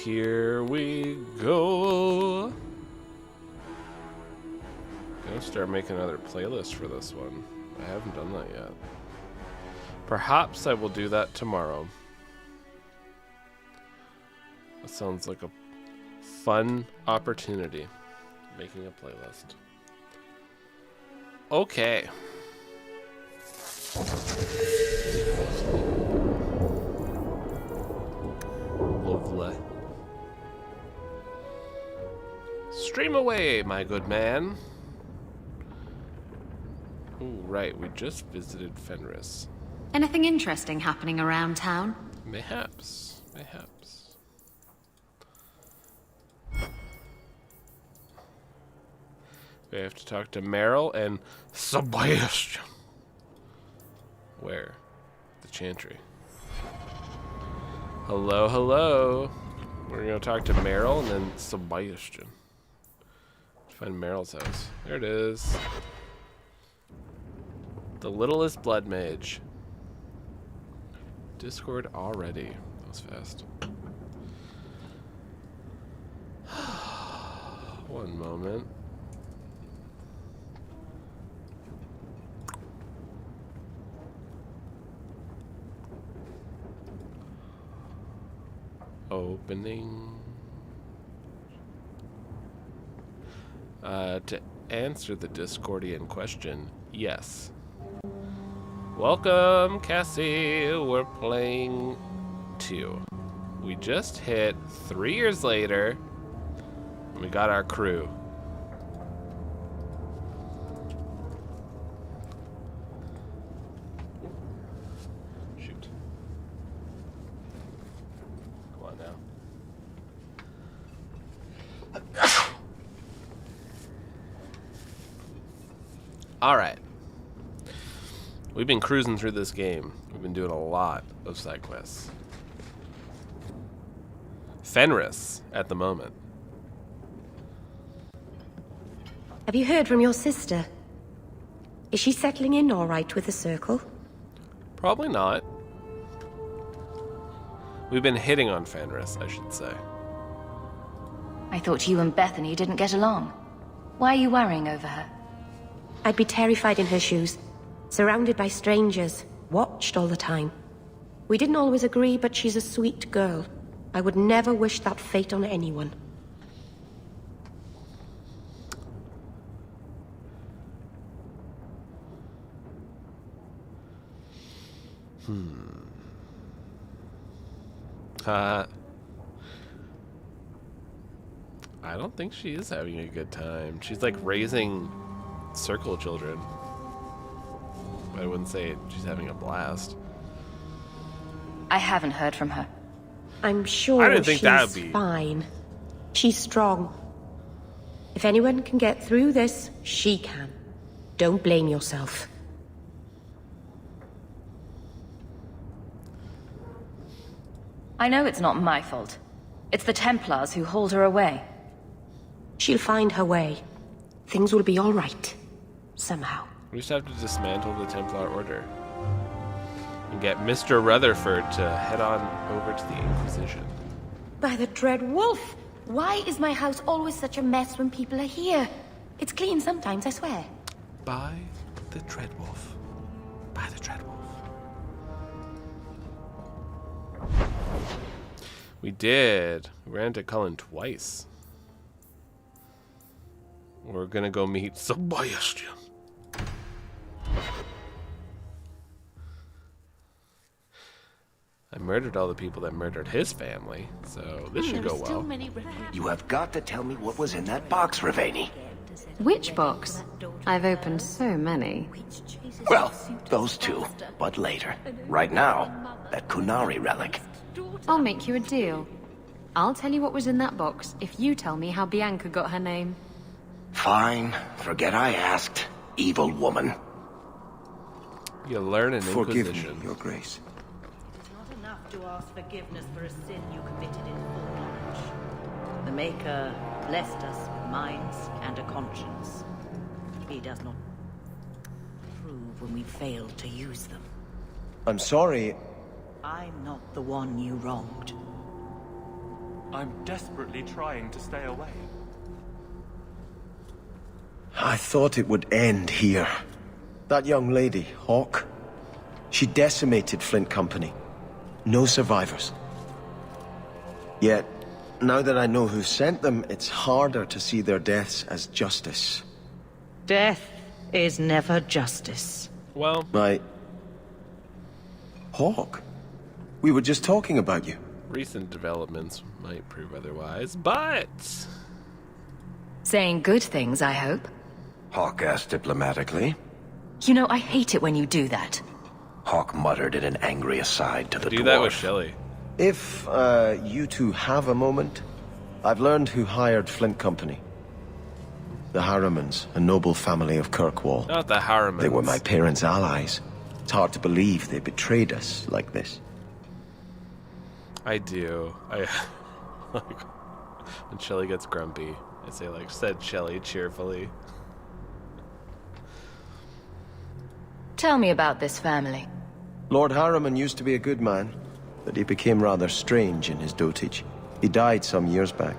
Here we go. Gonna start making another playlist for this one. I haven't done that yet. Perhaps I will do that tomorrow. That sounds like a fun opportunity. Making a playlist. Okay. Lovely. Stream away, my good man. Ooh, right, we just visited Fenris. Anything interesting happening around town? Mayhaps. Mayhaps. We have to talk to Meryl and Sebastian. Where? The Chantry. Hello, hello. We're gonna talk to Meryl and then Sebastian. Find Meryl's house. There it is. The littlest blood mage. Discord already. That was fast. One moment. Opening. To answer the Discordian question, yes. Welcome, Cassie. We're playing 2. We just hit 3 years later, and we got our crew. Shoot. Come on now. All right. We've been cruising through this game. We've been doing a lot of side quests. Fenris at the moment. Have you heard from your sister? Is she settling in all right with the circle? Probably not. We've been hitting on Fenris, I should say. I thought you and Bethany didn't get along. Why are you worrying over her? I'd be terrified in her shoes. Surrounded by strangers, watched all the time. We didn't always agree, but she's a sweet girl. I would never wish that fate on anyone. I don't think she is having a good time. She's like raising circle children. I wouldn't say she's having a blast. I haven't heard from her. I'm sure I didn't think that'd she's be fine. She's strong. If anyone can get through this, she can. Don't blame yourself. I know it's not my fault. It's the Templars who hold her away. She'll find her way. Things will be all right. Somehow. We just have to dismantle the Templar Order. And get Mr. Rutherford to head on over to the Inquisition. By the Dread Wolf! Why is my house always such a mess when people are here? It's clean sometimes, I swear. By the Dreadwolf. By the Dreadwolf. We did. We ran into Cullen twice. We're gonna go meet Sebastian. I murdered all the people that murdered his family, so this should go well. You have got to tell me what was in that box, Ravani. Which box? I've opened so many. Well, those two, but later. Right now, that Kunari relic. I'll make you a deal. I'll tell you what was in that box if you tell me how Bianca got her name. Fine, forget I asked. Evil woman. You learn an Forgive Inquisition. me, Your Grace. Not enough to ask forgiveness for a sin you committed in full knowledge. The Maker blessed us with minds and a conscience. He does not approve when we fail to use them. I'm sorry. I'm not the one you wronged. I'm desperately trying to stay away. I thought it would end here. That young lady, Hawke, she decimated Flint Company. No survivors. Yet, now that I know who sent them, it's harder to see their deaths as justice. Death is never justice. Well, Hawke? We were just talking about you. recent developments might prove otherwise, but... Saying good things, I hope. Hawke asked diplomatically. You know, I hate it when you do that. Hawke muttered in an angry aside to the Do that dwarf. with Shelley. If, you two have a moment, I've learned who hired Flint Company. The Harrimans, a noble family of Kirkwall. Not the Harrimans. They were my parents' allies. It's hard to believe they betrayed us like this. I do. Like, when Shelley gets grumpy, I say, like, said Shelley cheerfully. Tell me about this family. Lord Harriman used to be a good man, but he became rather strange in his dotage. He died some years back.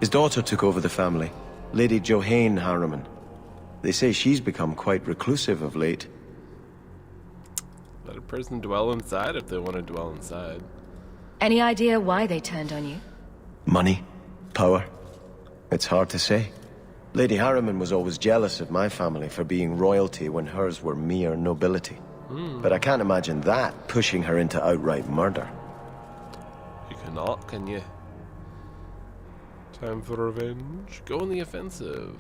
His daughter took over the family, Lady Johanne Harriman. They say she's become quite reclusive of late. Let a person dwell inside if they want to dwell inside. Any idea why they turned on you? Money? Power? It's hard to say. Lady Harriman was always jealous of my family for being royalty when hers were mere nobility. But I can't imagine that pushing her into outright murder. You cannot, can you? Time for revenge. Go on the offensive.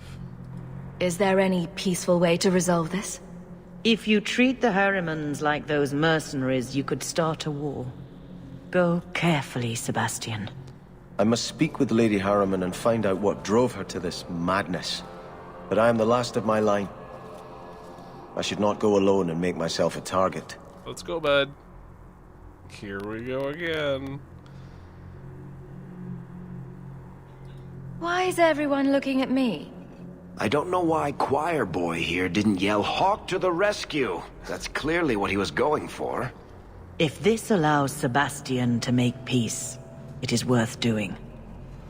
Is there any peaceful way to resolve this? If you treat the Harrimans like those mercenaries, you could start a war. Go carefully, Sebastian. I must speak with Lady Harriman and find out what drove her to this madness. But I am the last of my line. I should not go alone and make myself a target. Let's go, bud. Here we go again. Why is everyone looking at me? I don't know why Choir Boy here didn't yell Hawke to the rescue. That's clearly what he was going for. If this allows Sebastian to make peace, it is worth doing.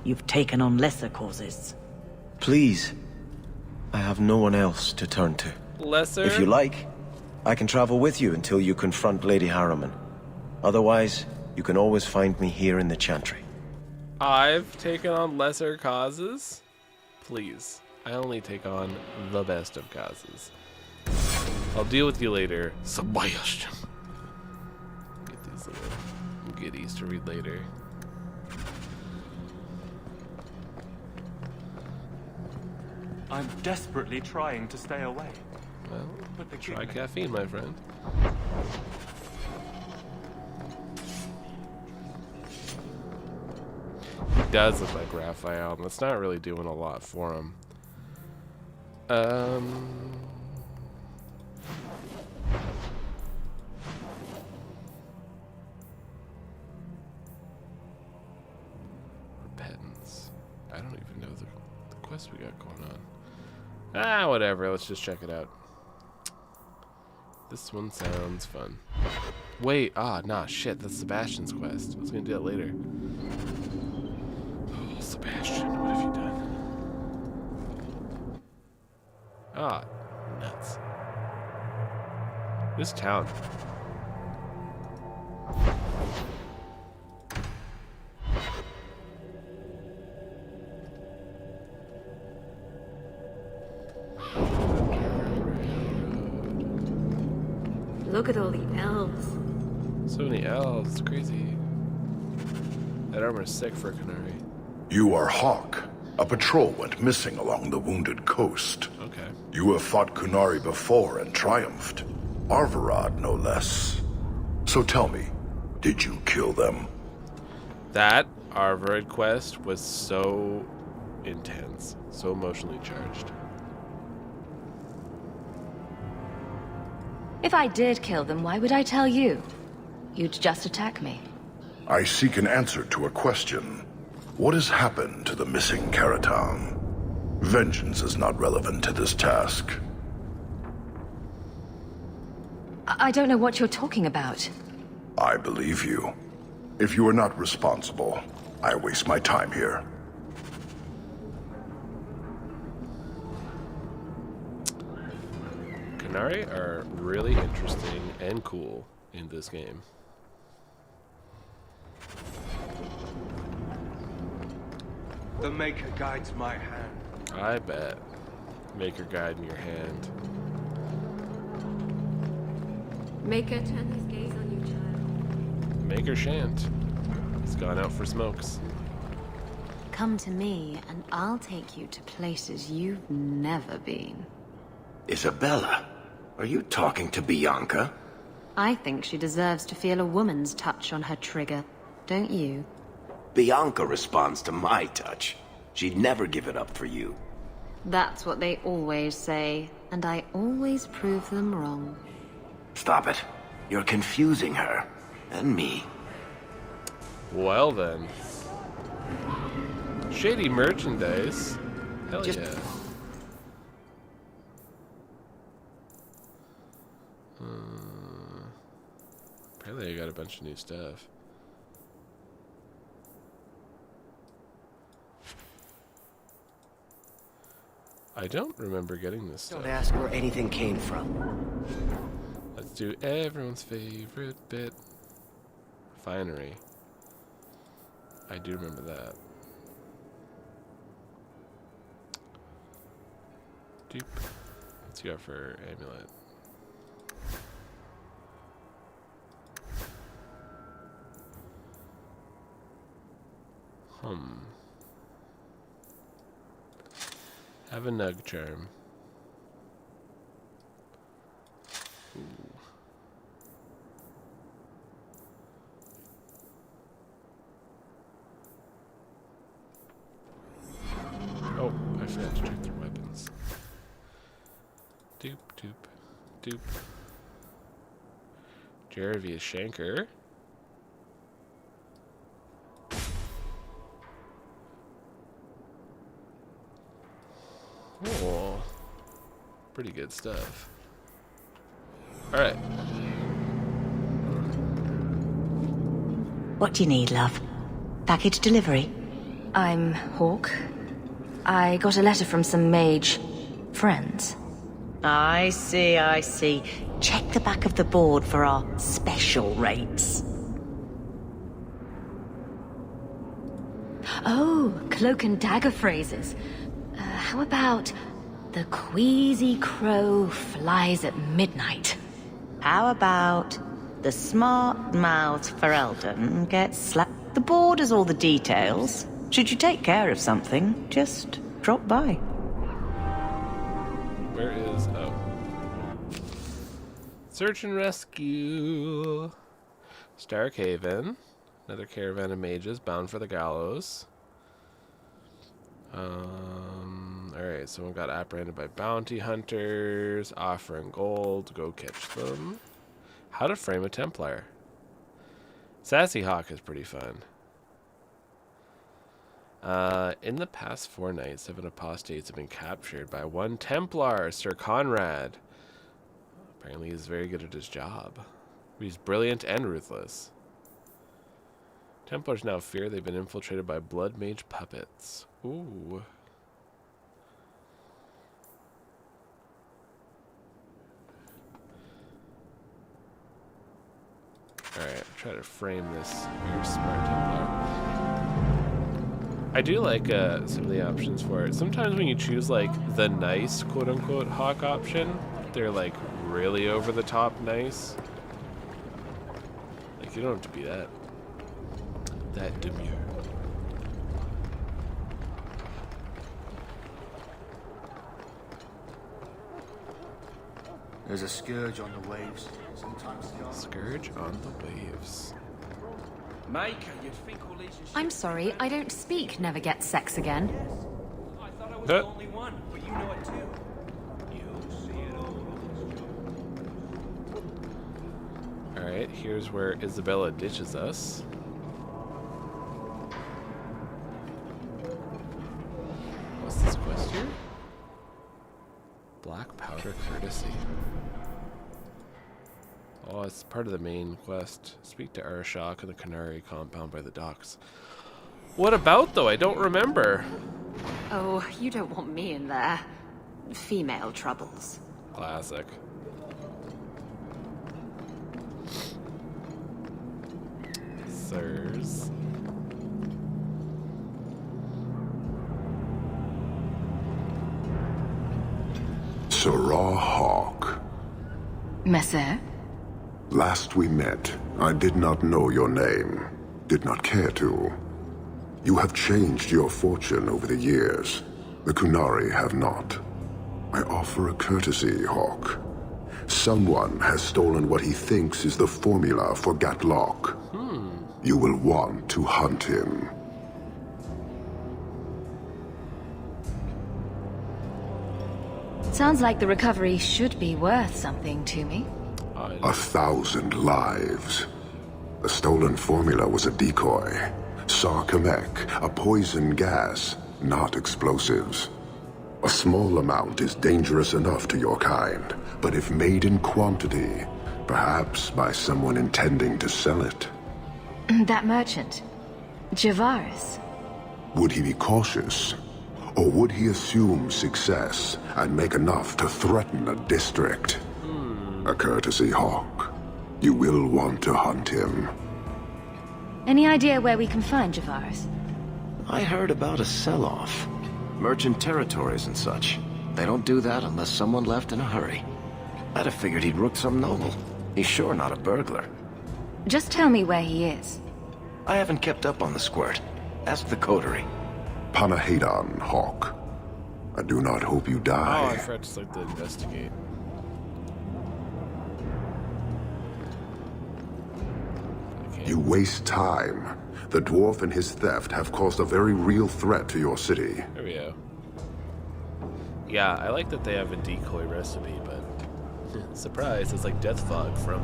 You've taken on lesser causes. Please. I have no one else to turn to. Lesser? If you like, I can travel with you until you confront Lady Harriman. Otherwise, you can always find me here in the Chantry. I've taken on lesser causes? Please. I only take on the best of causes. I'll deal with you later, Sebastian. Get these little goodies to read later. I'm desperately trying to stay away. Well, But the try kid- caffeine, my friend. He does look like Raphael, and that's not really doing a lot for him. Repentance. I don't even know the quest we got going on. Ah, whatever. Let's just check it out. This one sounds fun. Wait, nah, shit. That's Sebastian's quest. I was gonna do that later. Oh, Sebastian, what have you done? Ah, nuts. This town. Look at all the elves. So many elves, it's crazy. That armor's sick for a Qunari. You are Hawke. A patrol went missing along the Wounded Coast. Okay. You have fought Qunari before and triumphed. Arvarad, no less. So tell me, did you kill them? That Arvad quest was so intense, so emotionally charged. If I did kill them, why would I tell you? You'd just attack me. I seek an answer to a question. What has happened to the missing Karatam? Vengeance is not relevant to this task. I don't know what you're talking about. I believe you. If you are not responsible, I waste my time here. Qunari are really interesting and cool in this game. The Maker guides my hand. I bet. Maker guide in your hand. Maker, turn his gaze on you, child. Maker shan't. He's gone out for smokes. Come to me, and I'll take you to places you've never been. Isabella, are you talking to Bianca? I think she deserves to feel a woman's touch on her trigger, don't you? Bianca responds to my touch. She'd never give it up for you. That's what they always say, and I always prove them wrong. Stop it. You're confusing her. And me. Well then. Shady merchandise. Hell Just- yeah. Apparently I got a bunch of new stuff. I don't remember getting this stuff. Don't ask where anything came from. Let's do everyone's favorite bit. Refinery. I do remember that. Doop. Let's go for amulet. Have a nug charm. Ooh. Oh, I forgot to check their weapons. Doop, doop, doop. Jeravius Shanker. Oh, pretty good stuff. Alright. What do you need, love? Package delivery? I'm Hawk. I got a letter from some mage friends. I see, I see. Check the back of the board for our special rates. Oh, cloak and dagger phrases. How about the queasy crow flies at midnight? How about the smart mouth Ferelden gets slapped? The board has all the details. Should you take care of something, just drop by. Where is... oh. Search and rescue. Starkhaven. Another caravan of mages bound for the gallows. Alright, someone got apprehended by bounty hunters, offering gold, go catch them. How to frame a Templar. Sassy Hawk is pretty fun. In the past 4 nights, 7 apostates have been captured by one Templar, Sir Conrad. Apparently he's very good at his job. He's brilliant and ruthless. Templars now fear they've been infiltrated by blood mage puppets. Ooh. Alright, try to frame this very smart Templar. I do like some of the options for it. Sometimes when you choose like the nice quote-unquote Hawk option, they're like really over the top nice. Like you don't have to be that demure. There's a scourge on the waves. Sometimes Scourge on the waves. Maker, you'd think all these are I'm sorry, I don't speak Never Get Sex Again. I thought I was the only one, but you know it too. You'll see it all. Alright, here's where Isabella ditches us. What's this quest here? Black Powder Courtesy. Oh, it's part of the main quest. Speak to Arashok in the Qunari compound by the docks. What about, though? I don't remember. Oh, you don't want me in there. Female troubles. Classic. Sirs. Sarah Hawk. Messer? Last we met, I did not know your name. Did not care to. You have changed your fortune over the years. The Qunari have not. I offer a courtesy, Hawk. Someone has stolen what he thinks is the formula for Gatlock. You will want to hunt him. Sounds like the recovery should be worth something to me. 1,000 lives. The stolen formula was a decoy. Sarkamek, a poison gas, not explosives. A small amount is dangerous enough to your kind, but if made in quantity, perhaps by someone intending to sell it. That merchant, Javaris. Would he be cautious? Or would he assume success and make enough to threaten a district? A courtesy, Hawk. You will want to hunt him. Any idea where we can find Javaris? I heard about a sell-off. Merchant territories and such. They don't do that unless someone left in a hurry. I'd have figured he'd rooked some noble. He's sure not a burglar. Just tell me where he is. I haven't kept up on the squirt. Ask the coterie. Panahedon, Hawk. I do not hope you Oh, I die. forgot to select the investigate. You waste time. The dwarf and his theft have caused a very real threat to your city. There we go. Yeah, I like that they have a decoy recipe, but surprise, it's like Death Fog from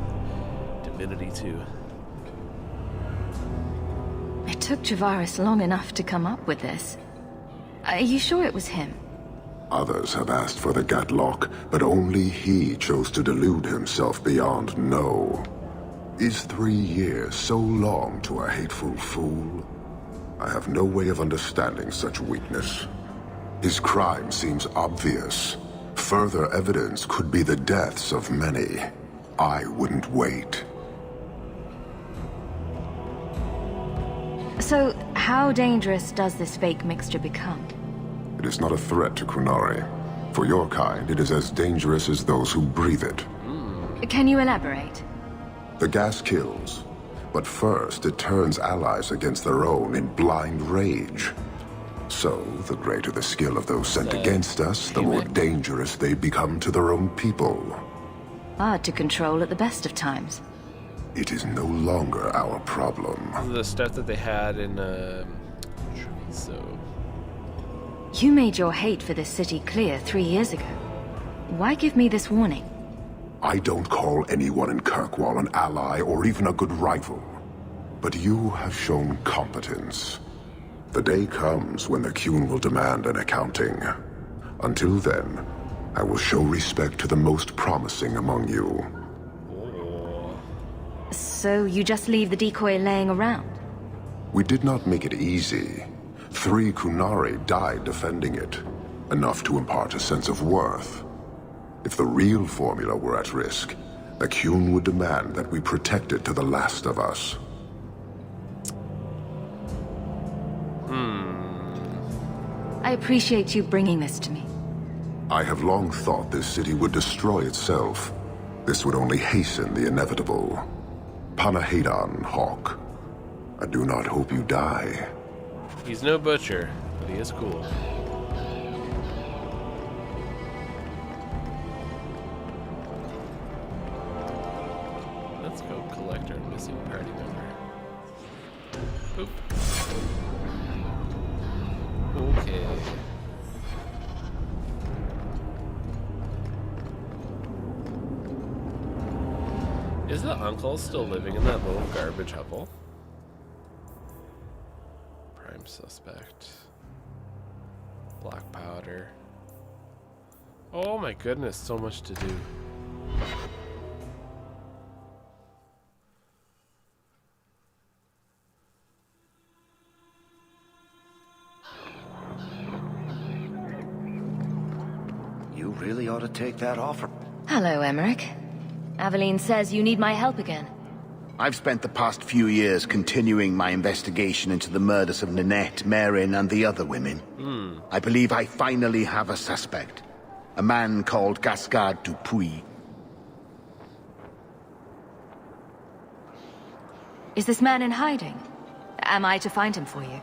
Divinity 2. It took Javaris long enough to come up with this. Are you sure it was him? Others have asked for the Gatlock, but only he chose to delude himself beyond no. Is 3 years so long to a hateful fool? I have no way of understanding such weakness. His crime seems obvious. Further evidence could be the deaths of many. I wouldn't wait. So, how dangerous does this fake mixture become? It is not a threat to Qunari. For your kind, it is as dangerous as those who breathe it. Can you elaborate? The gas kills, but first it turns allies against their own in blind rage. So, the greater the skill of those sent against us, the more dangerous they become to their own people. Hard to control at the best of times. It is no longer our problem. The stuff that they had in Treviso. You made your hate for this city clear 3 years ago. Why give me this warning? I don't call anyone in Kirkwall an ally or even a good rival. But you have shown competence. The day comes when the Qun will demand an accounting. Until then, I will show respect to the most promising among you. So you just leave the decoy laying around? We did not make it easy. 3 Qunari died defending it. Enough to impart a sense of worth. If the real formula were at risk, the Qun would demand that we protect it to the last of us. I appreciate you bringing this to me. I have long thought this city would destroy itself. This would only hasten the inevitable. Panahedon, Hawk. I do not hope you die. He's no butcher, but he is cool. Let's go collect our missing party member. Oop. Okay. Is the uncle still living in that little garbage hovel? Prime suspect. Black powder. Oh my goodness, so much to do. really ought to take that offer. Hello, Emmerich. Aveline says you need my help again. I've spent the past few years continuing my investigation into the murders of Ninette, Marin, and the other women. I believe I finally have a suspect. A man called Gascard Dupuis. Is this man in hiding? Am I to find him for you?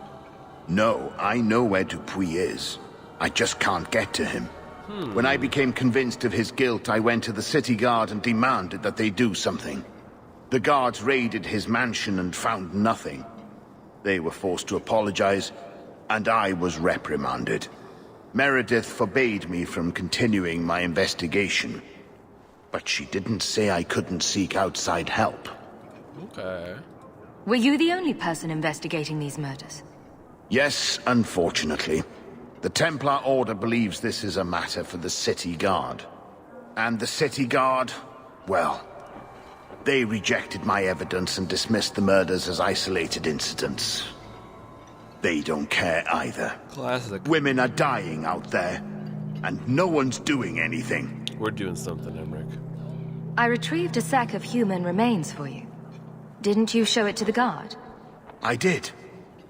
No, I know where Dupuis is. I just can't get to him. When I became convinced of his guilt, I went to the city guard and demanded that they do something. The guards raided his mansion and found nothing. They were forced to apologize, and I was reprimanded. Meredith forbade me from continuing my investigation. But she didn't say I couldn't seek outside help. Okay. Were you the only person investigating these murders? Yes, unfortunately. The Templar Order believes this is a matter for the City Guard. And the City Guard, well, they rejected my evidence and dismissed the murders as isolated incidents. They don't care either. Classic. Women are dying out there, and no one's doing anything. We're doing something, Emmerich. I retrieved a sack of human remains for you. Didn't you show it to the guard? I did.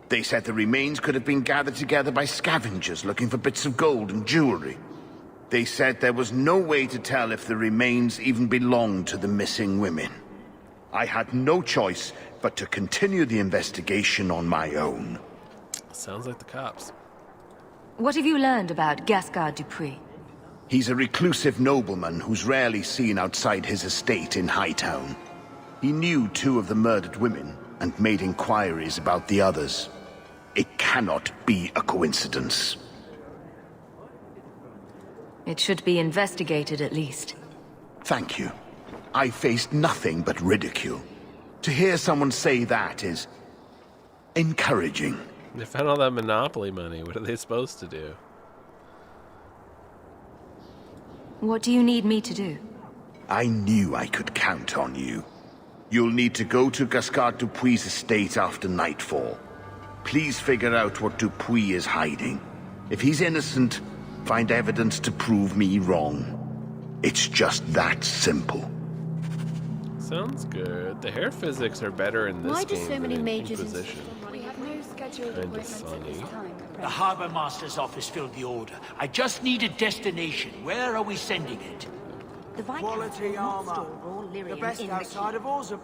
They said the remains could have been gathered together by scavengers looking for bits of gold and jewelry. They said there was no way to tell if the remains even belonged to the missing women. I had no choice but to continue the investigation on my own. Sounds like the cops. What have you learned about Gascard Dupuis? He's a reclusive nobleman who's rarely seen outside his estate in Hightown. He knew 2 of the murdered women and made inquiries about the others. It cannot be a coincidence. It should be investigated at least. Thank you. I faced nothing but ridicule. To hear someone say that is encouraging. They found all that Monopoly money. What are they supposed to do? What do you need me to do? I knew I could count on you. You'll need to go to Gascard Dupuis' estate after nightfall. Please figure out what Dupuis is hiding. If he's innocent, find evidence to prove me wrong. It's just that simple. Sounds good. The hair physics are better in this Why do game so than many in mages Inquisition. We have no scheduled Kind of appointments at funny. this time. The Harbor Master's office filled the order. I just need a destination. Where are we sending it? The Quality armor. The best outside of Orzum.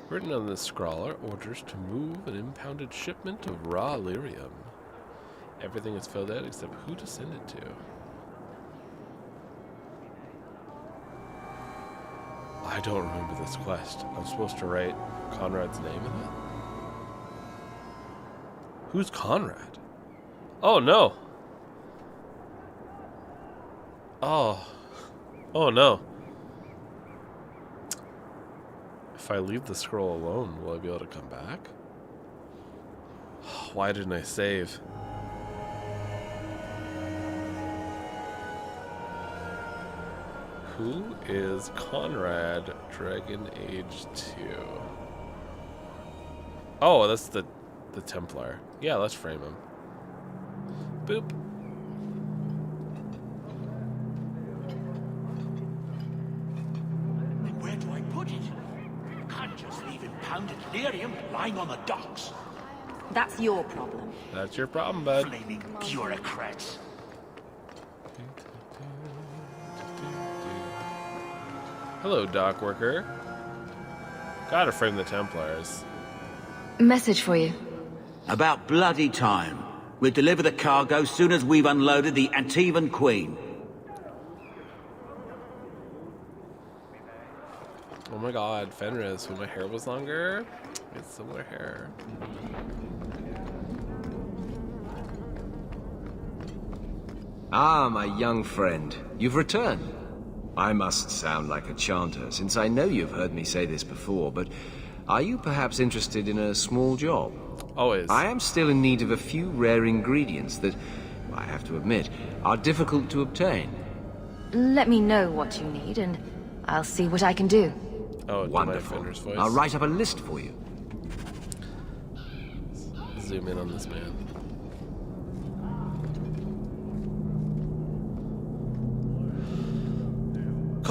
Written on the scroll are orders to move an impounded shipment of raw lyrium. Everything is filled out except who to send it to. I don't remember this quest. I'm supposed to write Conrad's name in it? Who's Conrad? Oh no! Oh. Oh no. If I leave the scroll alone, will I be able to come back? Why didn't I save? Who is Conrad, Dragon Age 2? Oh, that's the Templar. Yeah, let's frame him. Boop. Where do I put it? Can't just leave impounded lyrium lying on the docks. That's your problem. That's your problem, bud. Flaming bureaucrats. Hello, dock worker. Gotta frame the Templars. Message for you. About bloody time. We'll deliver the cargo soon as we've unloaded the Antivan Queen. Oh my god, Fenris, when my hair was longer, it's some more hair. Ah, my young friend, you've returned. I must sound like a chanter, since I know you've heard me say this before, but are you perhaps interested in a small job? Always. I am still in need of a few rare ingredients that, I have to admit, are difficult to obtain. Let me know what you need, and I'll see what I can do. Oh, wonderful. Fenris voice. I'll write up a list for you. Zoom in on this man.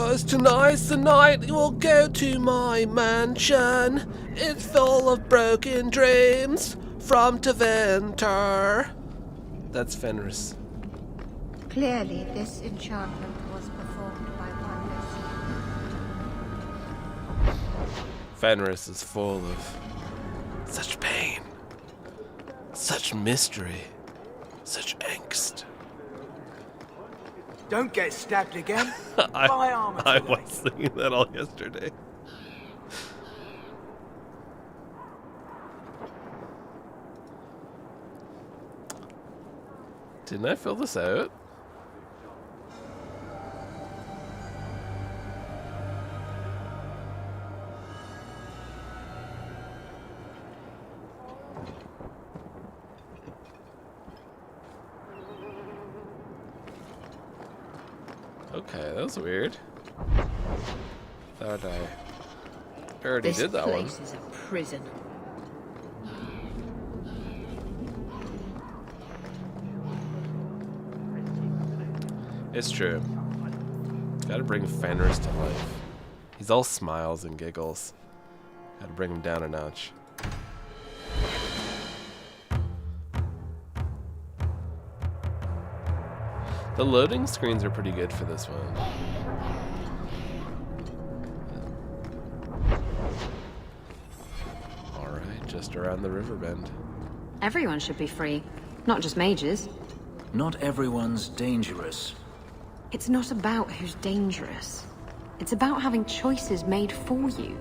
'cause tonight's the night we'll go to my mansion. It's full of broken dreams from Tevinter. That's Fenris. Clearly, this enchantment was performed by one Fenris is full of such pain, such mystery, such angst. Don't get stabbed again. My armor I today. was thinking that all yesterday. Didn't I fill this out? Okay, that was weird. Thought I already did that one. This place is a prison. It's true. Gotta bring Fenris to life. He's all smiles and giggles. Gotta bring him down a notch. The loading screens are pretty good for this one. Alright, just around the river bend. Everyone should be free, not just mages. Not everyone's dangerous. It's not about who's dangerous. It's about having choices made for you.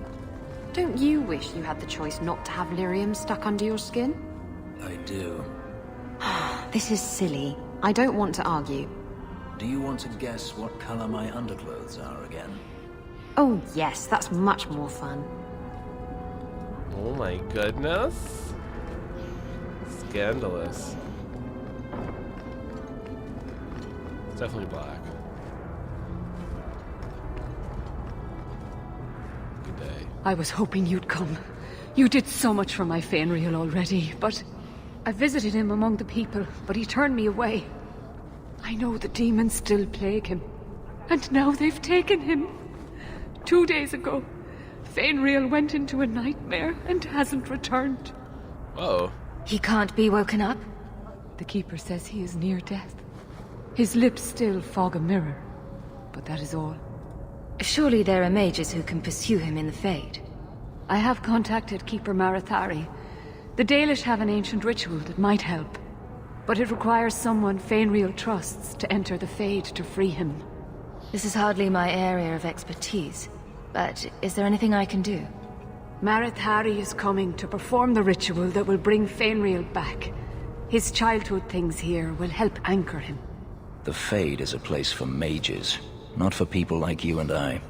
Don't you wish you had the choice not to have lyrium stuck under your skin? I do. This is silly. I don't want to argue. Do you want to guess what color my underclothes are again? Oh yes, that's much more fun. Oh my goodness. Scandalous. It's definitely black. Good day. I was hoping you'd come. You did so much for my Fenrir already, but I visited him among the people, but he turned me away. I know the demons still plague him, and now they've taken him. 2 days ago, Fenrir went into a nightmare and hasn't returned. Whoa. He can't be woken up? The Keeper says he is near death. His lips still fog a mirror, but that is all. Surely there are mages who can pursue him in the Fade. I have contacted Keeper Marathari. The Dalish have an ancient ritual that might help, but it requires someone Fenrir trusts to enter the Fade to free him. This is hardly my area of expertise, but is there anything I can do? Marathari is coming to perform the ritual that will bring Fenrir back. His childhood things here will help anchor him. The Fade is a place for mages, not for people like you and I.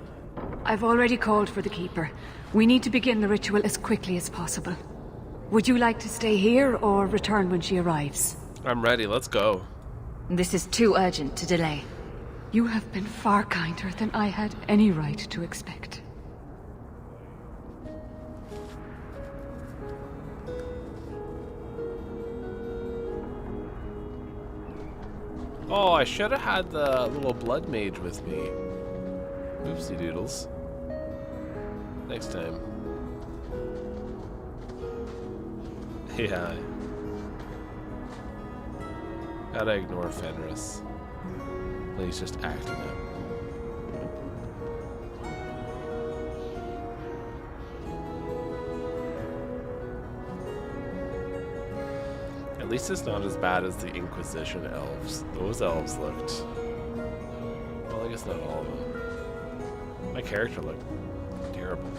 I've already called for the Keeper. We need to begin the ritual as quickly as possible. Would you like to stay here or return when she arrives? I'm ready, let's go. This is too urgent to delay. You have been far kinder than I had any right to expect. Oh, I should have had the little blood mage with me. Oopsie doodles. Next time. Yeah. Gotta ignore Fenris. He's just acting up. At least it's not as bad as the Inquisition elves. Those elves looked... Well, I guess not all of them. My character looked terrible.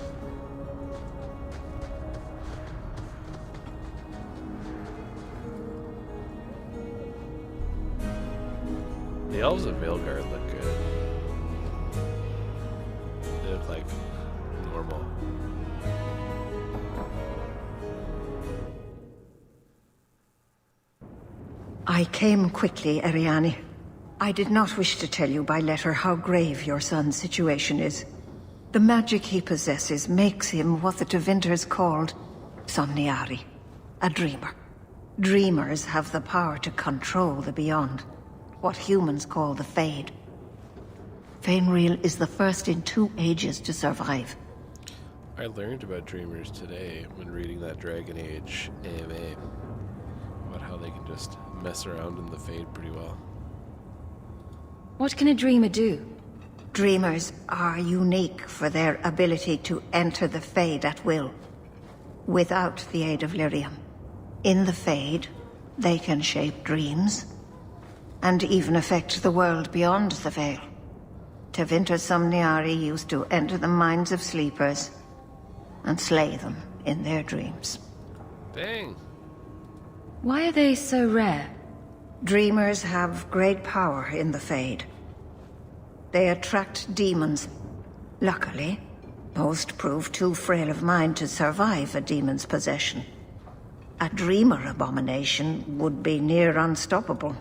The elves of Veilguard look good. They look like normal. I came quickly, Ariane. I did not wish to tell you by letter how grave your son's situation is. The magic he possesses makes him what the Tevinters called Somniari, a dreamer. Dreamers have the power to control the beyond, what humans call the Fade. Fainril is the first in 2 ages to survive. I learned about dreamers today when reading that Dragon Age AMA. About how they can just mess around in the Fade pretty well. What can a dreamer do? Dreamers are unique for their ability to enter the Fade at will, without the aid of Lyrium. In the Fade, they can shape dreams, and even affect the world beyond the Veil. Tevinter Somniari used to enter the minds of sleepers and slay them in their dreams. Dang. Why are they so rare? Dreamers have great power in the Fade. They attract demons. Luckily, most prove too frail of mind to survive a demon's possession. A dreamer abomination would be near unstoppable.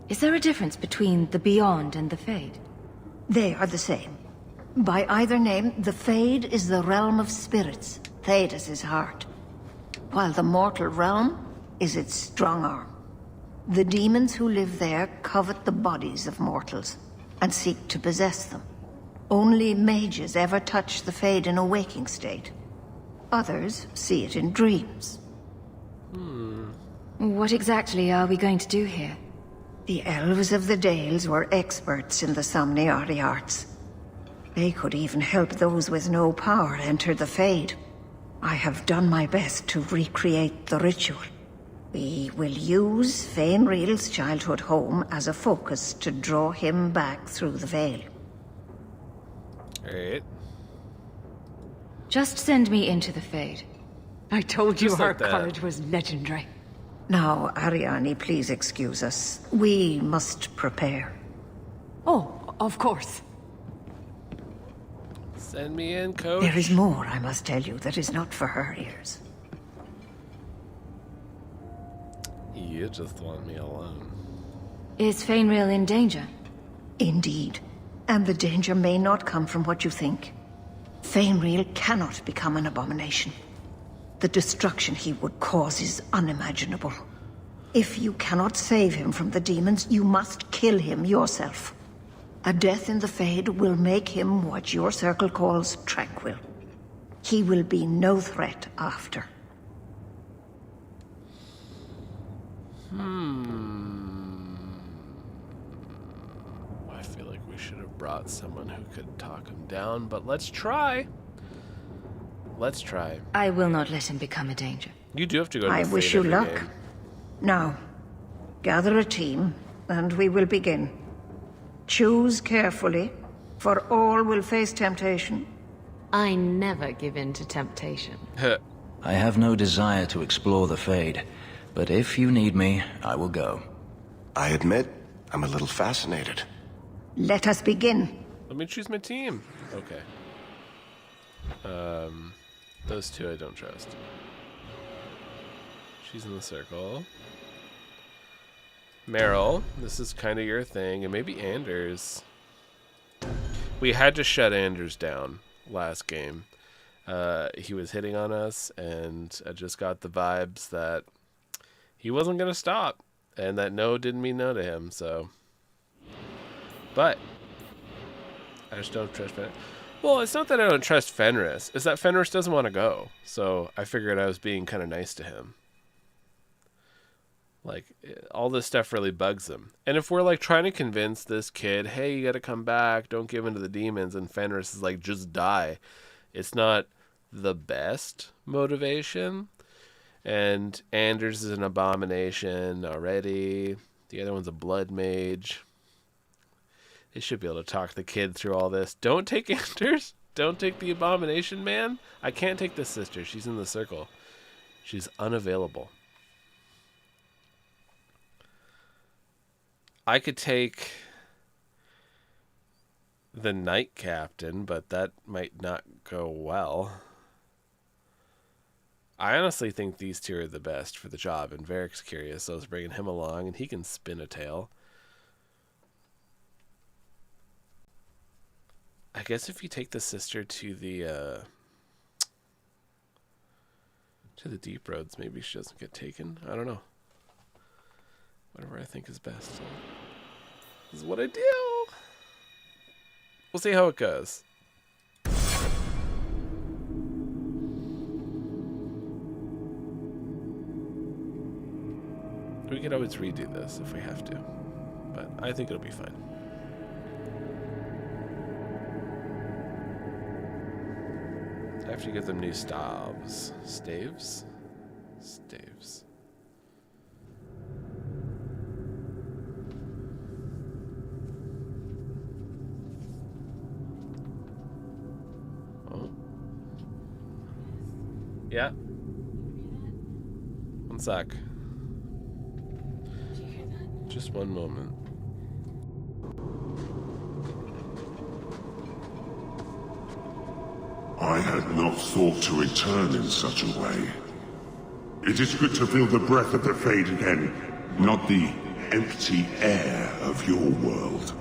Is there a difference between the Beyond and the Fade? They are the same. By either name, the Fade is the realm of spirits, Thedas' heart, while the mortal realm is its strong arm. The demons who live there covet the bodies of mortals and seek to possess them. Only mages ever touch the Fade in a waking state. Others see it in dreams. What exactly are we going to do here? The elves of the Dales were experts in the Somniari arts. They could even help those with no power enter the Fade. I have done my best to recreate the ritual. We will use Fainril's childhood home as a focus to draw him back through the Veil. Alright. Just send me into the Fade. I told you Just her like that. courage was legendary. Now, Ariane, please excuse us. We must prepare. Oh, of course. Send me in, coach. There is more I must tell you that is not for her ears. You just want me alone. Is Fainril in danger? Indeed. And the danger may not come from what you think. Fainril cannot become an abomination. The destruction he would cause is unimaginable. If you cannot save him from the demons, you must kill him yourself. A death in the Fade will make him what your circle calls tranquil. He will be no threat after. I feel like we should have brought someone who could talk him down, but let's try. Let's try. I will not let him become a danger. You do have to go to the I Fade wish you every luck. game. Now, gather a team, and we will begin. Choose carefully, for all will face temptation. I never give in to temptation. I have no desire to explore the Fade, but if you need me, I will go. I admit, I'm a little fascinated. Let us begin. Let me choose my team. Okay. Those two I don't trust. She's in the circle. Meryl, this is kind of your thing, and maybe Anders. We had to shut Anders down last game. He was hitting on us, and I just got the vibes that he wasn't going to stop, and that no didn't mean no to him, so. But I just don't trust Fenris. Well, it's not that I don't trust Fenris. It's that Fenris doesn't want to go. So I figured I was being kind of nice to him. Like, all this stuff really bugs him. And if we're, like, trying to convince this kid, hey, you got to come back, don't give in to the demons, and Fenris is like, just die, it's not the best motivation. And Anders is an abomination already. The other one's a blood mage. They should be able to talk the kid through all this. Don't take Anders. Don't take the abomination man. I can't take this sister. She's in the circle. She's unavailable. I could take the Knight Captain, but that might not go well. I honestly think these two are the best for the job, and Varric's curious, so I was bringing him along, and he can spin a tail. I guess if you take the sister to the deep roads, maybe she doesn't get taken. I don't know. Whatever I think is best. This is what I do. We'll see how it goes. We could always redo this if we have to, but I think it'll be fine. I have to give them new staves. Staves? Staves. Oh. Yeah. One sec. Just one moment. I had not thought to return in such a way. It is good to feel the breath of the Fade again, not the empty air of your world.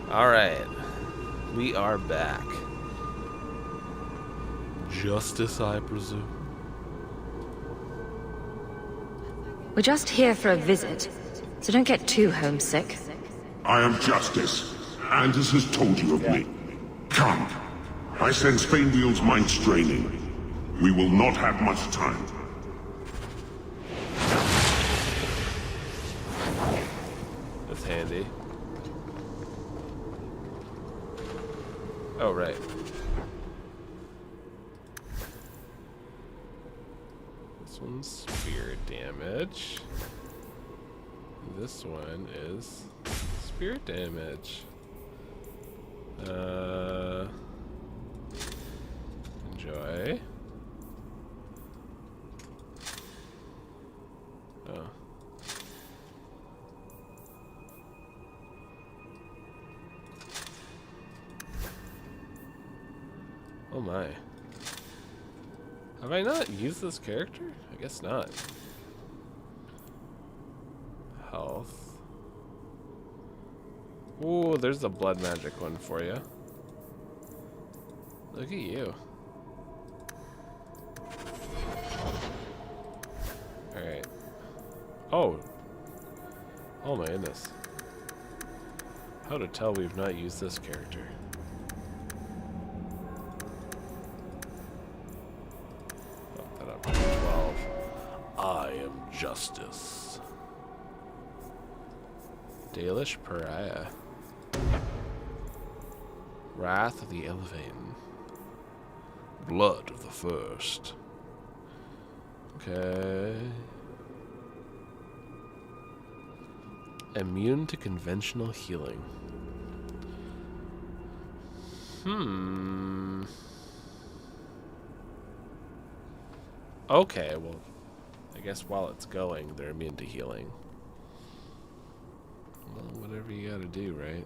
Alright. We are back. Justice, I presume. We're just here for a visit, so don't get too homesick. I am Justice. Anders has told you of me. Come. I sense Fainwheel's mind straining. We will not have much time. That's handy. Oh, right. This one's spirit damage. This one is spirit damage. Enjoy. Oh. Oh my. Have I not used this character? I guess not. Health. Ooh, there's the blood magic one for you. Look at you. Alright. Oh. Oh my goodness. How to tell we've not used this character. Bump that up to 12. I am Justice. Dalish Pariah. Wrath of the Elvain. Blood of the First. Okay. Immune to conventional healing. Okay, well, I guess while it's going, they're immune to healing. Well, whatever you gotta do, right?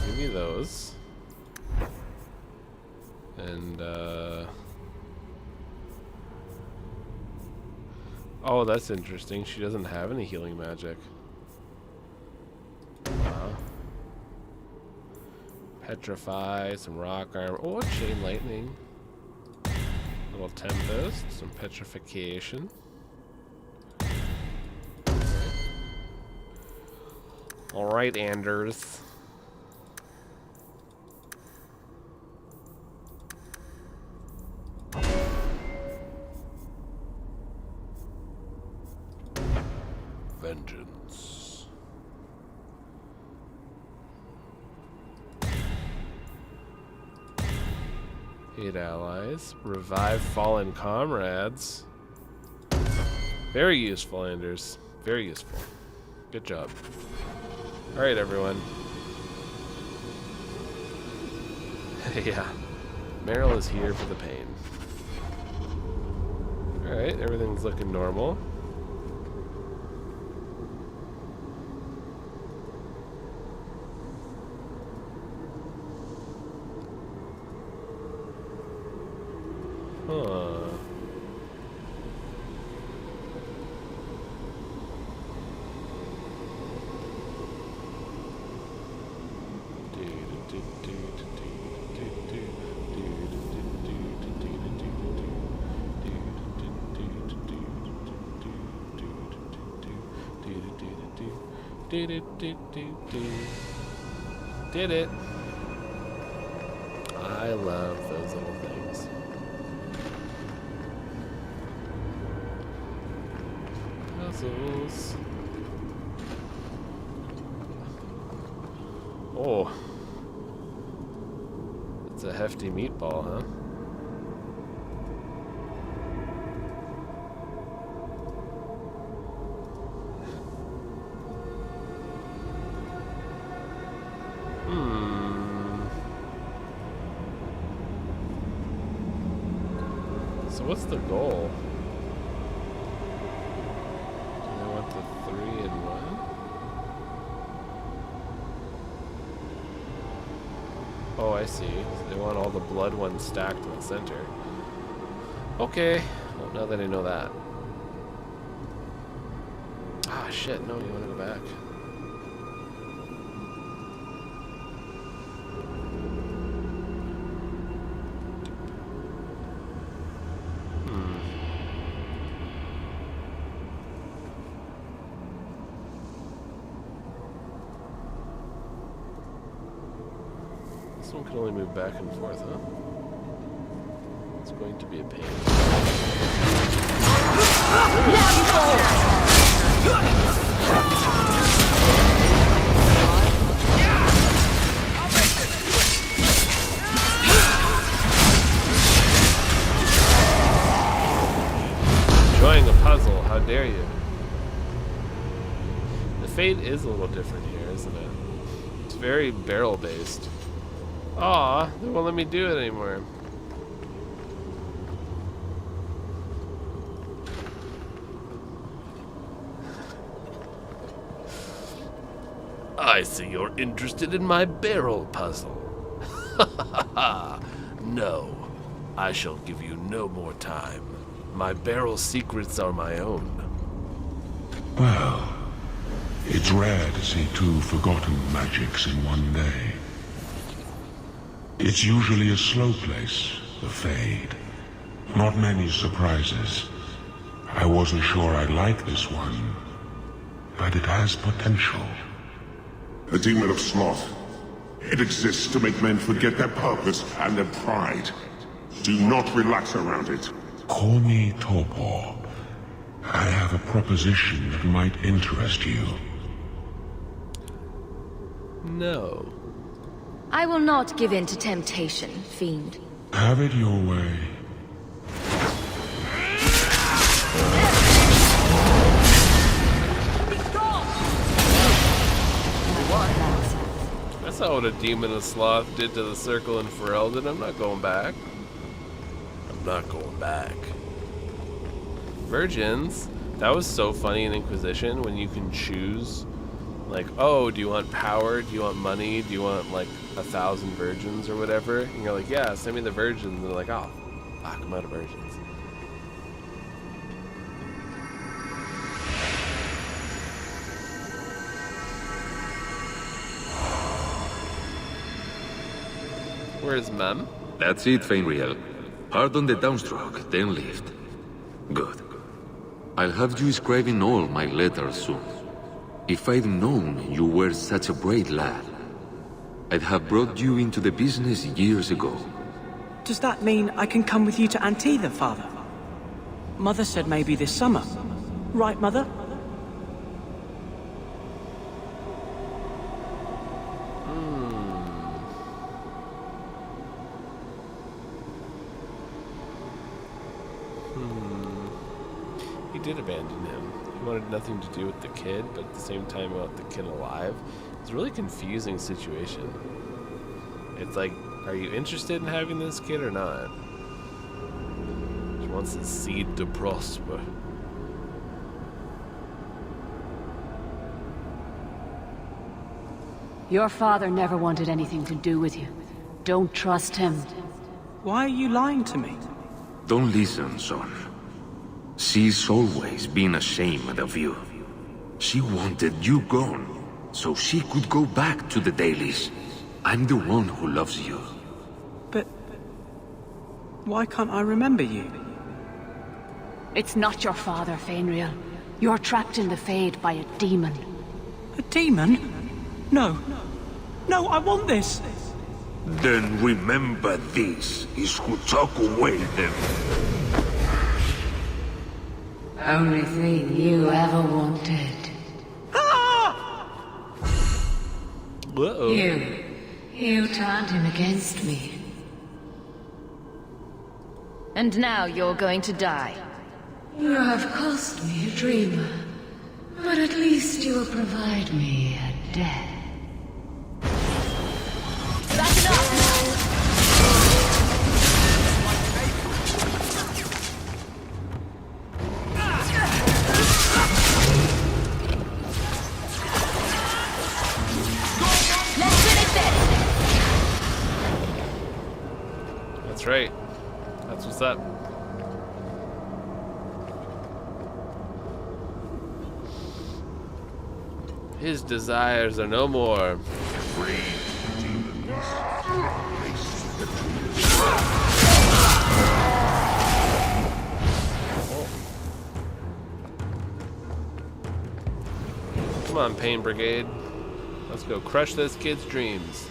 Give me those. And, oh, that's interesting. She doesn't have any healing magic. Petrify, some rock armor. Oh, chain lightning. Little tempest, some petrification. Alright, Anders. Vengeance. Aid allies. Revive fallen comrades. Very useful, Anders. Very useful. Good job. Alright, everyone. Yeah. Meryl is here for the pain. Alright, everything's looking normal. Huh. Did it. I love those little things. Puzzles. Oh. It's a hefty meatball, huh? So what's the goal? Do they want the 3 and 1? Oh, I see. They want all the blood ones stacked in the center. Okay. Well, now that I know that. Ah, shit. No, you want to go back. This one can only move back and forth, huh? It's going to be a pain. Enjoying a puzzle, how dare you? The fate is a little different here, isn't it? It's very barrel based. Aw, they won't let me do it anymore. I see you're interested in my barrel puzzle. No, I shall give you no more time. My barrel secrets are my own. Well, it's rare to see 2 forgotten magics in one day. It's usually a slow place, the Fade. Not many surprises. I wasn't sure I'd like this one, but it has potential. A demon of sloth. It exists to make men forget their purpose and their pride. Do not relax around it. Call me Torpor. I have a proposition that might interest you. No. I will not give in to temptation, fiend. Have it your way. saw what a demon of sloth did to the circle in Ferelden. I'm not going back. I'm not going back. Virgins. That was so funny in Inquisition when you can choose, like, oh, do you want power? Do you want money? Do you want, like, 1,000 virgins or whatever? And you're like, yeah, send me the virgins. And they're like, oh, fuck, I'm out of virgins. Where's Mum? That's it, Fenriel. Pardon the downstroke, then lift. Good. I'll have you scribing all my letters soon. If I'd known you were such a brave lad, I'd have brought you into the business years ago. Does that mean I can come with you to Antitha, Father? Mother said maybe this summer. Right, Mother? He did abandon him. He wanted nothing to do with the kid, but at the same time he wanted the kid alive. It's a really confusing situation. It's like, are you interested in having this kid or not? He wants his seed to prosper. Your father never wanted anything to do with you. Don't trust him. Why are you lying to me? Don't listen, son. She's always been ashamed of you. She wanted you gone, so she could go back to the dailies. I'm the one who loves you. But why can't I remember you? It's not your father, Fenriel. You're trapped in the Fade by a demon. A demon? No. No, I want this. Then remember this is who took away them. Only thing you ever wanted. Uh-oh. You turned him against me. And now you're going to die. You have cost me a dreamer, but at least you will provide me a death. That's enough! That's right. That's what's up. His desires are no more. Come on, Pain Brigade. Let's go crush this kid's dreams.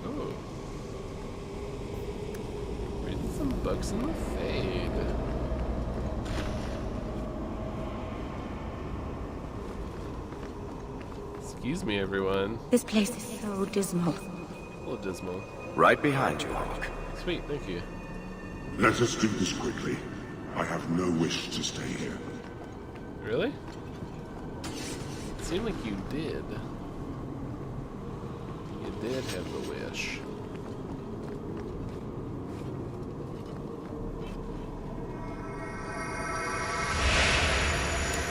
Oh. Reading some books in the Fade. Excuse me, everyone. This place is so dismal. A little dismal. Right behind you, Hawk. Sweet, thank you. Let us do this quickly. I have no wish to stay here. Really? It seemed like you did. You did have a wish.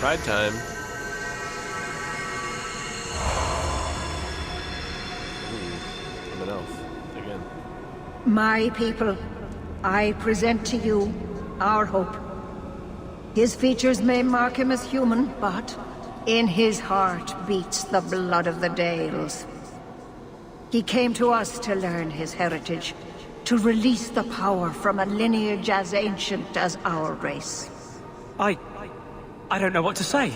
Pride time. Ooh, I'm an elf. Again. My people, I present to you our hope. His features may mark him as human, but in his heart beats the blood of the Dales. He came to us to learn his heritage, to release the power from a lineage as ancient as our race. I don't know what to say.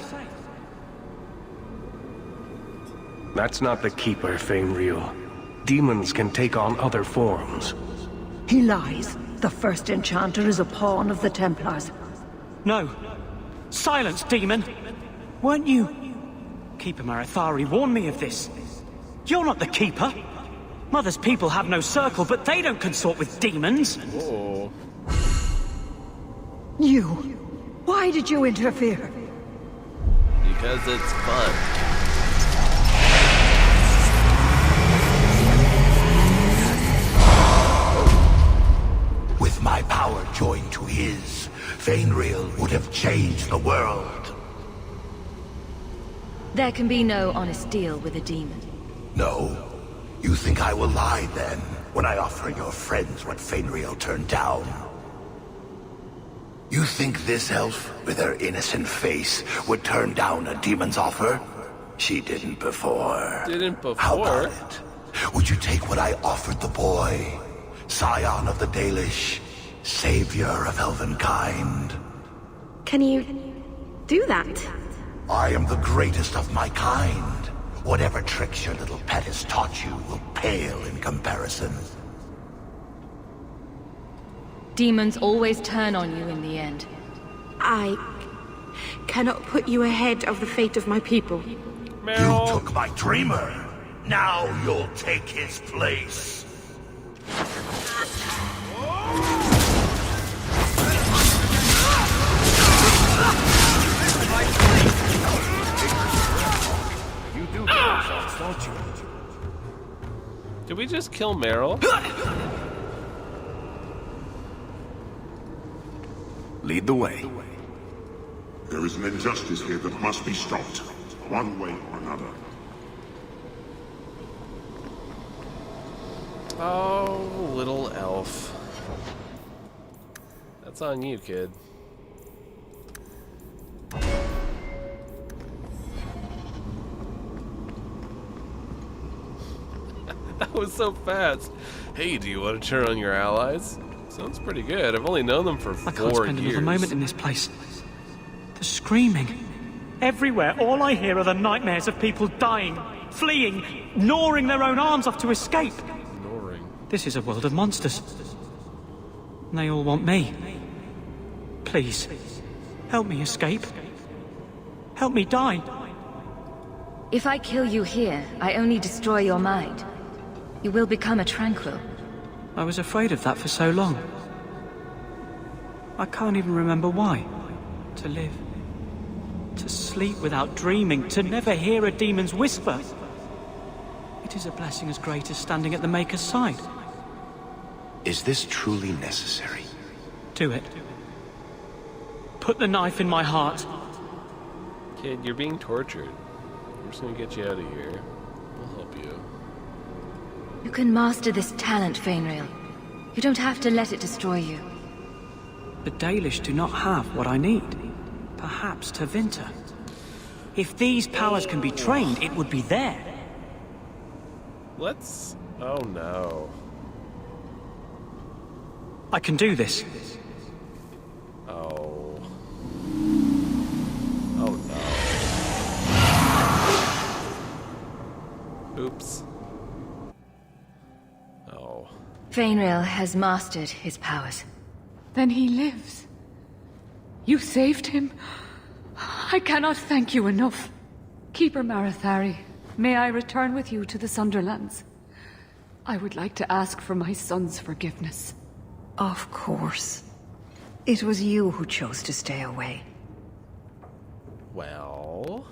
That's not the Keeper, Fenriel. Demons can take on other forms. He lies. The first enchanter is a pawn of the Templars. No. Silence, demon! Weren't you... Keeper Marathari warned me of this. You're not the Keeper. Mother's people have no circle, but they don't consort with demons. Whoa. You Why did you interfere? Because it's fun. With my power joined to his, Fainriel would have changed the world. There can be no honest deal with a demon. No. You think I will lie then, when I offer your friends what Fainriel turned down? You think this elf, with her innocent face, would turn down a demon's offer? She didn't before. Didn't before? How about it? Would you take what I offered the boy? Scion of the Dalish, savior of elvenkind. Can you do that? I am the greatest of my kind. Whatever tricks your little pet has taught you will pale in comparison. Demons always turn on you in the end. I cannot put you ahead of the fate of my people. You took my dreamer. Now you'll take his place. You do get don't you? Did we just kill Meryl? Lead the way. There is an injustice here that must be stopped, one way or another. Oh, little elf. That's on you, kid. That was so fast. Hey, do you want to turn on your allies? Sounds pretty good. I've only known them for 4 years. I can't spend another moment in this place. The screaming. Everywhere, all I hear are the nightmares of people dying, fleeing, gnawing their own arms off to escape. Gnawing. This is a world of monsters. And they all want me. Please, help me escape. Help me die. If I kill you here, I only destroy your mind. You will become a tranquil. I was afraid of that for so long. I can't even remember why. To live. To sleep without dreaming. To never hear a demon's whisper. It is a blessing as great as standing at the Maker's side. Is this truly necessary? Do it. Put the knife in my heart. Kid, you're being tortured. I'm just gonna get you out of here. We'll help you. You can master this talent, Fainriel. You don't have to let it destroy you. The Dalish do not have what I need. Perhaps Tevinter. If these powers can be trained, it would be there. Let's... Oh no. I can do this. Oh. Oh no. Oops. Oh. Fainriel has mastered his powers. Then he lives. You saved him. I cannot thank you enough. Keeper Marathari, may I return with you to the Sunderlands? I would like to ask for my son's forgiveness. Of course. It was you who chose to stay away. Well...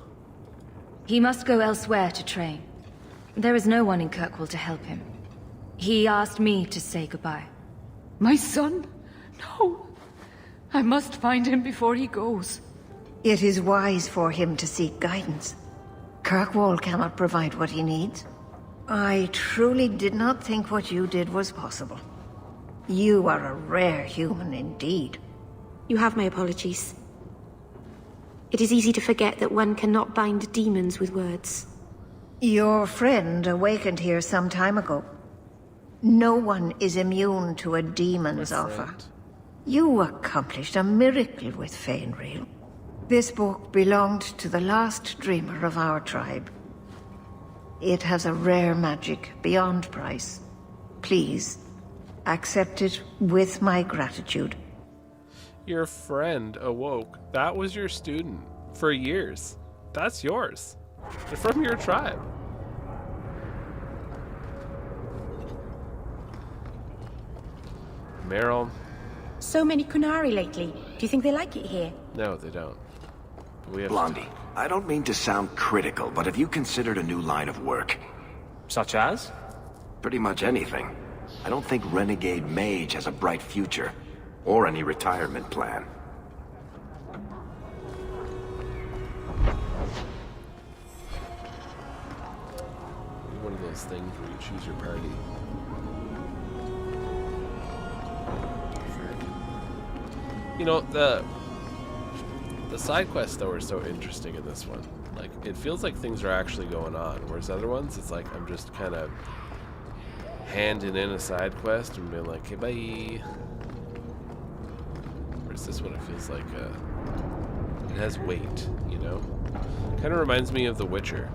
He must go elsewhere to train. There is no one in Kirkwall to help him. He asked me to say goodbye. My son? No. I must find him before he goes. It is wise for him to seek guidance. Kirkwall cannot provide what he needs. I truly did not think what you did was possible. You are a rare human indeed. You have my apologies. It is easy to forget that one cannot bind demons with words. Your friend awakened here some time ago. No one is immune to a demon's offer. You accomplished a miracle with Fainriel. This book belonged to the last dreamer of our tribe. It has a rare magic beyond price. Please, accept it with my gratitude. Your friend awoke. That was your student for years. That's yours. They're from your tribe. Meryl. So many Kunari lately. Do you think they like it here? No, they don't. But we have Blondie, I don't mean to sound critical, but have you considered a new line of work? Such as? Pretty much anything. I don't think Renegade Mage has a bright future, or any retirement plan. One of those things where you choose your party. You know, the side quests though are so interesting in this one. Like, it feels like things are actually going on, whereas other ones, it's like I'm just kind of handing in a side quest and being like, "Okay, bye." Whereas this one, it feels like it has weight, you know? Kind of reminds me of The Witcher.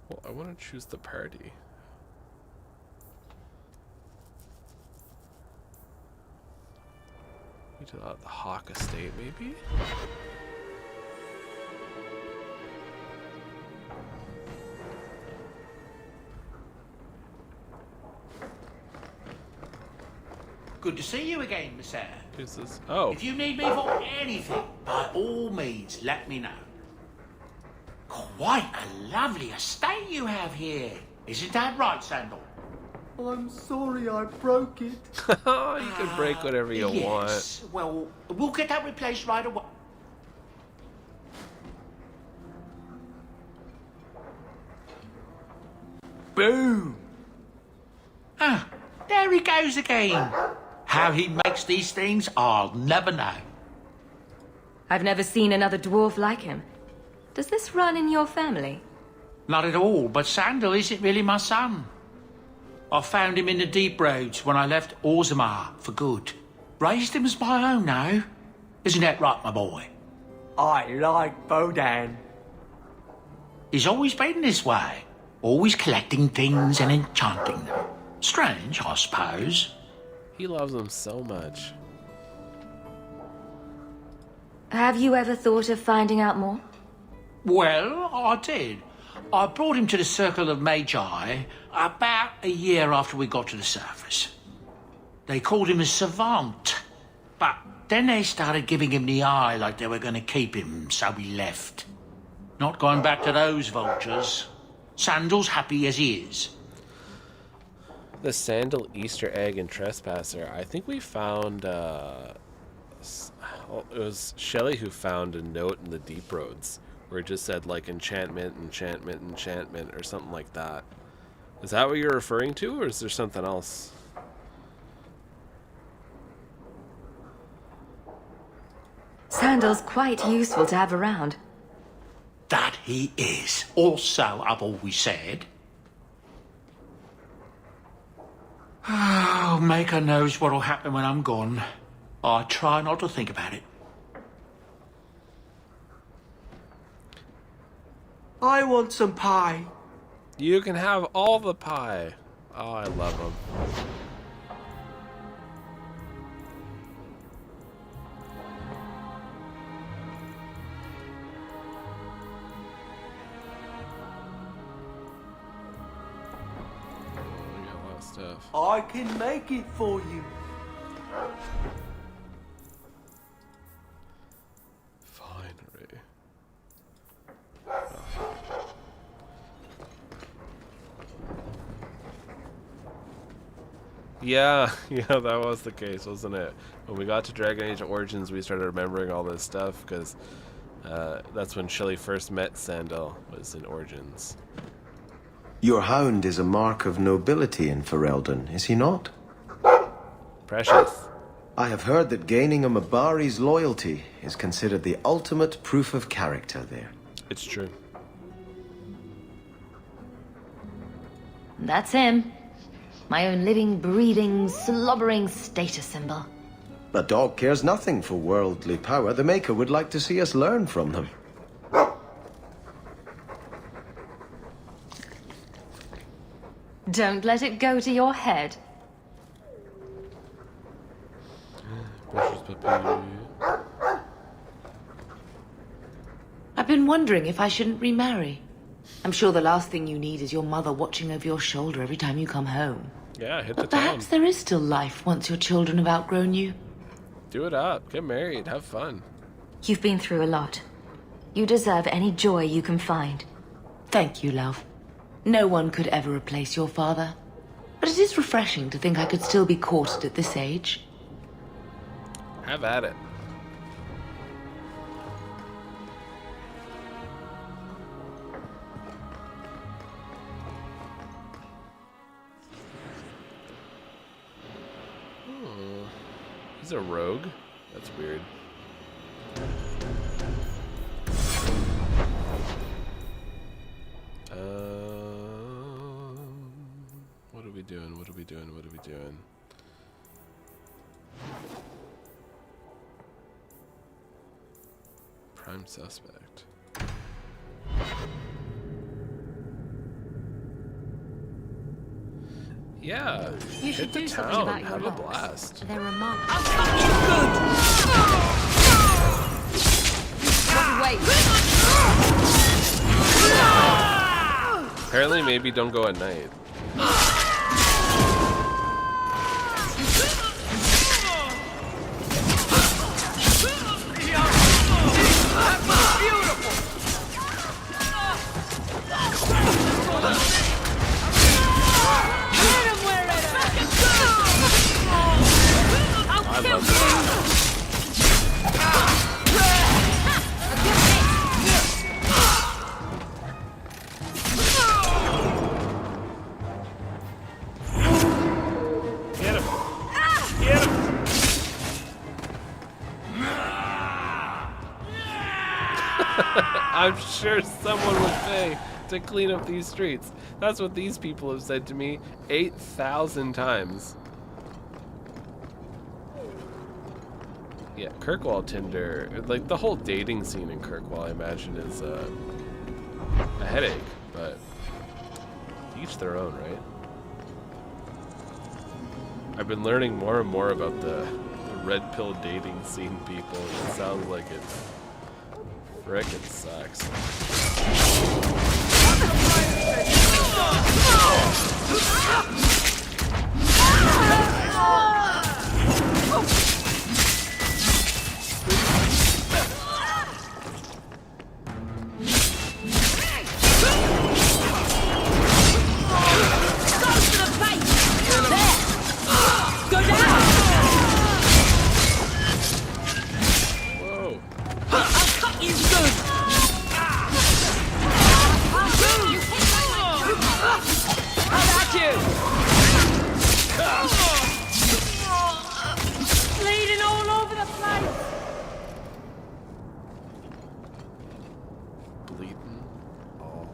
Well, I want to choose the party. To the Hawk Estate, maybe? Good to see you again, Messiah. Who's this? Oh. If you need me for anything, by all means, let me know. Quite a lovely estate you have here. Isn't that right, Sandal? I'm sorry I broke it. You can break whatever you yes. want. Well, we'll get that replaced right away. Boom! Ah, there he goes again. How he makes these things, I'll never know. I've never seen another dwarf like him. Does this run in your family? Not at all, but Sandal isn't really my son. I found him in the deep roads when I left Orzammar for good. Raised him as my own now. Isn't that right, my boy? I like Bodan. He's always been this way. Always collecting things and enchanting them. Strange, I suppose. He loves them so much. Have you ever thought of finding out more? Well, I did. I brought him to the Circle of Magi about a year after we got to the surface. They called him a savant, but then they started giving him the eye like they were going to keep him, so he left. Not going back to those vultures. Sandal's happy as he is. The Sandal Easter egg and Trespasser. I think we found, it was Shelley who found a note in the Deep Roads where it just said, like, enchantment, enchantment, enchantment, or something like that. Is that what you're referring to, or is there something else? Sandal's quite useful to have around. That he is. Also, I've always said. Oh, Maker knows what'll happen when I'm gone. I try not to think about it. I want some pie. You can have all the pie. Oh, I love them. We got a lot of stuff. I can make it for you. Yeah, that was the case, wasn't it? When we got to Dragon Age Origins, we started remembering all this stuff, because that's when Shelley first met Sandal, was in Origins. Your hound is a mark of nobility in Ferelden, is he not? Precious. I have heard that gaining a Mabari's loyalty is considered the ultimate proof of character there. It's true. That's him. My own living, breathing, slobbering status symbol. A dog cares nothing for worldly power. The Maker would like to see us learn from them. Don't let it go to your head. A been wondering if I shouldn't remarry. I'm sure the last thing you need is your mother watching over your shoulder every time you come home. Yeah, hit the But town. perhaps there is still life once your children have outgrown you. Do it up. Get married. Have fun. You've been through a lot. You deserve any joy you can find. Thank you, love. No one could ever replace your father. But it is refreshing to think I could still be courted at this age. Have at it. He's a rogue? That's weird. What are we doing? What are we doing? What are we doing? Prime suspect. Yeah, You should hit the do something town. about your Have a locks. blast. They're remarkable. Apparently, maybe don't go at night. I love it. Get him! Get him! I'm sure someone would pay to clean up these streets. That's what these people have said to me 8,000 times. Yeah, Kirkwall Tinder, like the whole dating scene in Kirkwall, I imagine, is a headache, but each their own, right? I've been learning more and more about the red pill dating scene, people. It sounds like it frickin' sucks. Bleeding all over the place. Bleeding all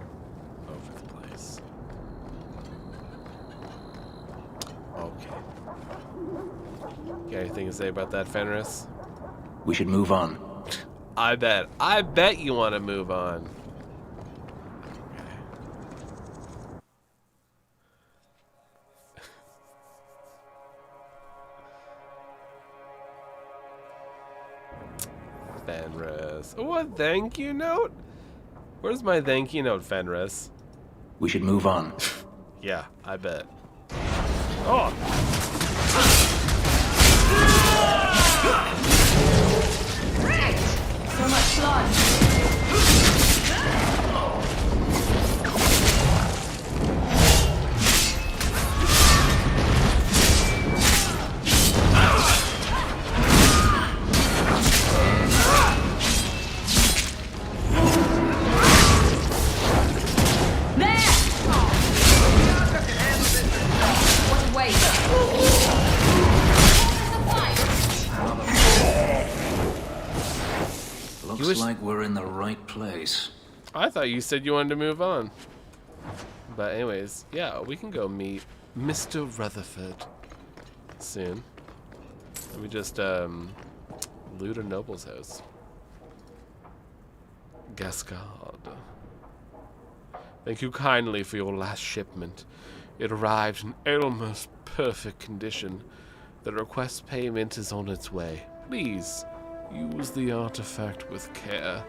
over the place. Okay. Got anything to say about that, Fenris? We should move on. I bet you want to move on. Fenris. Oh, a thank you note? Where's my thank you note, Fenris? We should move on. Yeah, I bet. Oh! So much blood. Looks like we're in the right place. I thought you said you wanted to move on. But anyways, yeah, we can go meet Mr. Rutherford soon. Let me just loot a noble's house. Gascard. Thank you kindly for your last shipment. It arrived in almost perfect condition. The request payment is on its way. Please use the artifact with care.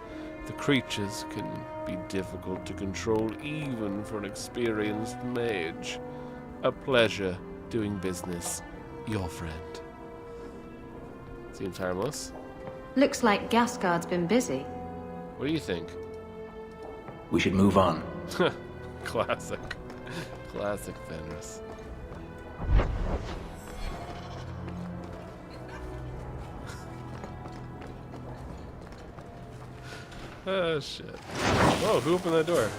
The creatures can be difficult to control even for an experienced mage. A pleasure doing business. Your friend. Seems harmless. Looks like Gasgard's been busy. What do you think? We should move on. Classic. Classic Fenris. Oh, shit. Whoa, who opened that door?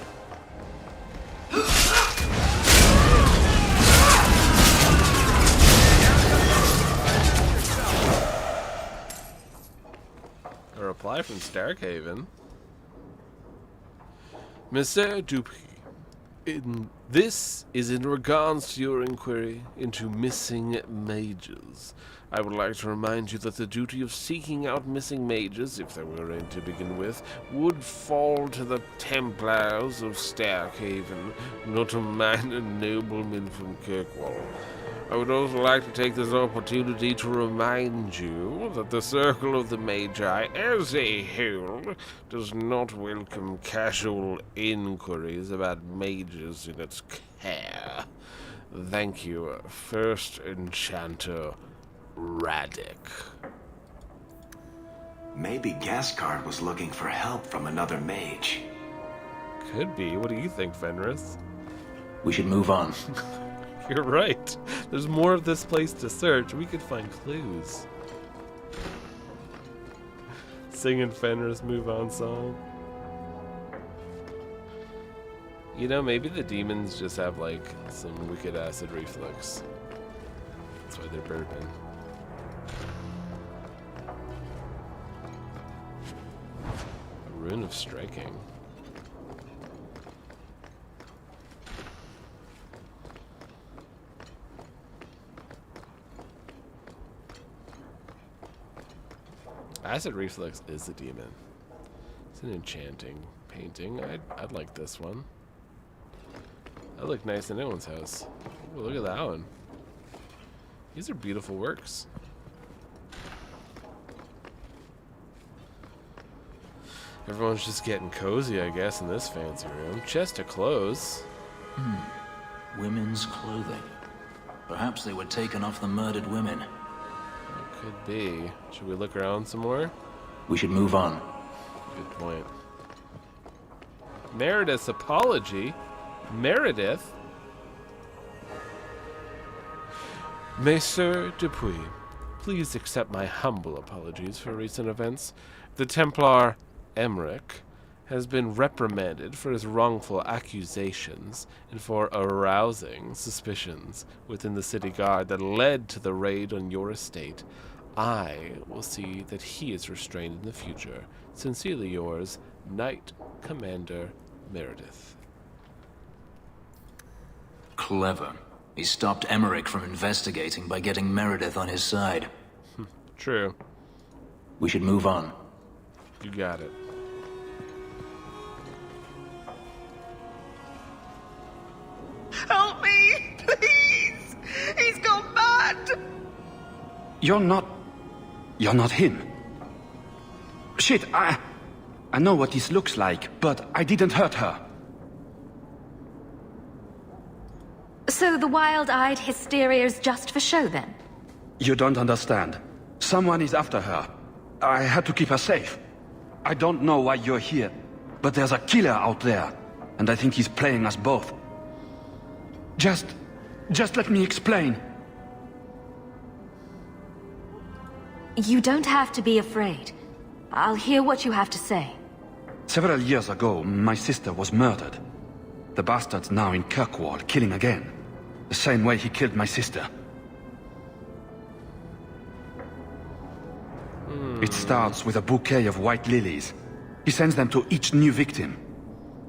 A reply from Starkhaven. Monsieur Dupuis, this is in regards to your inquiry into missing mages. I would like to remind you that the duty of seeking out missing mages, if there were any to begin with, would fall to the Templars of Starkhaven, not a minor nobleman from Kirkwall. I would also like to take this opportunity to remind you that the Circle of the Magi, as a whole, does not welcome casual inquiries about mages in its care. Thank you, First Enchanter Radek. Maybe Gasgard was looking for help from another mage. Could be. What do you think, Fenris? We should move on. You're right. There's more of this place to search. We could find clues. Singing Fenris move on song. You know, maybe the demons just have like some wicked acid reflux. That's why they're burping. A rune of striking. Acid reflux is a demon. It's an enchanting painting. I'd like this one. That looked nice in anyone's house. Ooh, look at that one. These are beautiful works. Everyone's just getting cozy, I guess, in this fancy room. Chest of clothes. Women's clothing. Perhaps they were taken off the murdered women. Could be. Should we look around some more? We should move on. Good point. Meredith's apology? Meredith? Monsieur Dupuis, please accept my humble apologies for recent events. The Templar Emmerich has been reprimanded for his wrongful accusations and for arousing suspicions within the city guard that led to the raid on your estate. I will see that he is restrained in the future. Sincerely yours, Knight Commander Meredith. Clever. He stopped Emmerich from investigating by getting Meredith on his side. True. We should move on. You got it. Help me, please! He's gone mad! You're not him. Shit, I know what this looks like, but I didn't hurt her. So the wild-eyed hysteria's just for show, then? You don't understand. Someone is after her. I had to keep her safe. I don't know why you're here, but there's a killer out there, and I think he's playing us both. Just let me explain. You don't have to be afraid. I'll hear what you have to say. Several years ago, my sister was murdered. The bastard's now in Kirkwall, killing again. The same way he killed my sister. It starts with a bouquet of white lilies. He sends them to each new victim.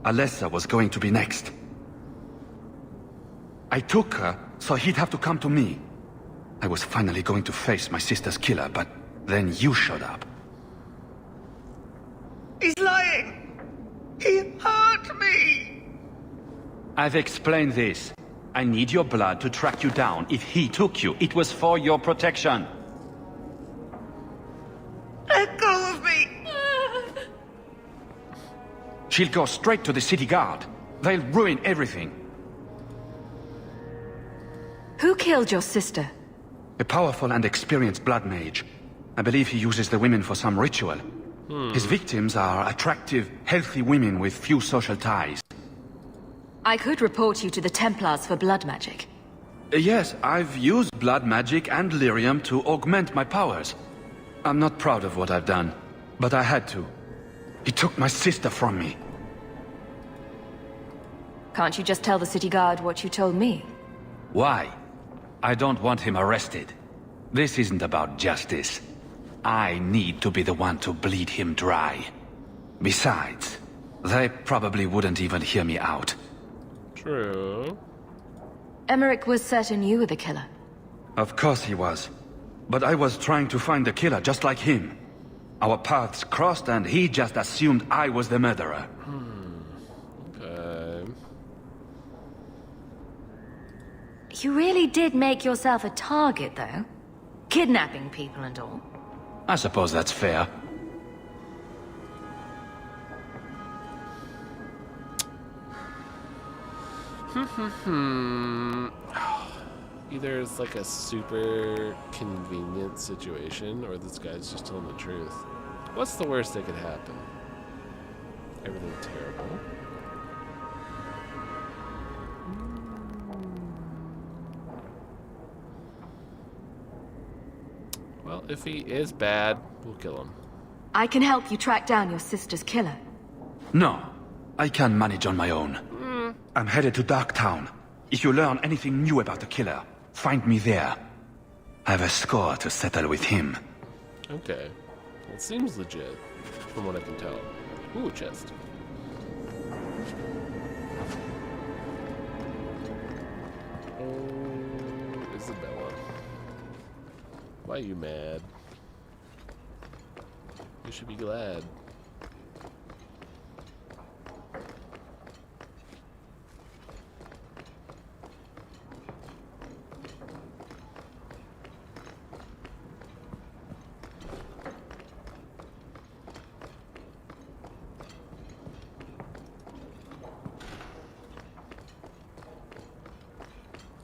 Alessa was going to be next. I took her, so he'd have to come to me. I was finally going to face my sister's killer, but then you showed up. He's lying! He hurt me! I've explained this. I need your blood to track you down. If he took you, it was for your protection. Let go of me! She'll go straight to the city guard. They'll ruin everything. Who killed your sister? A powerful and experienced blood mage. I believe he uses the women for some ritual. His victims are attractive, healthy women with few social ties. I could report you to the Templars for blood magic. Yes, I've used blood magic and lyrium to augment my powers. I'm not proud of what I've done, but I had to. He took my sister from me. Can't you just tell the city guard what you told me? Why? I don't want him arrested. This isn't about justice. I need to be the one to bleed him dry. Besides, they probably wouldn't even hear me out. True. Emmerich was certain you were the killer. Of course he was. But I was trying to find the killer just like him. Our paths crossed and he just assumed I was the murderer. Okay. You really did make yourself a target, though. Kidnapping people and all. I suppose that's fair. Either it's like a super convenient situation, or this guy's just telling the truth. What's the worst that could happen? Everything terrible. Well, if he is bad, we'll kill him. I can help you track down your sister's killer. No, I can manage on my own. I'm headed to Darktown. If you learn anything new about the killer, find me there. I have a score to settle with him. Okay. Well, it seems legit, from what I can tell. Ooh, chest. Oh, Isabella. Why are you mad? You should be glad.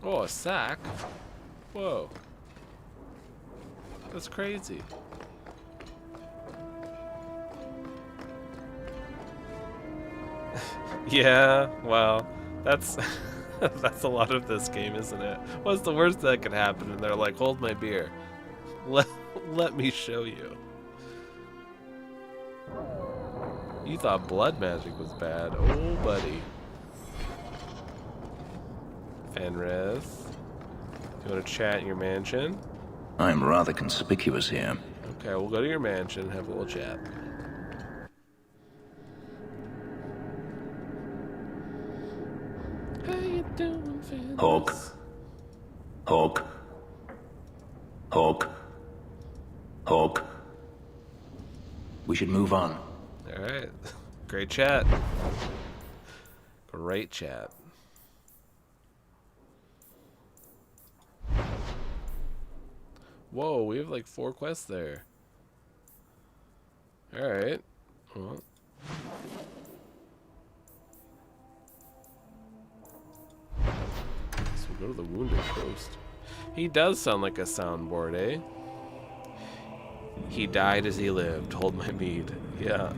Oh, a sack? Whoa. That's crazy. Yeah, well, that's that's a lot of this game, isn't it? What's the worst that could happen? And they're like, hold my beer. Let me show you. You thought blood magic was bad. Oh, buddy. Fenris. You want to chat in your mansion? I'm rather conspicuous here. Okay, we'll go to your mansion and have a little chat. How you doing, Fenris? Hawk. Hawk. Hawk. Hawk. We should move on. Alright. Great chat. Great chat. Whoa, we have like 4 quests there. Alright. Well. So we'll go to the Wounded Coast. He does sound like a soundboard, eh? He died as he lived. Hold my mead. Yeah.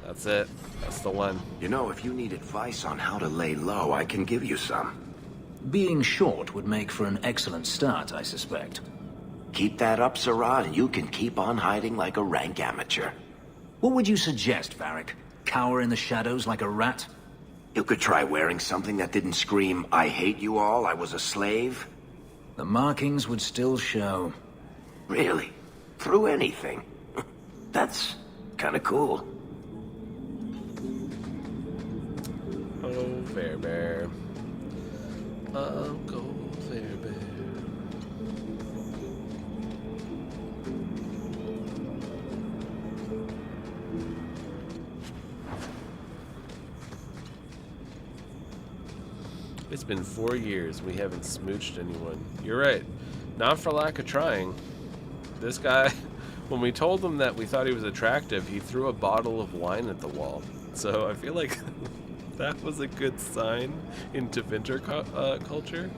That's it. That's the one. You know, if you need advice on how to lay low, I can give you some. Being short would make for an excellent start, I suspect. Keep that up, Sirad, and you can keep on hiding like a rank amateur. What would you suggest, Varric? Cower in the shadows like a rat? You could try wearing something that didn't scream, I hate you all, I was a slave. The markings would still show. Really? Through anything? That's kind of cool. Oh, Fair Bear. Uncle Fair Bear. It's been 4 years. We haven't smooched anyone. You're right. Not for lack of trying. This guy When we told him that we thought he was attractive, he threw a bottle of wine at the wall. So I feel like that was a good sign in Tevinter culture.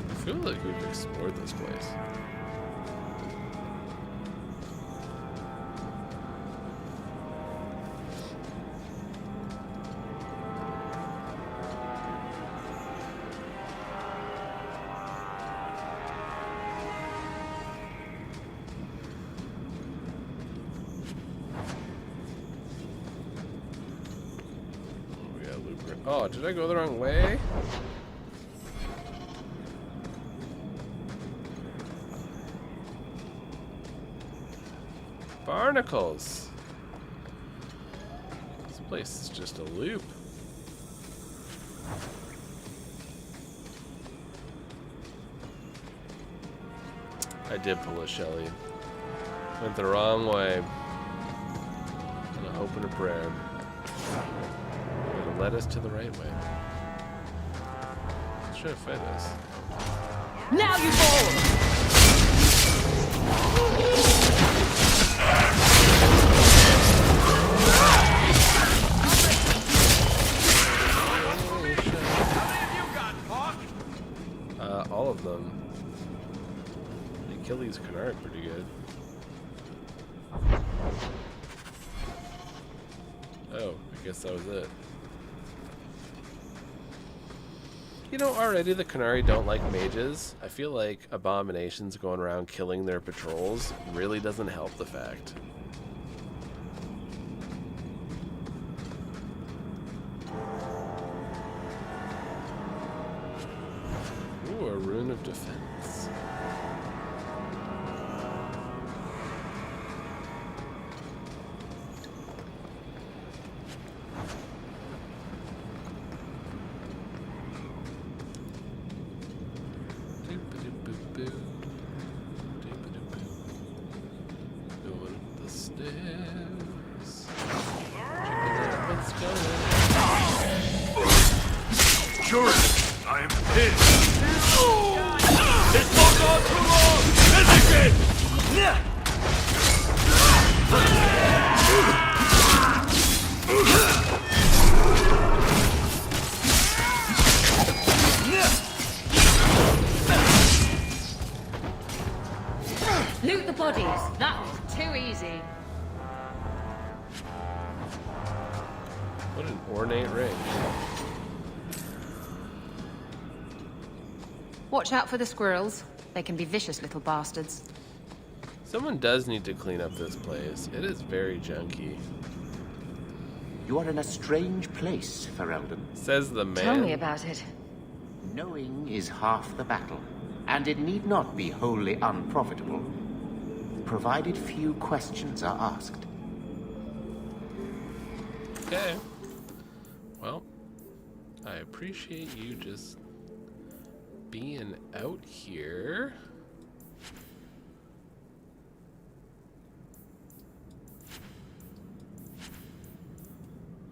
I feel like we've explored this place. Oh, did I go the wrong way? Barnacles. This place is just a loop. I did pull a Shelly. Went the wrong way. And a hope and a prayer. It'll lead us to the right way. Let's try to fight this. Now you fall! All of them. They kill these Canard pretty good. Oh, I guess that was it. You know, already the Canary don't like mages. I feel like abominations going around killing their patrols really doesn't help the fact. Ooh, a rune of defense. Going up the stairs. Checking out what's going on. Sure, I am pissed. It's not gone too long, isn't it? Loot the bodies. That was too easy. What an ornate ring. Watch out for the squirrels. They can be vicious little bastards. Someone does need to clean up this place. It is very junky. You are in a strange place, Ferelden. Says the man. Tell me about it. Knowing is half the battle, and it need not be wholly unprofitable, provided few questions are asked. Okay. Well, I appreciate you just being out here.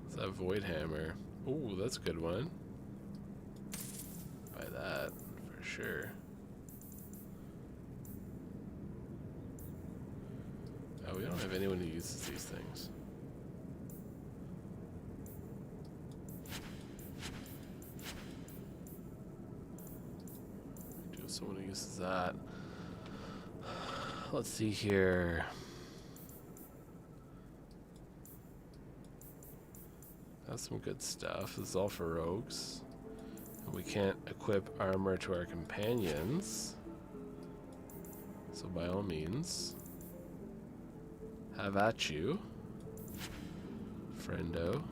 It's that Void Hammer. Ooh, that's a good one. Buy that for sure. Oh, we don't have anyone who uses these things. Do have someone who uses that. Let's see here. That's some good stuff. This is all for rogues. And we can't equip armor to our companions. So by all means, have at you, friendo.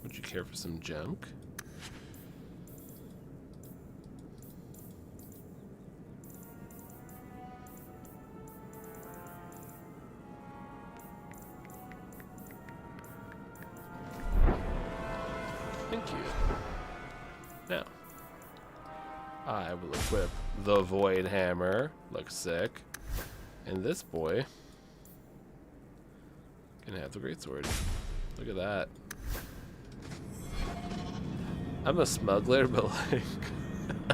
Would you care for some junk? cute. Now, I will equip the Void Hammer. Looks sick. And this boy can have the Greatsword. Look at that. I'm a smuggler, but like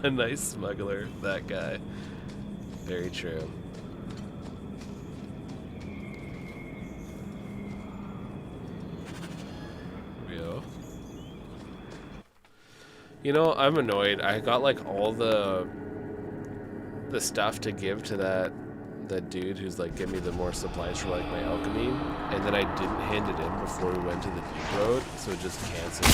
a nice smuggler, that guy. Very true. You know, I'm annoyed. I got like all the stuff to give to that dude who's like, give me the more supplies for like my alchemy, and then I didn't hand it in before we went to the deep road, so it just canceled.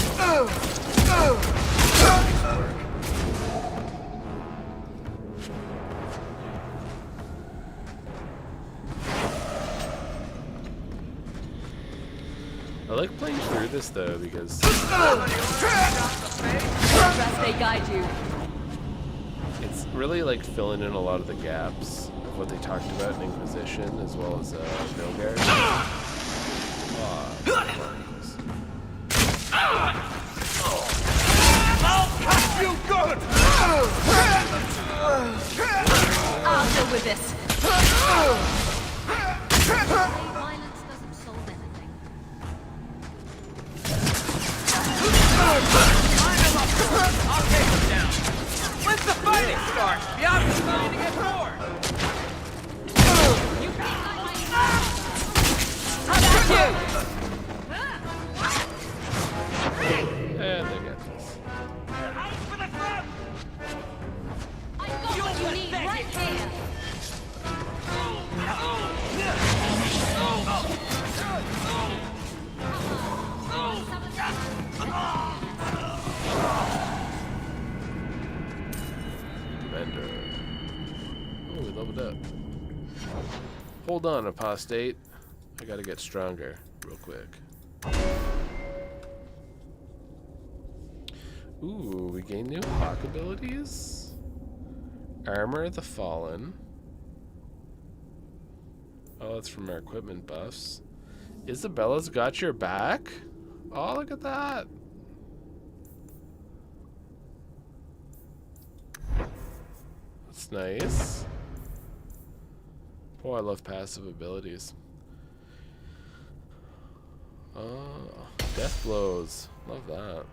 I like playing through this though because they guide you. It's really like filling in a lot of the gaps of what they talked about in Inquisition as well as Vilgar. I'll cut you good! I'll deal with this. Violence doesn't solve anything. I'll take him down. When's the fighting start? The option's starting to get bored. How about you? And they got this. I got what you need right here. Bender. Oh, we leveled up. Hold on, apostate. I gotta get stronger real quick. Ooh, we gain new hawk abilities. Armor of the Fallen. Oh, that's from our equipment buffs. Isabella's got your back? Oh, look at that. That's nice. Oh, I love passive abilities. Oh, death blows. Love that.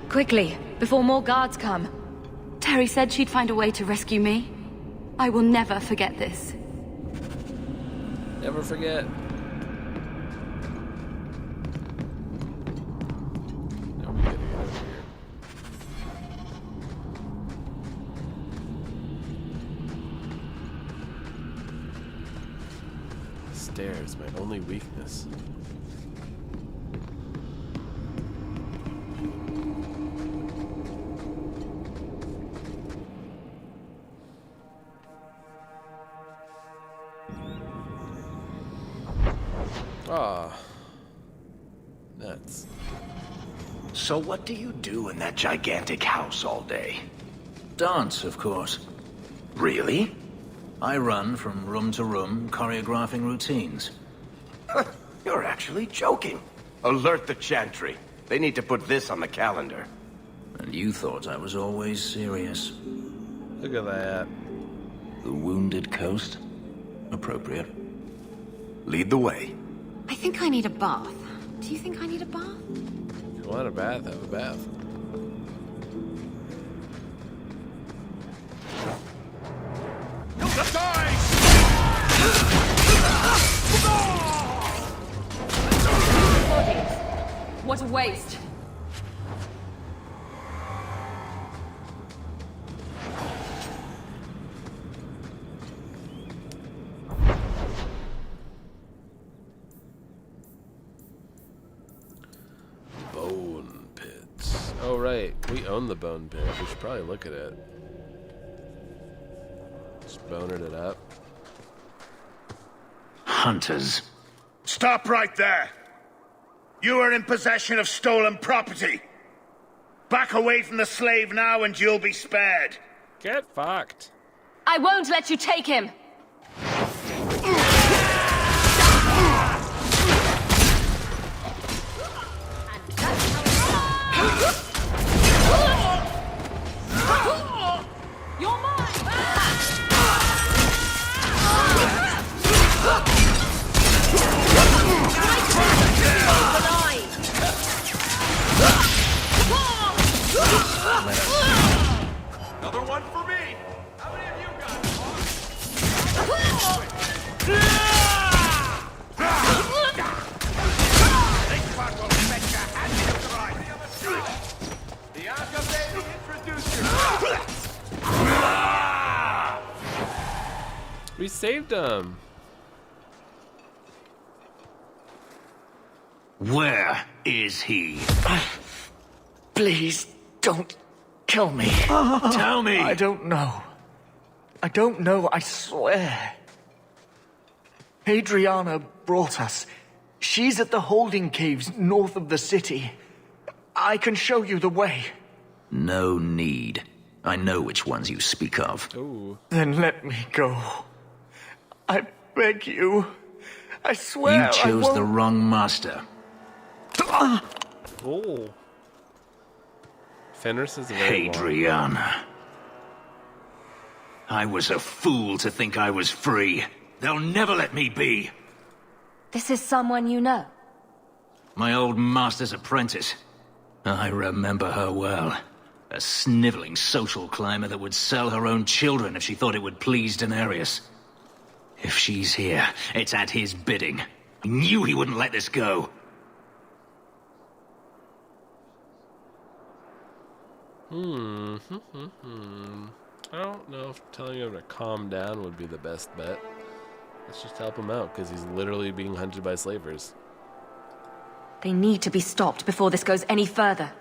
Quickly, before more guards come. Terry said she'd find a way to rescue me. I will never forget this. Never forget. Now we gotta get out of here. Stairs, my only weakness. Ah, nuts. So what do you do in that gigantic house all day? Dance, of course. Really? I run from room to room, choreographing routines. You're actually joking. Alert the Chantry. They need to put this on the calendar. And you thought I was always serious. Look at that. The Wounded Coast? Appropriate. Lead the way. I think I need a bath. Do you think I need a bath? If you want a bath, have a bath. Bodies. What a waste. Bone pits. Oh, right. We own the bone pit. We should probably look at it. Just boning it up. Hunters. Stop right there! You are in possession of stolen property. Back away from the slave now and you'll be spared. Get fucked. I won't let you take him. saved him. Where is he? Please, don't kill me. Tell me! I don't know. I don't know, I swear. Hadriana brought us. She's at the holding caves north of the city. I can show you the way. No need. I know which ones you speak of. Ooh. Then let me go. I beg you. I swear You chose I the wrong master. Oh. Fenris is very long. Hadriana. I was a fool to think I was free. They'll never let me be. This is someone you know? My old master's apprentice. I remember her well. A sniveling social climber that would sell her own children if she thought it would please Daenerys. If she's here, it's at his bidding. I knew he wouldn't let this go. I don't know if telling him to calm down would be the best bet. Let's just help him out, because he's literally being hunted by slavers. They need to be stopped before this goes any further.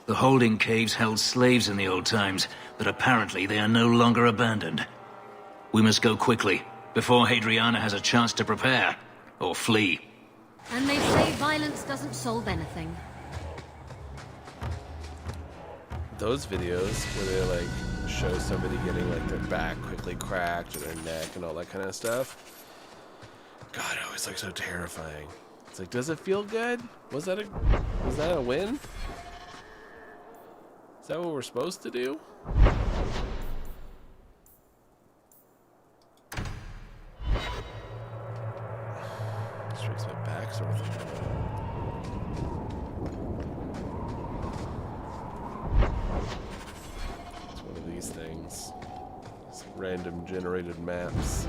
The holding caves held slaves in the old times, but apparently they are no longer abandoned. We must go quickly, before Hadriana has a chance to prepare, or flee. And they say violence doesn't solve anything. Those videos where they like show somebody getting like their back quickly cracked or their neck and all that kind of stuff. God, it always looks so terrifying. It's like, does it feel good? Was that a win? Is that what we're supposed to do? This makes my back sort of. It's one of these things. It's random generated maps.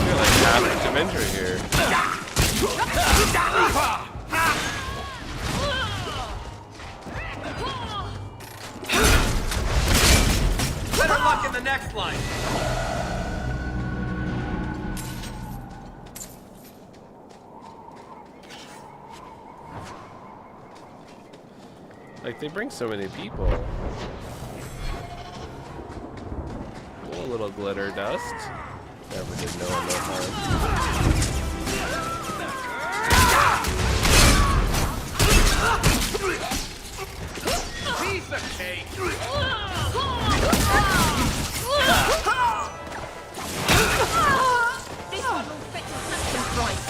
You're like half a Dementor here. Better luck in the next line. Like, they bring so many people. Oh, a little glitter dust. Never did no one no harm. Piece of cake. This one will fetch a handsome price.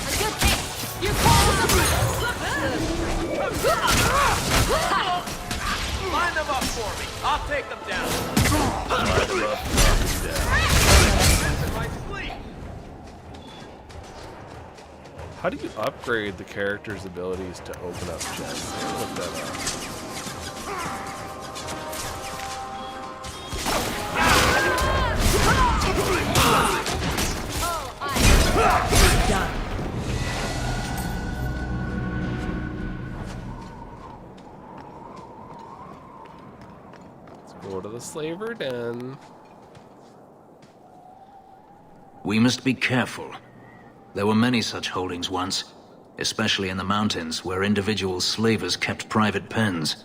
A good hit. You call the Line them up for me. I'll take them down. How do you upgrade the character's abilities to open up chests? I gotta look that Done. Let's go to the slaver den. We must be careful. There were many such holdings once, especially in the mountains where individual slavers kept private pens.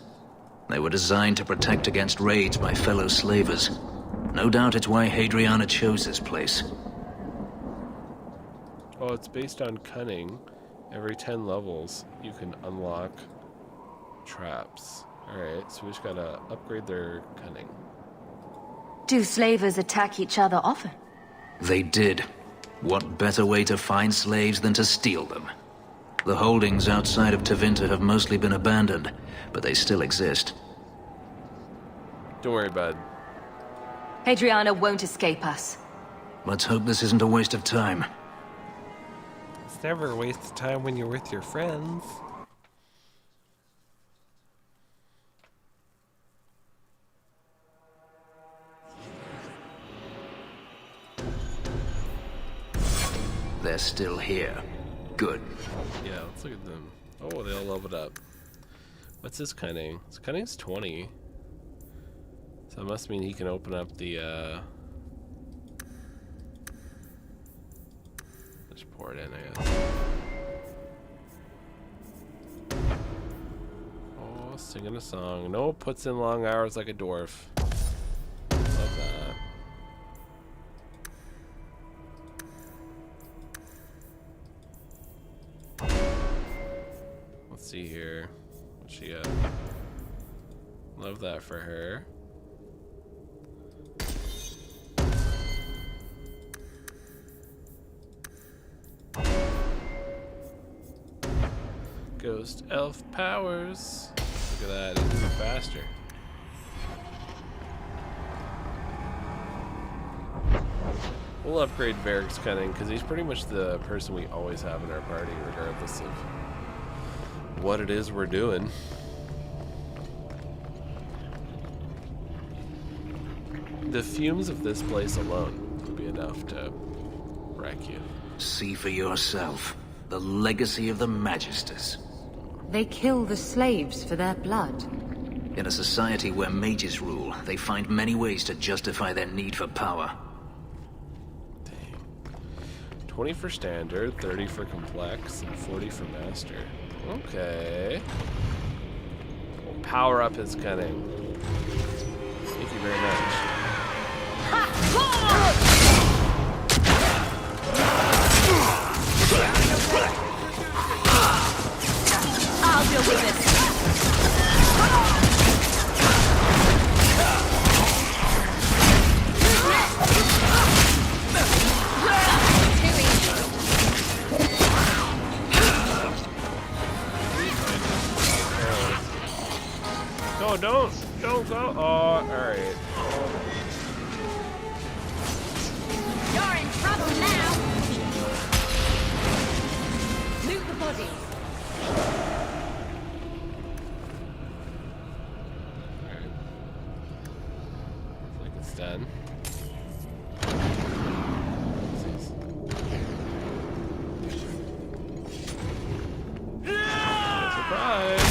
They were designed to protect against raids by fellow slavers. No doubt it's why Hadriana chose this place. Oh, it's based on cunning. Every 10 levels, you can unlock traps. Alright, so we just gotta upgrade their cunning. Do slavers attack each other often? They did. What better way to find slaves than to steal them? The holdings outside of Tevinter have mostly been abandoned, but they still exist. Don't worry, bud. Hadriana won't escape us. Let's hope this isn't a waste of time. It's never a waste of time when you're with your friends. they're still here. Good. Yeah, let's look at them. Oh, they all leveled up. What's his cunning? His cunning's 20. So that must mean he can open up the, Let's pour it in, I guess. Oh, singing a song. No, puts in long hours like a dwarf. Love that. Let's see here. What's she got? Love that for her. Ghost elf powers. Look at that, it's moving faster. We'll upgrade Varric's cunning because he's pretty much the person we always have in our party, regardless of what it is we're doing. The fumes of this place alone would be enough to wreck you. See for yourself. The legacy of the Magisters. They kill the slaves for their blood. In a society where mages rule, they find many ways to justify their need for power. 20 for standard, 30 for complex, and 40 for master. Okay. We'll power up his cunning. Thank you very much. I'll deal with this. No, don't go. Oh, alright. You're in trouble now. Loot the bodies. Alright. Looks like it's done. Surprise!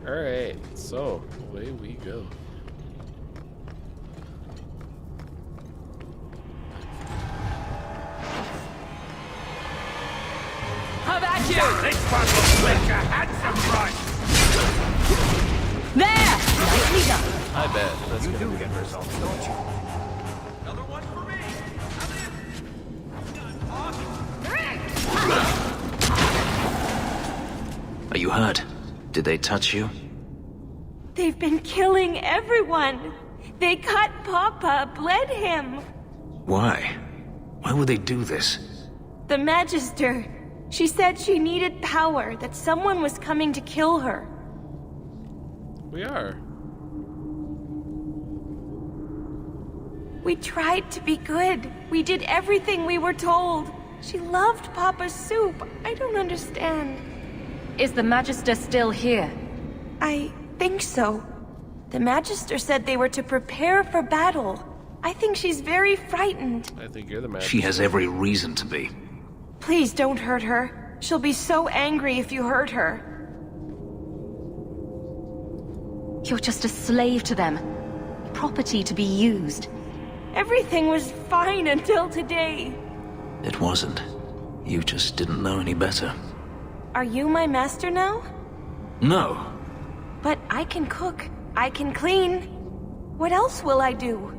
Alright, so away we go. How about you? This one will make a handsome price. There! Nicely done. I bet. That's You gonna do be get the results, don't you? Another one for me. Are you hurt? Did they touch you? They've been killing everyone. They cut Papa, bled him. Why? Why would they do this? The Magister. She said she needed power, that someone was coming to kill her. We are. We tried to be good. We did everything we were told. She loved Papa's soup. I don't understand. Is the Magister still here? I think so. The Magister said they were to prepare for battle. I think she's very frightened. I think you're the Magister. She has every reason to be. Please don't hurt her. She'll be so angry if you hurt her. You're just a slave to them. Property to be used. Everything was fine until today. It wasn't. You just didn't know any better. Are you my master now? No. But I can cook. I can clean. What else will I do?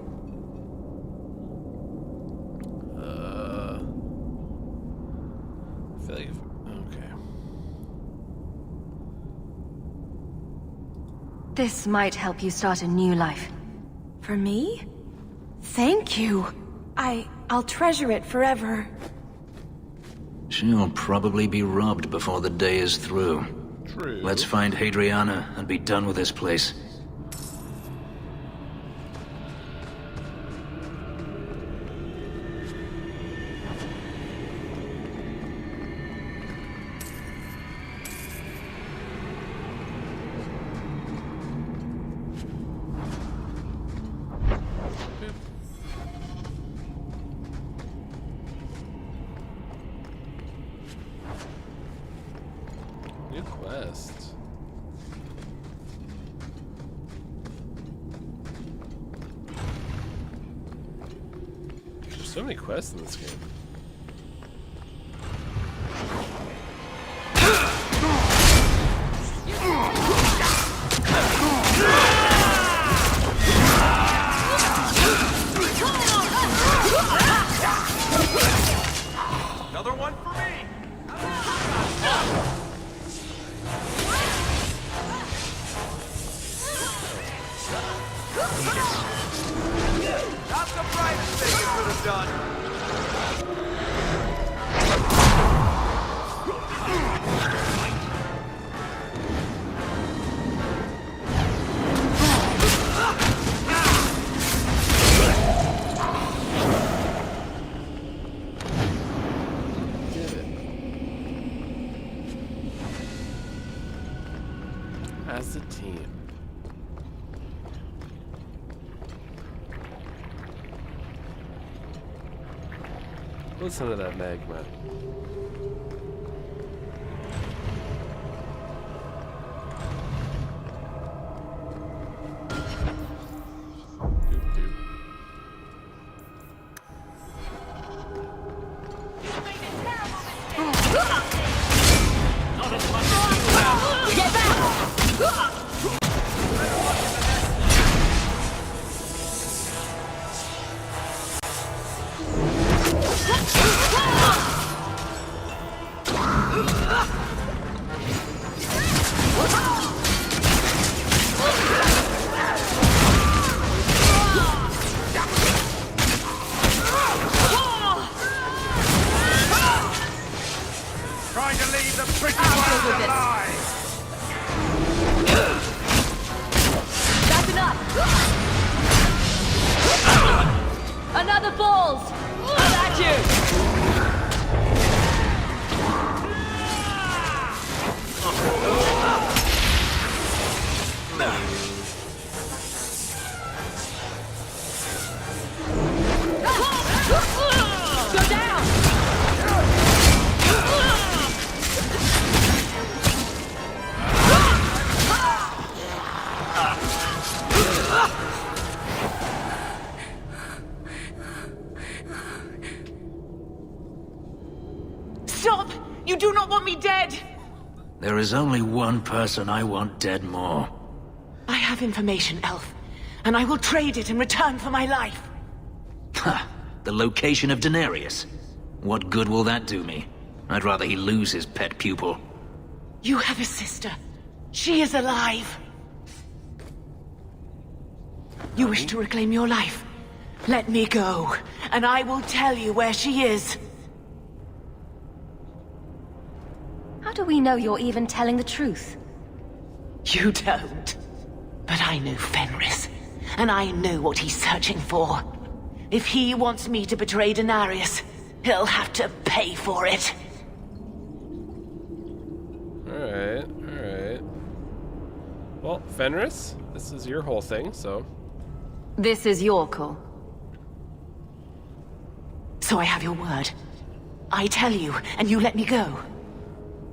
This might help you start a new life. For me? Thank you. I'll treasure it forever. She'll probably be robbed before the day is through. True. Let's find Hadriana and be done with this place. New quest. There's so many quests in this game. Another one for me! Not the brightest thing it could have done. As a team. Listen to that magma. Trying to leave the pretty ones alive! That's enough! Another balls! I'm at you! Go down! Stop! You do not want me dead! There is only one person I want dead more. I have information, Elf, and I will trade it in return for my life. Ha! The location of Denarius. What good will that do me? I'd rather he lose his pet pupil. You have a sister. She is alive. You wish to reclaim your life? Let me go, and I will tell you where she is. How do we know you're even telling the truth? You don't. But I know Fenris, and I know what he's searching for. If he wants me to betray Denarius, he'll have to pay for it. Alright, alright. Well, Fenris, this is your whole thing, so... This is your call. So I have your word. I tell you, and you let me go.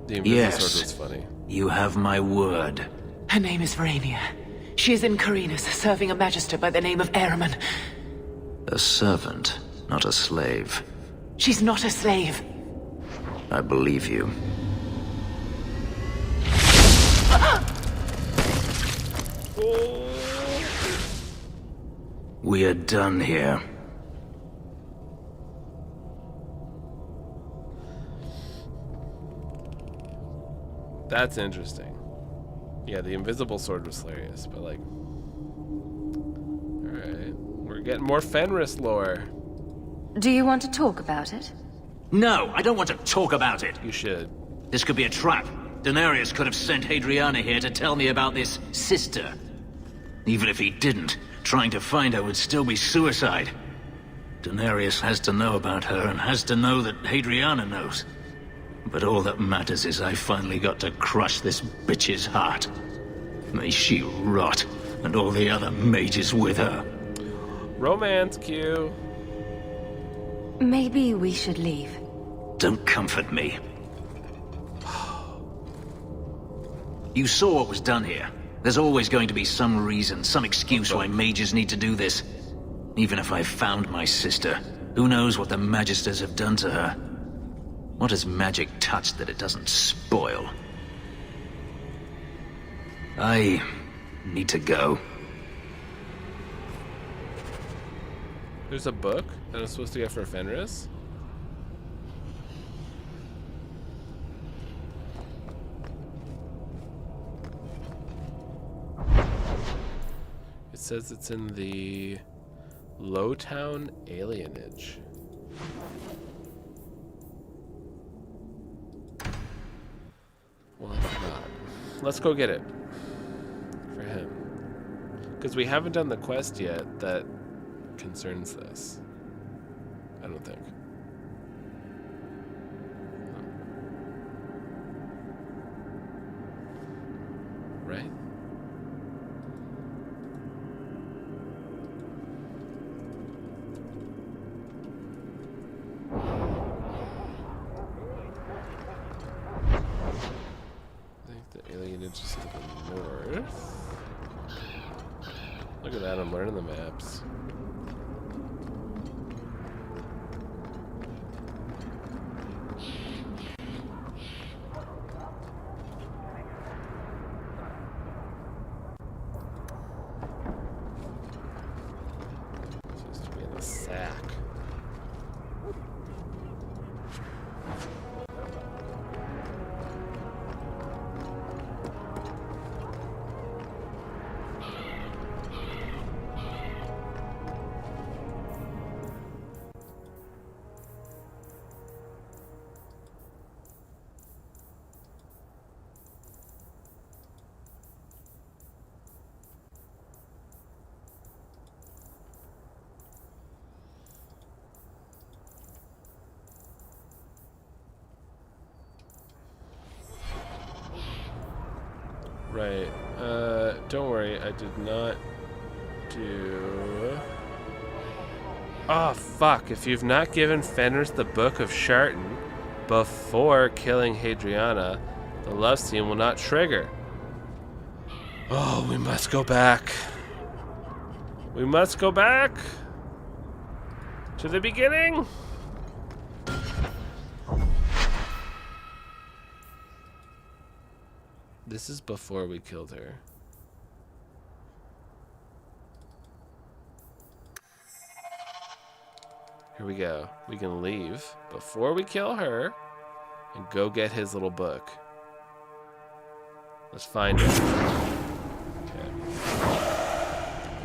The Invisible Yes. Sword was funny. You have my word. Her name is Verania. She is in Carinus, serving a magister by the name of Ahriman. A servant, not a slave. She's not a slave. I believe you. We are done here. That's interesting. Yeah, the invisible sword was hilarious, but like... Alright, we're getting more Fenris lore. Do you want to talk about it? No, I don't want to talk about it. You should. This could be a trap. Daenerys could have sent Hadriana here to tell me about this sister. Even if he didn't, trying to find her would still be suicide. Daenerys has to know about her and has to know that Hadriana knows. But all that matters is I finally got to crush this bitch's heart. May she rot, and all the other mages with her. Romance cue. Maybe we should leave. Don't comfort me. You saw what was done here. There's always going to be some reason, some excuse why mages need to do this. Even if I found my sister, who knows what the Magisters have done to her? What has magic touched that it doesn't spoil? I need to go. There's a book that I'm supposed to get for Fenris? It says it's in the Lowtown Alienage. Well, I forgot. Let's go get it. For him. Because we haven't done the quest yet that concerns this. I don't think. Right? Just to the north. Look at that, I'm learning the maps. Supposed to be in a sack. Right. Don't worry, I did not do... Oh, fuck. If you've not given Fenris the Book of Shartan before killing Hadriana, the love scene will not trigger. Oh, we must go back. We must go back to the beginning. This is before we killed her. Here we go. We can leave before we kill her and go get his little book. Let's find it. Okay.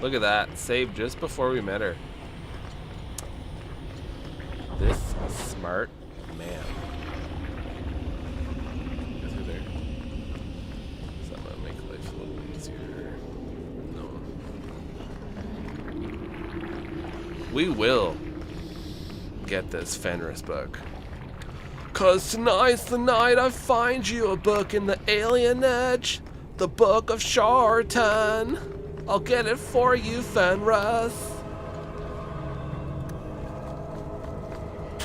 Look at that. Saved just before we met her. This smart man. We will get this Fenris book. 'Cause tonight's the night I find you a book in the Alienage. The Book of Shartan. I'll get it for you, Fenris.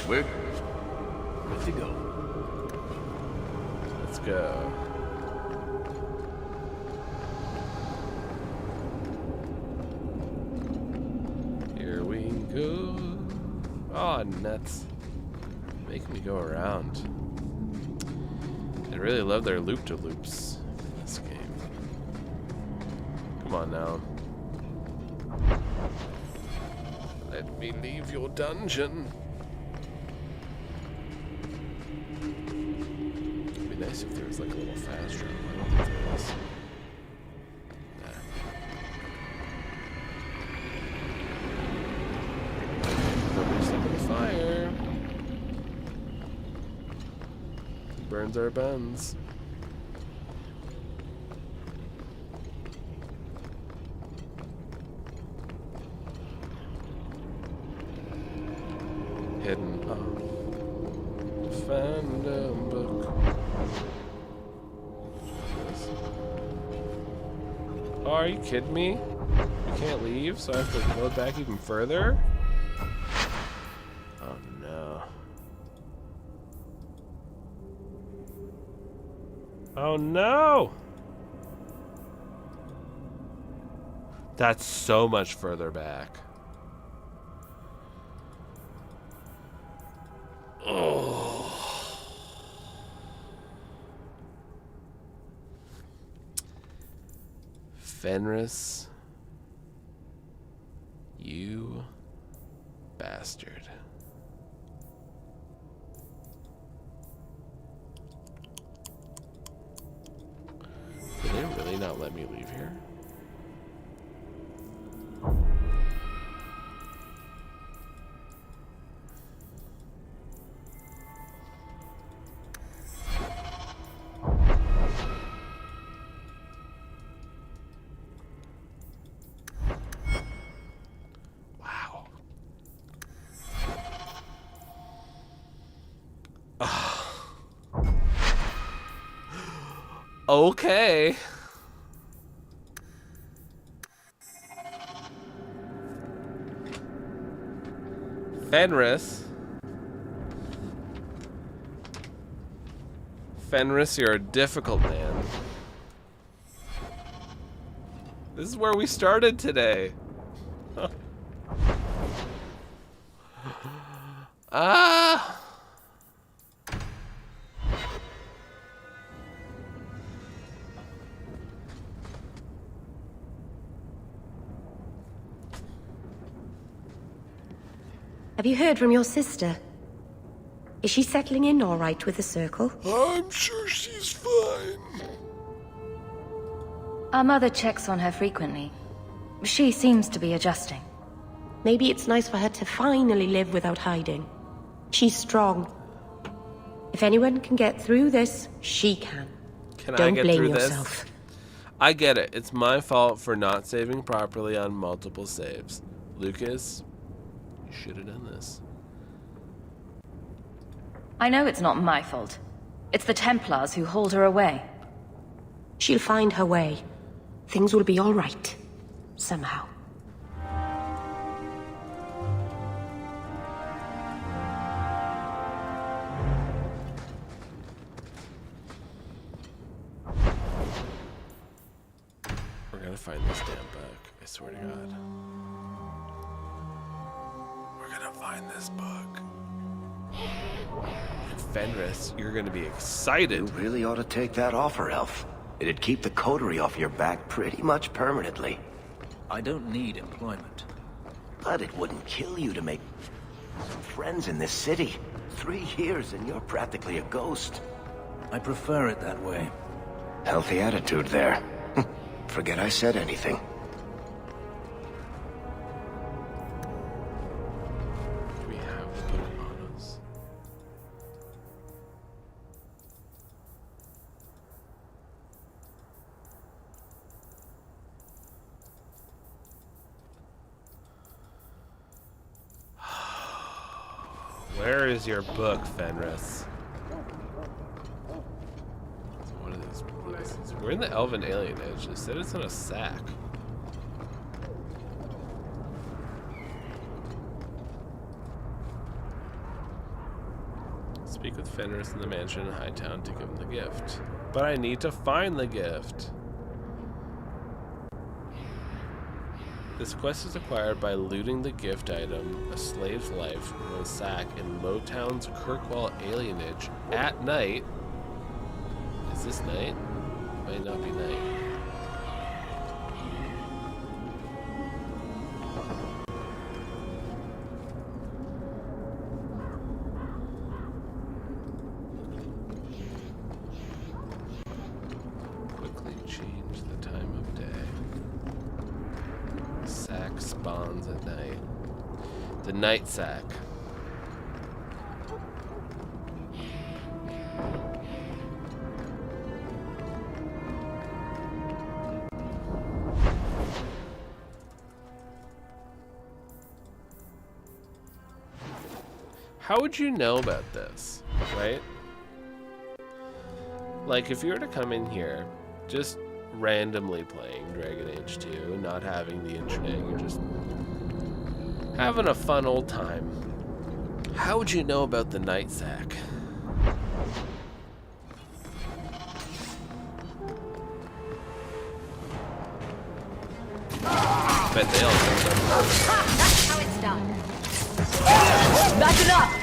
We're good to go. Let's go. Here we go. Oh, nuts. Make me go around. I really love their loop-to-loops in this game. Come on now. Let me leave your dungeon. It'd be nice if there was like a little fast travel. I don't think there is. fire. Burns our buns. Hidden path. Fandom book. Oh, are you kidding me? We can't leave, so I have to go back even further? Oh no. Oh no! That's so much further back. Oh. Fenris, you bastard. Did they really not let me leave here? Okay. Fenris. Fenris, you're a difficult man. This is where we started today. Ah! Have you heard from your sister? Is she settling in all right with the circle? I'm sure she's fine. Our mother checks on her frequently. She seems to be adjusting. Maybe it's nice for her to finally live without hiding. She's strong. If anyone can get through this, she can. Don't blame through yourself. this? I get it. It's my fault for not saving properly on multiple saves. Lucas, you should have done this. I know it's not my fault. It's the Templars who hold her away. She'll find her way. Things will be all right. Somehow. We're gonna find this damn book. I swear to God. We're gonna find this book. Fenris, you're gonna be excited. You really ought to take that offer, Elf. It'd keep the coterie off your back pretty much permanently. I don't need employment. But it wouldn't kill you to make some friends in this city. 3 years and you're practically a ghost. I prefer it that way. Healthy attitude there. Forget I said anything. We have the book on us. Where is your book, Fenris? So what are these places? We're in the Elven Alienage. It said it's in a sack. Speak with Fenris in the mansion in Hightown to give him the gift. But I need to find the gift. This quest is acquired by looting the gift item, A Slave's Life, from a sack in Motown's Kirkwall Alienage at night. Is this night? Might not be night. Quickly change the time of day. Sack spawns at night. The night sack. How would you know about this, right? Like, if you were to come in here, just randomly playing Dragon Age 2, not having the internet, you're just having a fun old time. How would you know about the Night Sack? Bet they all know. That's how it's done. That's enough!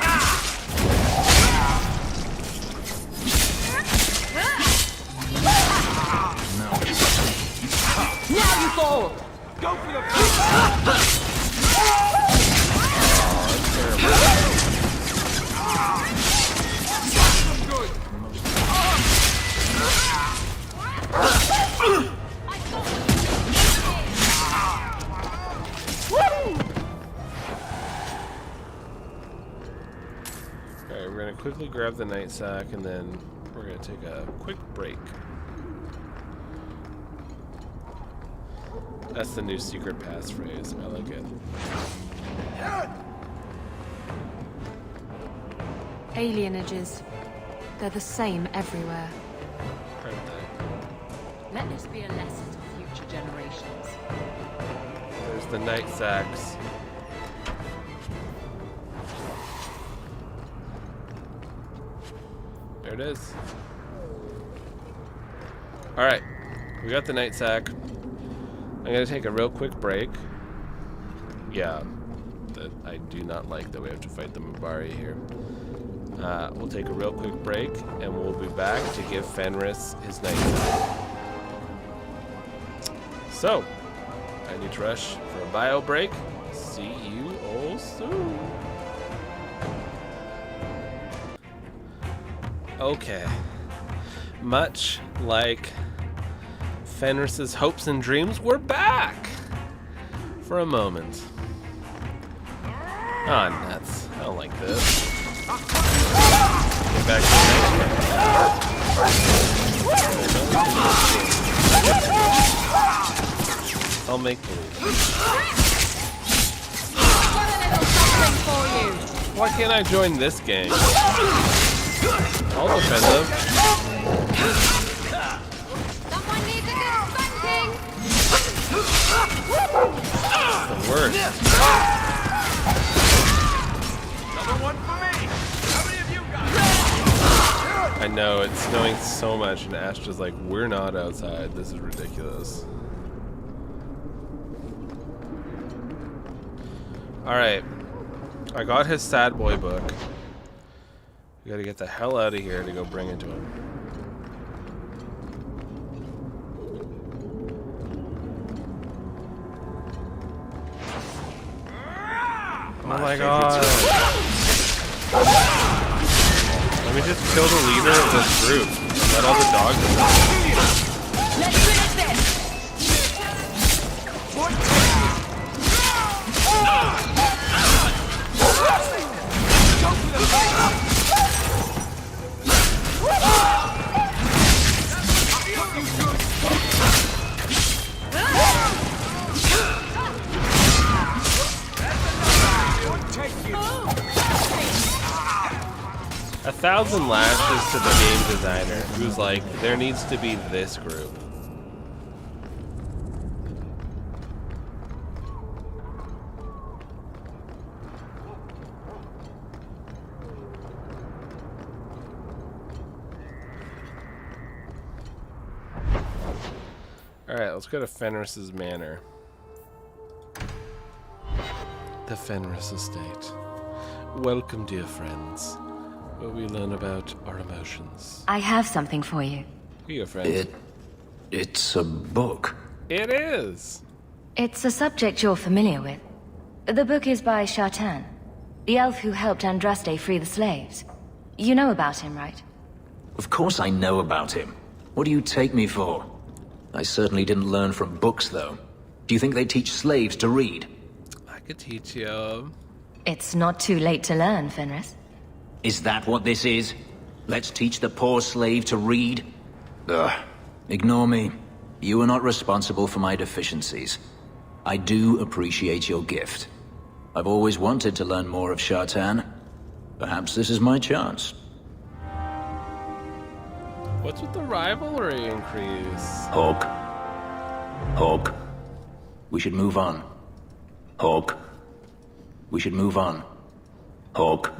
Now you fall! Go for your Alright, we're gonna quickly grab the Night Sack and then we're gonna take a quick break. That's the new secret passphrase. I like it. Alienages. They're the same everywhere. Let this be a lesson to future generations. There's the Night Sacks. There it is. Alright, we got the Night Sack. I'm gonna take a real quick break. Yeah, that I do not like that we have to fight the Mabari here. We'll take a real quick break, and we'll be back to give Fenris his Night Sack. So, I need to rush for a bio break. See you all soon. Okay. Much like Fenris's hopes and dreams, we're back for a moment. Ah, nuts. I don't like this. Get back to I'll make believe. Why can't I join this gang? I'll defend them. The worst. Another one for me. How many of you got it? I know, it's snowing so much, and Astra's like, we're not outside. This is ridiculous. Alright. I got his Sad Boy book. We gotta get the hell out of here to go bring it to him. Oh my god. Let me just kill the leader of this group. Let all the dogs in. Let's finish this! A thousand lashes to the game designer, who's like, there needs to be this group. Alright, let's go to Fenris's Manor. The Fenris Estate. Welcome, dear friends, where we learn about our emotions. I have something for you. Here, you friends. It's a book. It is. It's a subject you're familiar with. The book is by Shartan, the elf who helped Andraste free the slaves. You know about him, right? Of course I know about him. What do you take me for? I certainly didn't learn from books, though. Do you think they teach slaves to read? I could teach you. It's not too late to learn, Fenris. Is that what this is? Let's teach the poor slave to read? Ugh. Ignore me. You are not responsible for my deficiencies. I do appreciate your gift. I've always wanted to learn more of Shartan. Perhaps this is my chance. What's with the rivalry increase? Hawk. Hawk. We should move on. Hawk. We should move on. Hawk.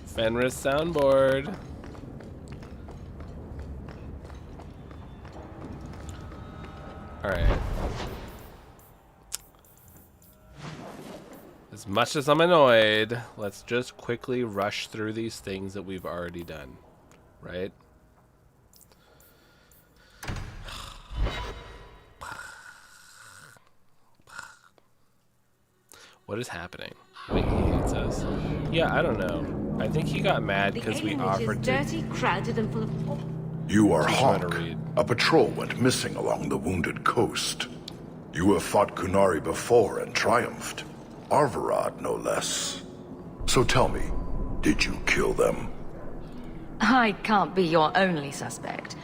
Fenris soundboard. Alright. As much as I'm annoyed, let's just quickly rush through these things that we've already done. Right? What is happening? Wait, he hates us. Yeah, I don't know. I think he got mad because we offered to... dirty, crowded, and full of... You are Hawk. A patrol went missing along the Wounded Coast. You have fought Kunari before and triumphed. Arvarad, no less. So tell me, did you kill them? I can't be your only suspect.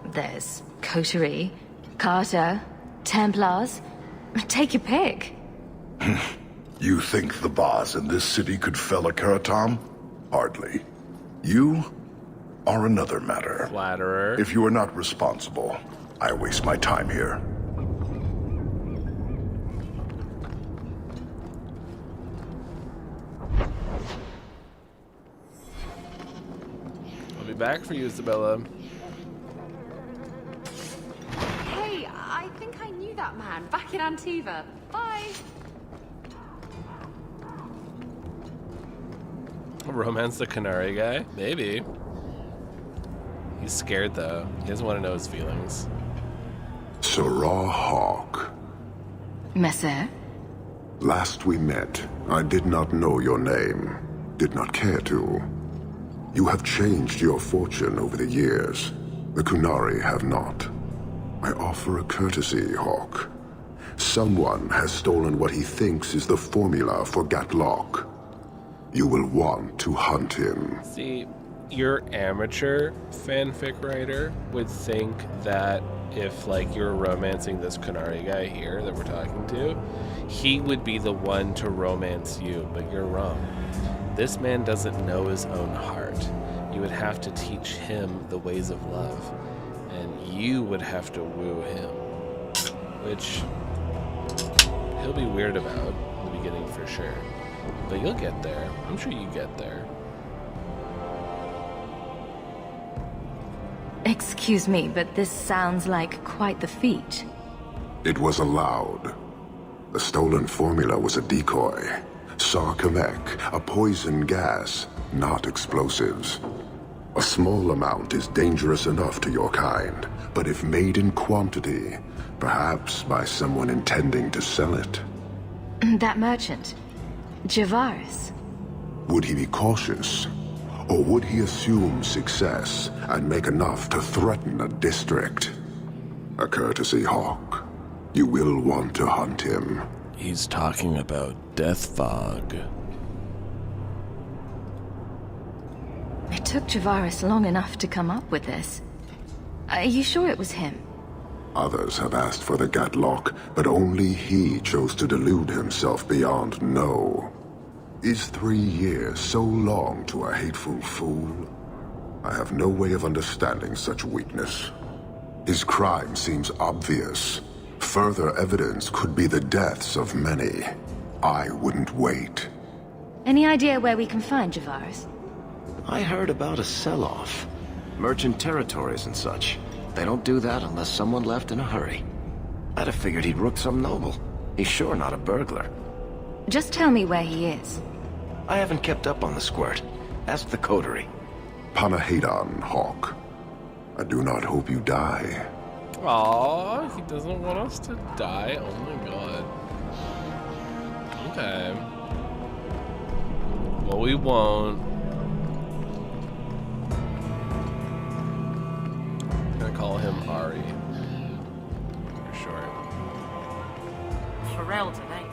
There's Coterie, Carter, Templars. Take your pick. You think the boss in this city could fell a Karatam? Hardly. You are another matter. Flatterer. If you are not responsible, I waste my time here. I'll be back for you, Isabella. Hey, I think I knew that man back in Antiva. Bye. Romance the Kunari guy? Maybe. He's scared though. He doesn't want to know his feelings. Sarah Hawk. Messer? Last we met, I did not know your name. Did not care to. You have changed your fortune over the years. The Kunari have not. I offer a courtesy, Hawk. Someone has stolen what he thinks is the formula for Gatlok. You will want to hunt him. See, your amateur fanfic writer would think that if, like, you're romancing this Kunari guy here that we're talking to, he would be the one to romance you, but you're wrong. This man doesn't know his own heart. You would have to teach him the ways of love, and you would have to woo him, which he'll be weird about in the beginning for sure. But you'll get there. I'm sure you get there. Excuse me, but this sounds like quite the feat. It was allowed. The stolen formula was a decoy. Sarkamek, a poison gas, not explosives. A small amount is dangerous enough to your kind, but if made in quantity, perhaps by someone intending to sell it. That merchant, Javaris. Would he be cautious? Or would he assume success and make enough to threaten a district? A courtesy, Hawk. You will want to hunt him. He's talking about Death Fog. It took Javaris long enough to come up with this. Are you sure it was him? Others have asked for the Gatlok, but only he chose to delude himself beyond no. Is 3 years so long to a hateful fool? I have no way of understanding such weakness. His crime seems obvious. Further evidence could be the deaths of many. I wouldn't wait. Any idea where we can find Javaris? I heard about a sell-off. Merchant territories and such. They don't do that unless someone left in a hurry. I'd have figured he'd rook some noble. He's sure not a burglar. Just tell me where he is. I haven't kept up on the squirt. Ask the coterie. Panahedon, Hawk. I do not hope you die. Aww, he doesn't want us to die? Oh my god. Okay. Well, we won't. I'm gonna call him Ari. For short. Pharrell today.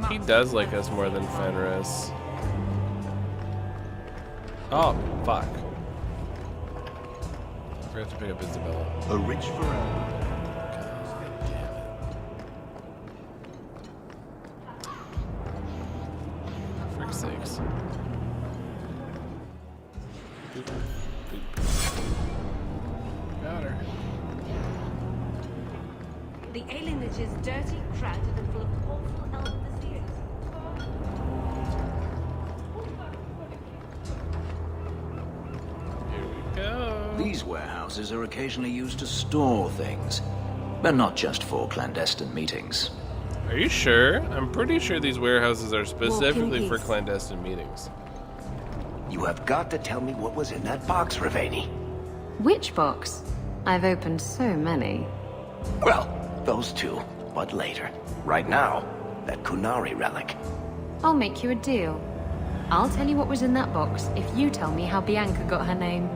He does like us more than Fenris. Oh, fuck. I forgot to pick up Isabella. A rich Pharrell. this. Boop, boop. Got her. The alienage is dirty, crowded, and full of awful elder disease. Here we go. These warehouses are occasionally used to store things, but not just for clandestine meetings. Are you sure? I'm pretty sure these warehouses are specifically for peace. clandestine meetings. You have got to tell me what was in that box, Ravani. Which box? I've opened so many. Well, those two, but later. Right now, that Kunari relic. I'll make you a deal. I'll tell you what was in that box if you tell me how Bianca got her name.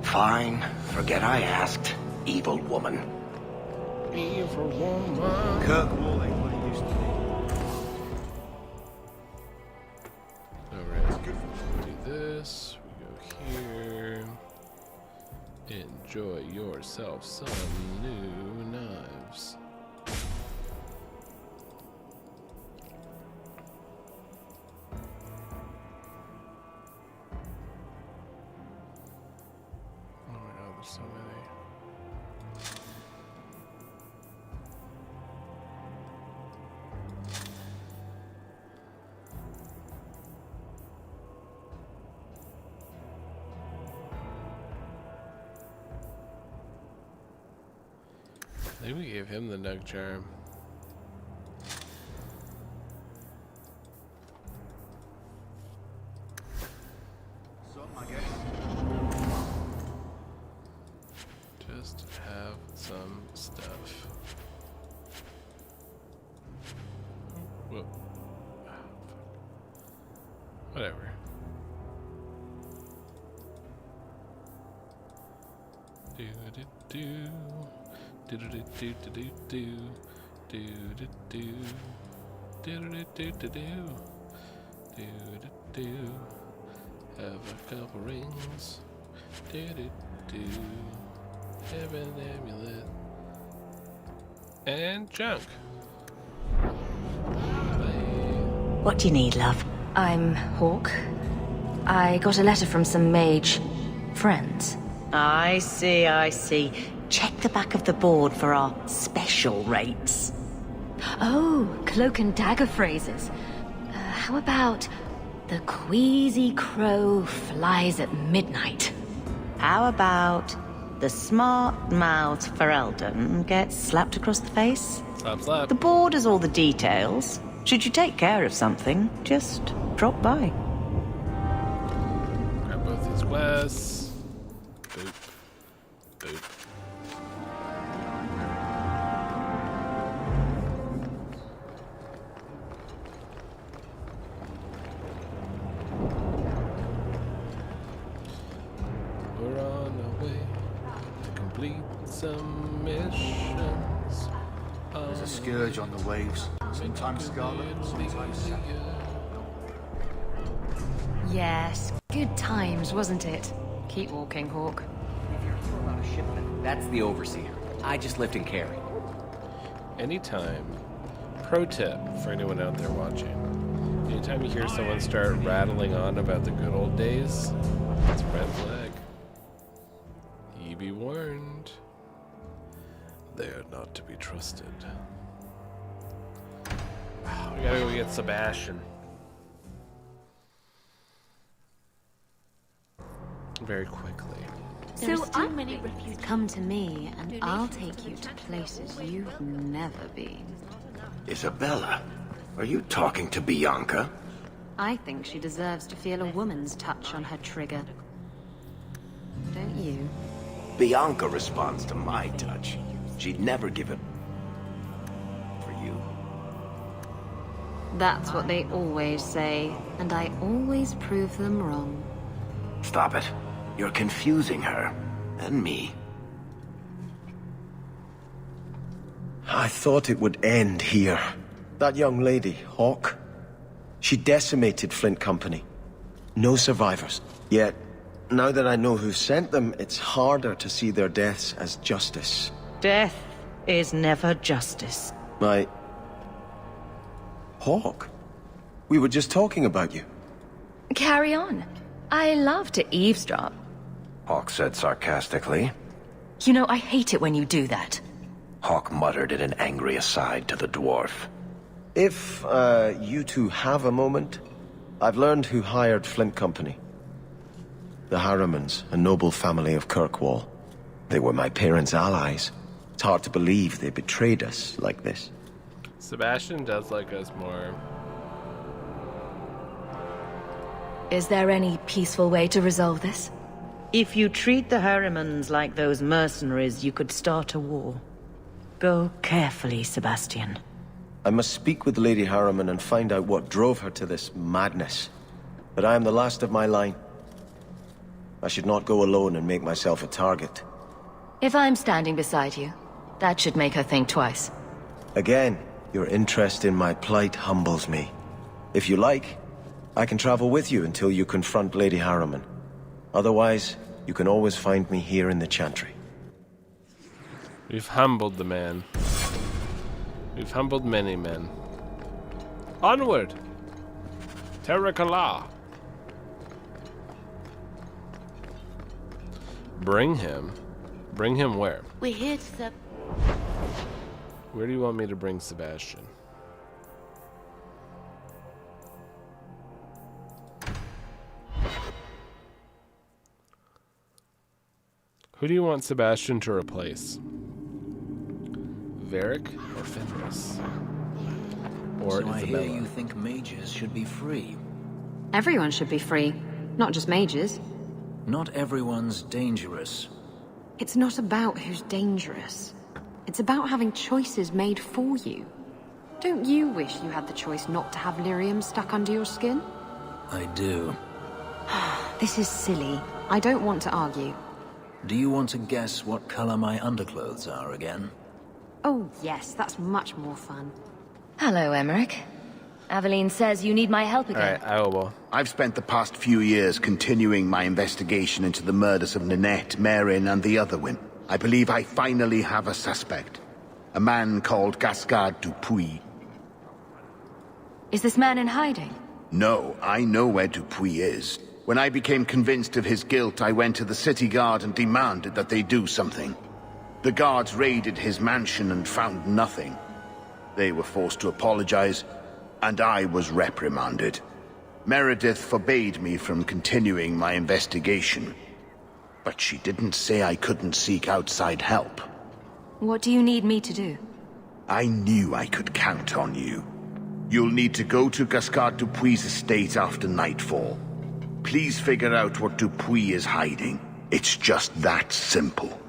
Fine. Forget I asked. Evil woman. Evil woman. Kirkwall ain't what it used to be. Alright, we do this. We go here. Enjoy yourself some new knives. Oh my god, there's so many. I think we gave him the nug charm. Just have some stuff. Whoa. Ah, fuck. Whatever. Do do do. Do do do do do do do do do do do do do do. Have a couple rings. Do do do. Have an amulet and junk. What do you need, love? I'm Hawk. I got a letter from some mage friends. I see, I see. Check the back of the board for our special rates. Oh, cloak and dagger phrases. How about the queasy crow flies at midnight? How about the smart-mouthed Ferelden gets slapped across the face? Slap, slap. The board has all the details. Should you take care of something, just drop by. Grab both these quests. Boop. Boop. We're on our way to complete some missions. There's a scourge on the waves. Sometimes scarlet, sometimes sapphire. Yes, good times, wasn't it? Keep walking, Hawk. If you're here about a shipment, that's the overseer. I just lift and carry. Anytime. Pro tip for anyone out there watching. Anytime you hear someone start rattling on about the good old days, it's a red flag. Ye be warned. They are not to be trusted. We gotta go get Sebastian. Very quickly. So too many refugees. Come to me, and I'll take you to places you've never been. Isabella, are you talking to Bianca? I think she deserves to feel a woman's touch on her trigger. Don't you? Bianca responds to my touch. She'd never give it for you. That's what they always say, and I always prove them wrong. Stop it. You're confusing her. And me. I thought it would end here. That young lady, Hawk, she decimated Flint Company. No survivors. Yet, now that I know who sent them, it's harder to see their deaths as justice. Death is never justice. Hawk? We were just talking about you. Carry on. I love to eavesdrop. Hawk said sarcastically. You know, I hate it when you do that. Hawk muttered in an angry aside to the dwarf. If, you two have a moment, I've learned who hired Flint Company. The Harrimans, a noble family of Kirkwall. They were my parents' allies. It's hard to believe they betrayed us like this. Sebastian does like us more. Is there any peaceful way to resolve this? If you treat the Harrimans like those mercenaries, you could start a war. Go carefully, Sebastian. I must speak with Lady Harriman and find out what drove her to this madness. But I am the last of my line. I should not go alone and make myself a target. If I'm standing beside you, that should make her think twice. Again, your interest in my plight humbles me. If you like, I can travel with you until you confront Lady Harriman. Otherwise, you can always find me here in the Chantry. We've humbled the man. We've humbled many men. Onward! Terrakala! Bring him. Bring him where? We're here to... Where do you want me to bring Sebastian? Who do you want Sebastian to replace? Varric or Fenris? Or so I Isabella? hear you think mages should be free. Everyone should be free, not just mages. Not everyone's dangerous. It's not about who's dangerous. It's about having choices made for you. Don't you wish you had the choice not to have lyrium stuck under your skin? I do. This is silly. I don't want to argue. Do you want to guess what color my underclothes are again? Oh, yes, that's much more fun. Hello, Emmerich. Aveline says you need my help again. Alright, I will. I've spent the past few years continuing my investigation into the murders of Ninette, Merrin, and the other women. I believe I finally have a suspect. A man called Gascard Dupuis. Is this man in hiding? No, I know where Dupuis is. When I became convinced of his guilt, I went to the city guard and demanded that they do something. The guards raided his mansion and found nothing. They were forced to apologize, and I was reprimanded. Meredith forbade me from continuing my investigation. But she didn't say I couldn't seek outside help. What do you need me to do? I knew I could count on you. You'll need to go to Gascard Dupuis' estate after nightfall. Please figure out what Dupuis is hiding. It's just that simple.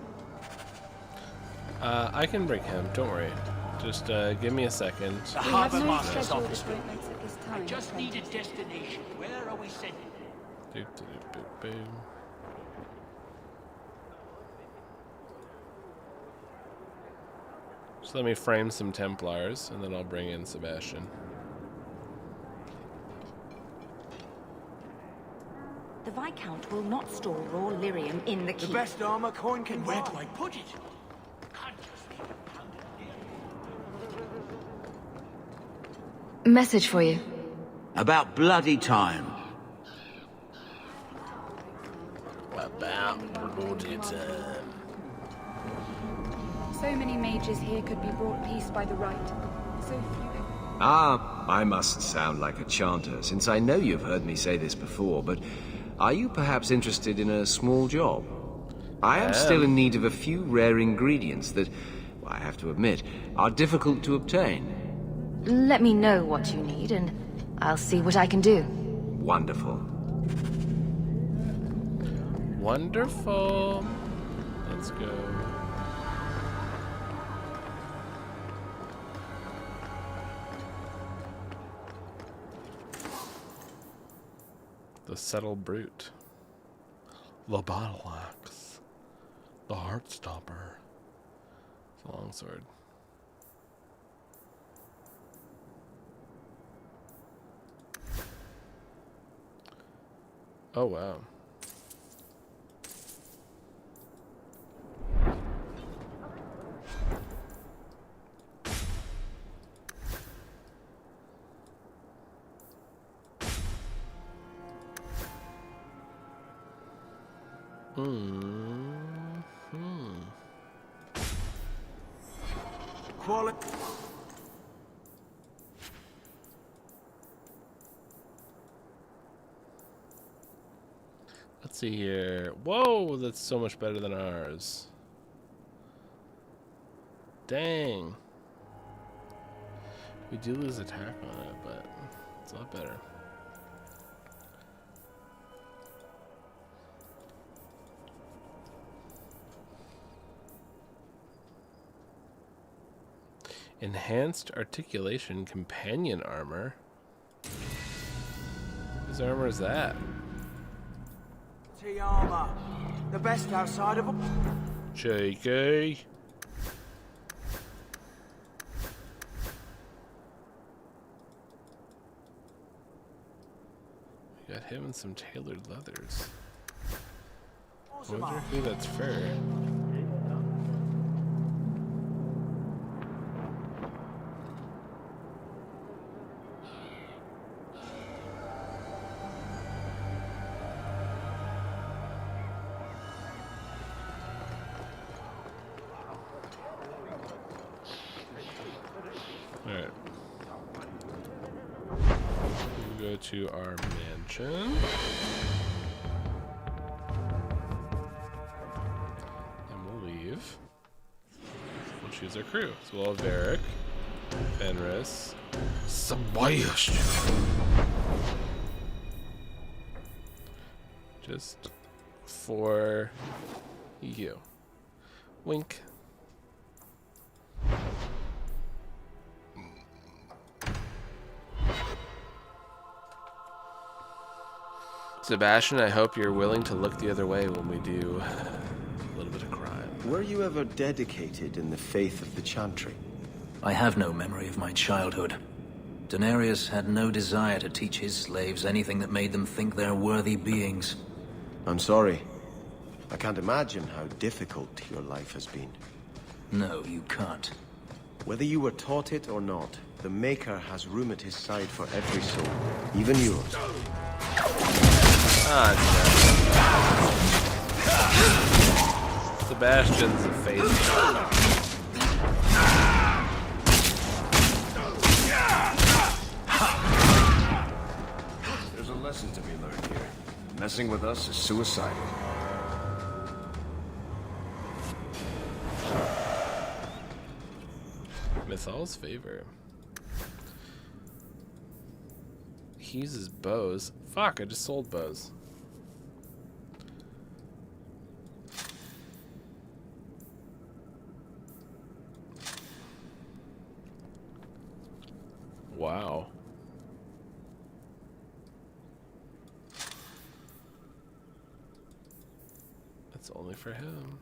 I can bring him, don't worry. Just give me a second. The Harbor Master's office. I just need a destination. Where are we sending them? Just let me frame some Templars, and then I'll bring in Sebastian. The Viscount will not store raw lyrium in the keep. The best armor coin can buy. Where do I put it? Message for you. About bloody time. About bloody time. So many mages here could be brought peace by the right. So few. Ah, I mustn't sound like a chanter, since I know you've heard me say this before, but are you perhaps interested in a small job? I am still in need of a few rare ingredients that, well, I have to admit, are difficult to obtain. Let me know what you need, and I'll see what I can do. Wonderful. Wonderful. Let's go. The Subtle Brute. The Battle Axe. The Heartstopper. It's a longsword. Oh, wow. Quality. Let's see here. Whoa, that's so much better than ours. Dang. We do lose attack on it, but it's a lot better. Enhanced articulation companion armor. Whose armor is that? T-armor. The best outside of them. Cheeky. We got him and some tailored leathers. I wonder who that's for. Alright. We'll go to our mansion. And we'll leave. We'll choose our crew. So we'll have Varric, Fenris, Sebastian. Just for you. Wink. Sebastian, I hope you're willing to look the other way when we do a little bit of crime. Were you ever dedicated in the faith of the Chantry? I have no memory of my childhood. Denarius had no desire to teach his slaves anything that made them think they're worthy beings. I'm sorry. I can't imagine how difficult your life has been. No, you can't. Whether you were taught it or not, the Maker has room at his side for every soul, even yours. Ah, no. Sebastian's a faithful. There's a lesson to be learned here. Messing with us is suicidal. Mythal's favor. He uses bows. Fuck, I just sold bows. Wow. That's only for him.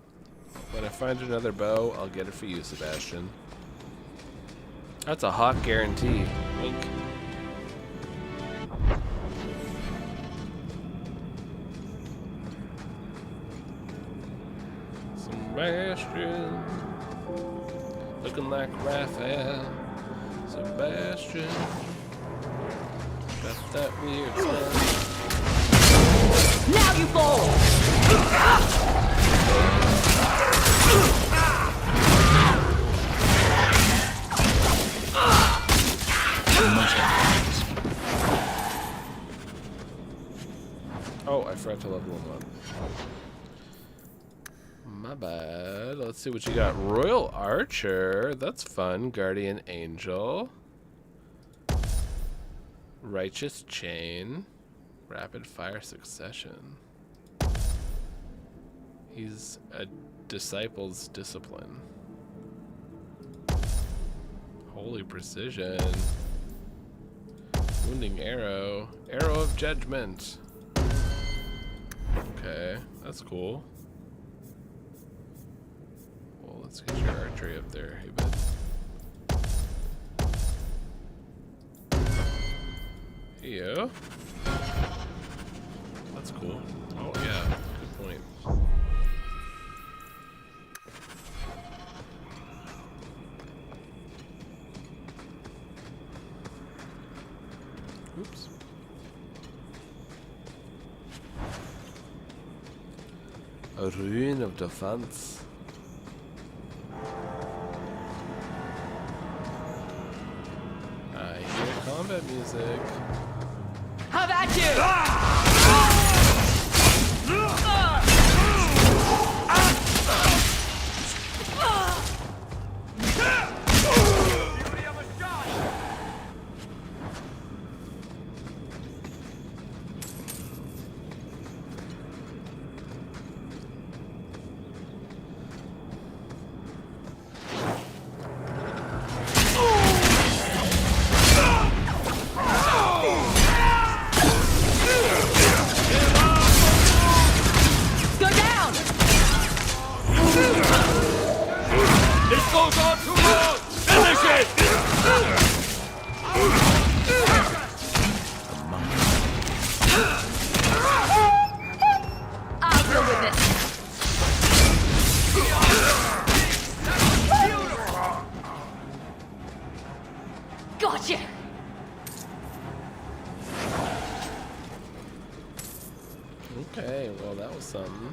When I find another bow, I'll get it for you, Sebastian. That's a hot guarantee. Wink. Sebastian, looking like Raphael. Sebastian, got that weird stuff. Now you fall! Oh, I forgot to level him up. My bad. Let's see what you got. Royal Archer. That's fun. Guardian Angel. Righteous Chain. Rapid Fire Succession. He's a Disciple's Discipline. Holy Precision. Wounding Arrow. Arrow of Judgment. Okay, that's cool. Well, let's get your archery up there, hey bud. Hey, yo. That's cool. Oh yeah, good point. Oops. A rune of defense. I hear combat music. How about you? Gotcha! Okay, well that was something.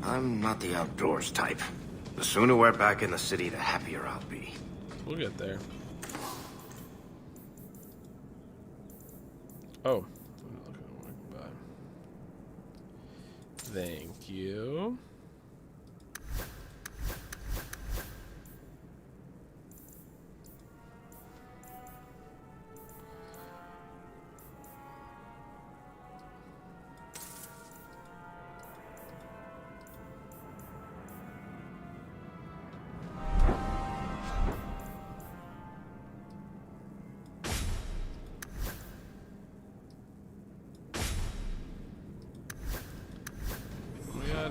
I'm not the outdoors type. The sooner we're back in the city, the happier I'll be. We'll get there. Oh. Thank you.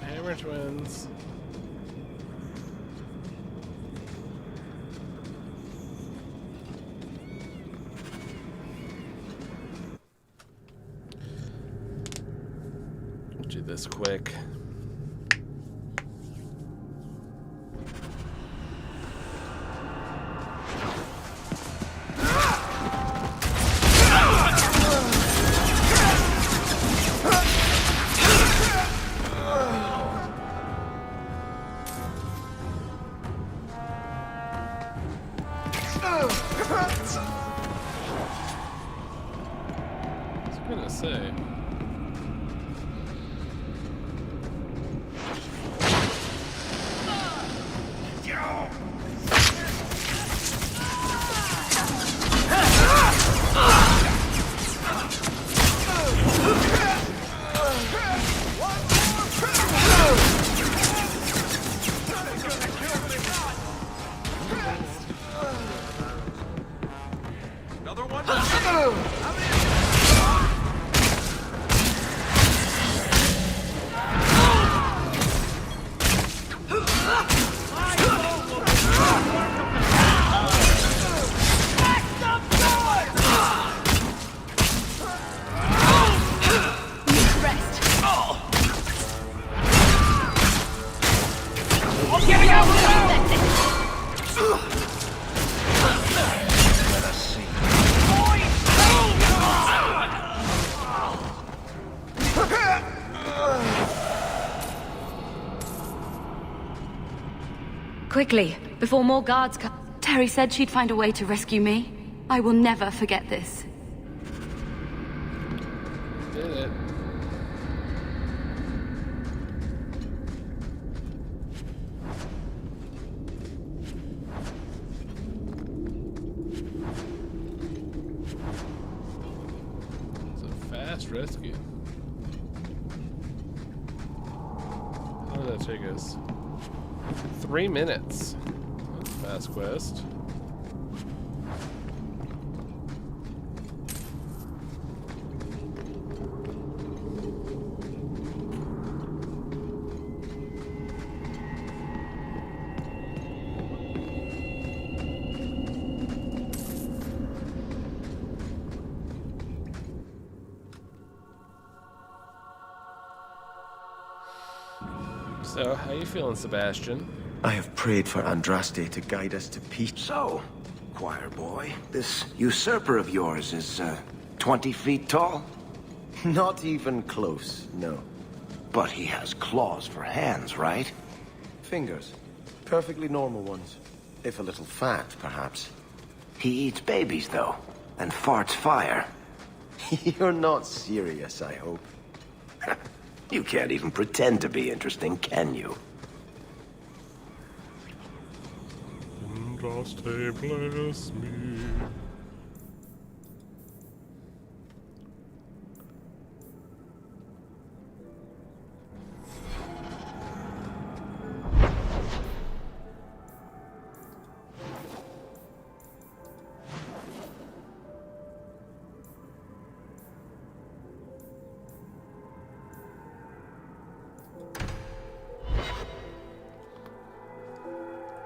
Hammer twins. Do this quick. Say. Another one? Quickly, before more guards come. Terry said she'd find a way to rescue me. I will never forget this. Did it. It's a fast rescue. How did that take us? 3 minutes. That's a fast quest. So, how you feeling, Sebastian? I have prayed for Andraste to guide us to peace. So, choir boy, this usurper of yours is, 20 feet tall? Not even close, no. But he has claws for hands, right? Fingers. Perfectly normal ones. If a little fat, perhaps. He eats babies, though, and farts fire. You're not serious, I hope. You can't even pretend to be interesting, can you? Just bless me.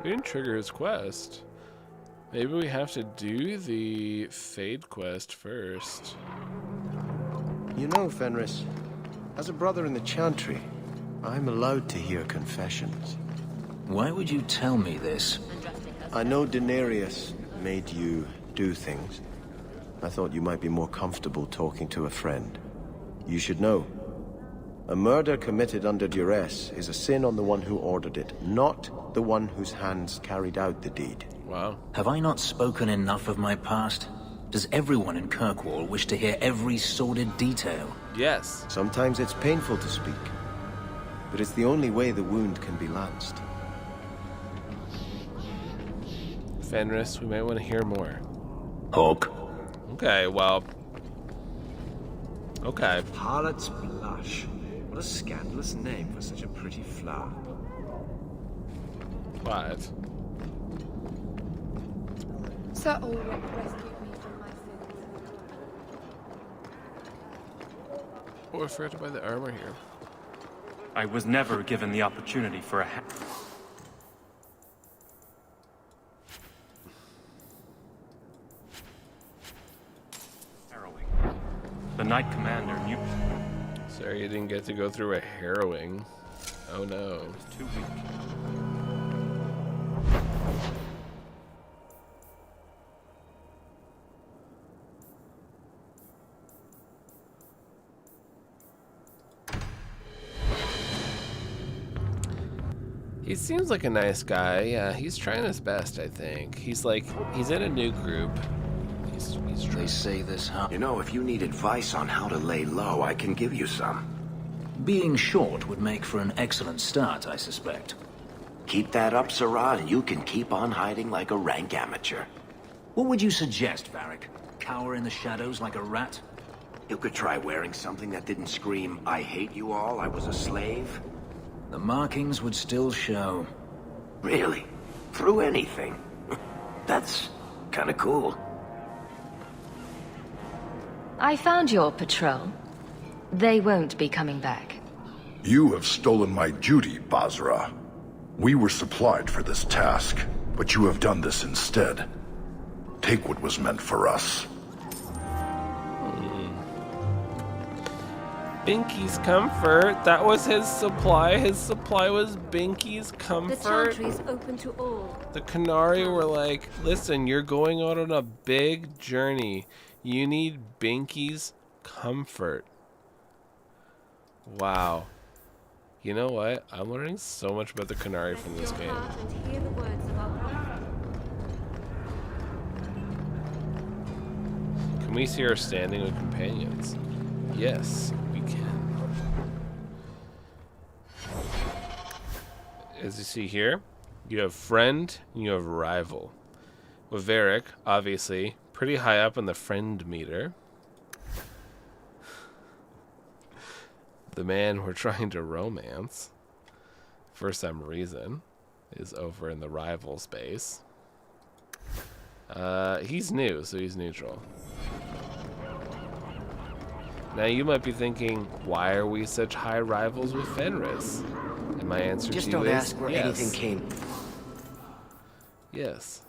We didn't trigger his quest. Maybe we have to do the Fade quest first. You know, Fenris, as a brother in the Chantry, I'm allowed to hear confessions. Why would you tell me this? I know Daenerys made you do things. I thought you might be more comfortable talking to a friend. You should know. A murder committed under duress is a sin on the one who ordered it, not the one whose hands carried out the deed. Wow. Have I not spoken enough of my past? Does everyone in Kirkwall wish to hear every sordid detail? Yes. Sometimes it's painful to speak, but it's the only way the wound can be lanced. Fenris, we might want to hear more. Hawk. Okay, well... Okay. Harlot's Blush. What a scandalous name for such a pretty flower. What? Sir Ulrich rescued me from my sins. Oh, I forgot to buy the armor here. I was never given the opportunity for a harrowing. The Knight Commander knew. Sorry you didn't get to go through a harrowing. Oh no. It was too weak. He seems like a nice guy. Yeah, he's trying his best, I think. He's in a new group. He's trying. They say this, huh? You know, if you need advice on how to lay low, I can give you some. Being short would make for an excellent start, I suspect. Keep that up, Sirrah, and you can keep on hiding like a rank amateur. What would you suggest, Varric? Cower in the shadows like a rat? You could try wearing something that didn't scream, "I hate you all, I was a slave." The markings would still show. Really? Through anything? That's kind of cool. I found your patrol. They won't be coming back. You have stolen my duty, Basra. We were supplied for this task, but you have done this instead. Take what was meant for us. Binky's comfort. That was his supply. His supply was Binky's comfort. The Chantry is open to all. The Qunari were like, listen, you're going out on a big journey. You need Binky's comfort. Wow. You know what? I'm learning so much about the Qunari from this game. And hear the words of our prophet. Can we see our standing with companions? Yes, we can. As you see here, you have friend and you have rival. With Varric, obviously, pretty high up on the friend meter. The man we're trying to romance, for some reason, is over in the rival space. He's new, so he's neutral. Now you might be thinking, why are we such high rivals with Fenris? And my answer Just to you don't is ask where yes. anything came. Yes.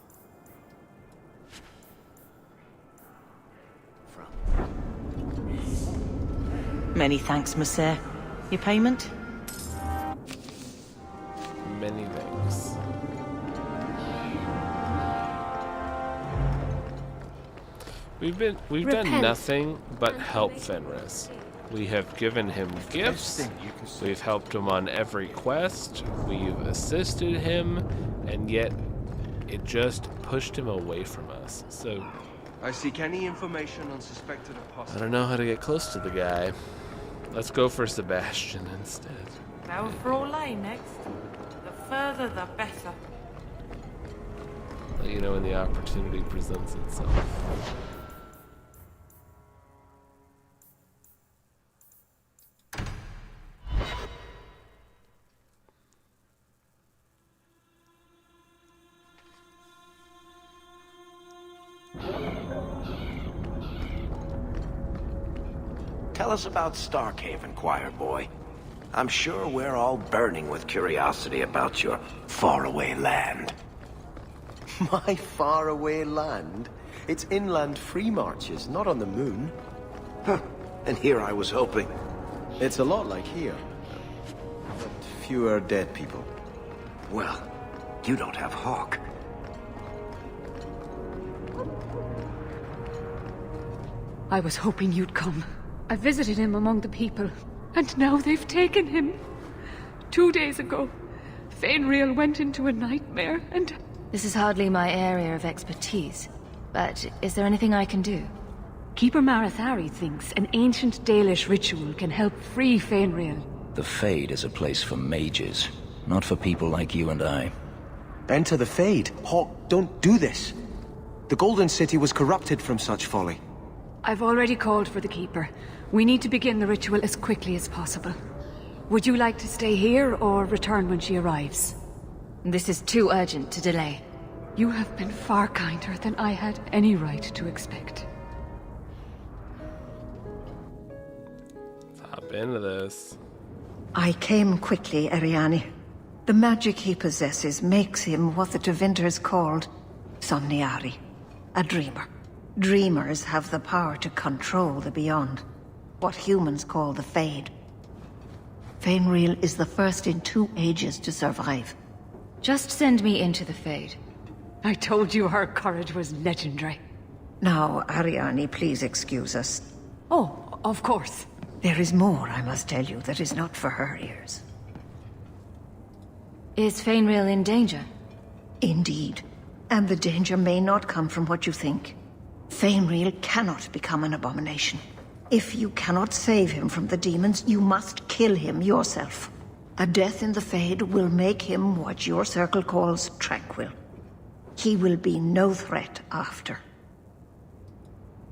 Many thanks, Monsieur. Your payment? Many thanks. We've done Repent nothing but and help make Fenris. We have given him gifts. We've helped him on every quest. We've assisted him, and yet it just pushed him away from us. So I seek any information on suspected apostles. I don't know how to get close to the guy. Let's go for Sebastian instead. Now for Orlais next. The further, the better. Let you know when the opportunity presents itself. Tell us about Starkhaven, choir boy. I'm sure we're all burning with curiosity about your faraway land. My faraway land? It's inland free marches, not on the moon. Huh. And here I was hoping. It's a lot like here. But fewer dead people. Well, you don't have Hawk. I was hoping you'd come. I visited him among the people, and now they've taken him. 2 days ago, Fainriel went into a nightmare, and... This is hardly my area of expertise, but is there anything I can do? Keeper Marathari thinks an ancient Dalish ritual can help free Fainriel. The Fade is a place for mages, not for people like you and I. Enter the Fade. Hawk, don't do this. The Golden City was corrupted from such folly. I've already called for the Keeper. We need to begin the ritual as quickly as possible. Would you like to stay here or return when she arrives? This is too urgent to delay. You have been far kinder than I had any right to expect. Hop into this. I came quickly, Ariane. The magic he possesses makes him what the Tevinters called Somniari, a dreamer. Dreamers have the power to control the beyond, what humans call the Fade. Fainriel is the first in 2 ages to survive. Just send me into the Fade. I told you her courage was legendary. Now, Ariane, please excuse us. Oh, of course. There is more I must tell you that is not for her ears. Is Fainriel in danger? Indeed. And the danger may not come from what you think. Fainriel cannot become an abomination. If you cannot save him from the demons, you must kill him yourself. A death in the Fade will make him what your circle calls tranquil. He will be no threat after.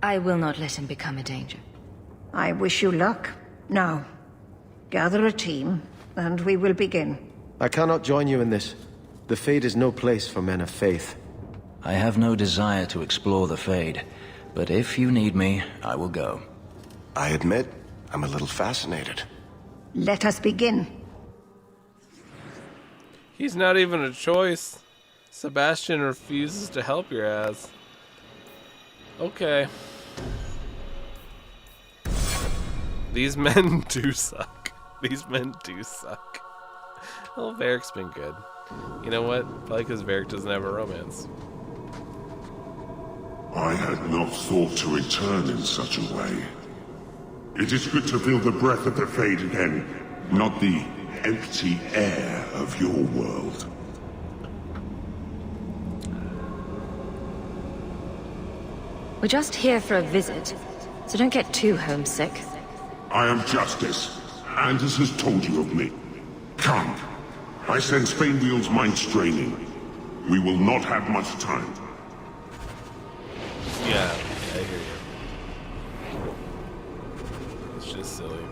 I will not let him become a danger. I wish you luck. Now, gather a team, and we will begin. I cannot join you in this. The Fade is no place for men of faith. I have no desire to explore the Fade, but if you need me, I will go. I admit, I'm a little fascinated. Let us begin. He's not even a choice. Sebastian refuses to help your ass. Okay. These men do suck. These men do suck. Well, Varric's been good. You know what? Probably because Varric doesn't have a romance. I had not thought to return in such a way. It is good to feel the breath of the Fade again, not the empty air of your world. We're just here for a visit, so don't get too homesick. I am Justice. Anders has told you of me. Come. I sense Fainriel's mind straining. We will not have much time. Yeah, I hear you. It's just silly.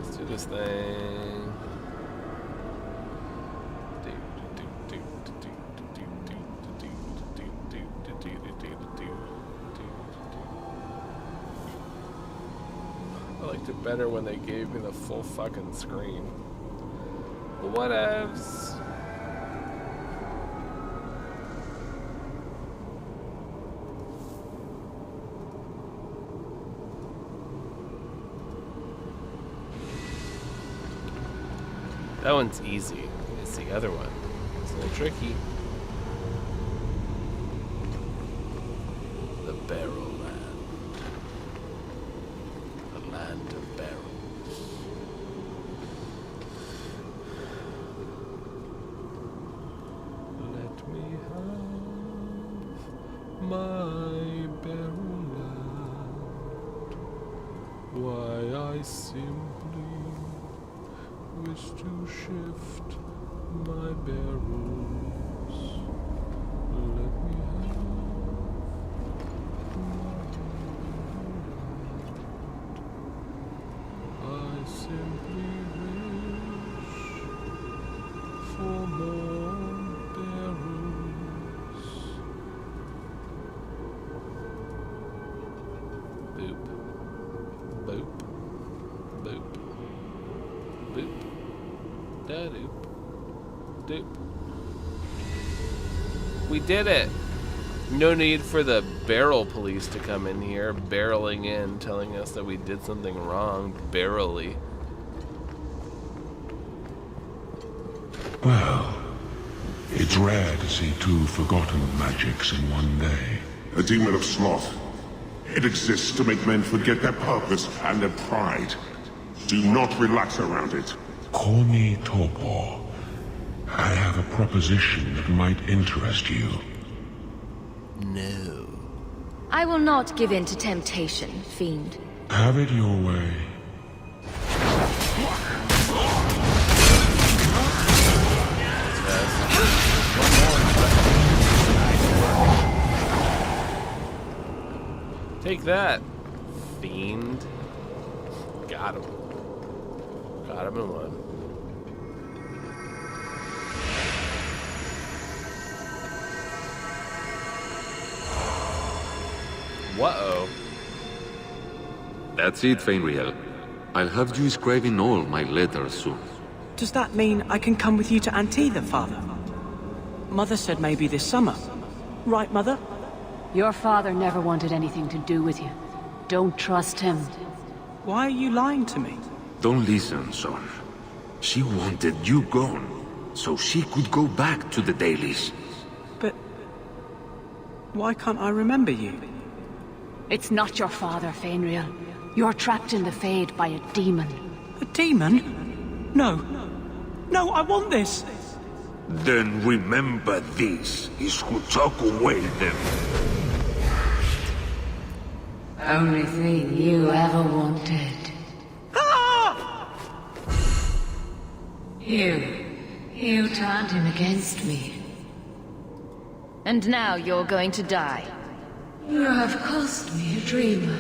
Let's do this thing. I liked it better when they gave me the full fucking screen. Whatevs. That one's easy. It's the other one. It's a little tricky. wish to shift my barrels. Let me have I simply wish for more barrels. Boop. Boop. Boop. Boop. Da-doop. Doop. We did it! No need for the barrel police to come in here, barreling in, telling us that we did something wrong, barrelly. Well, it's rare to see two forgotten magics in one day. A demon of sloth. It exists to make men forget their purpose and their pride. Do not relax around it. Call me Torpor. I have a proposition that might interest you. No. I will not give in to temptation, fiend. Have it your way. Take that, fiend. Got him. Got him in one. Whoa. That's it, Fenrir. I'll have you scribing all my letters soon. Does that mean I can come with you to Antitha, Father? Mother said maybe this summer. Right, Mother? Your father never wanted anything to do with you. Don't trust him. Why are you lying to me? Don't listen, son. She wanted you gone, so she could go back to the dailies. But why can't I remember you? It's not your father, Fenrir. You're trapped in the Fade by a demon. A demon? No. No, I want this! Then remember this is who took away them. Only thing you ever wanted. Ah! You turned him against me. And now you're going to die. You have cost me a dreamer,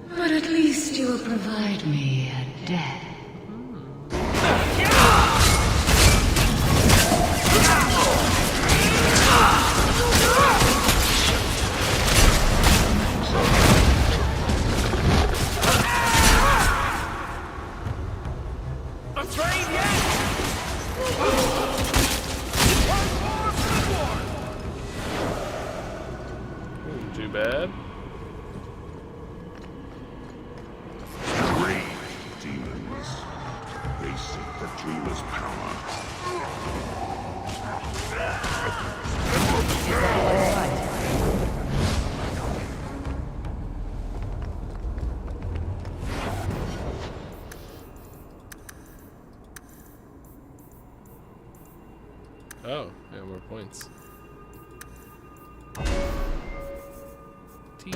but at least you will provide me a death. Too bad. Brave demons. They seek the dreamer's power. Oh, yeah, more points. Tee.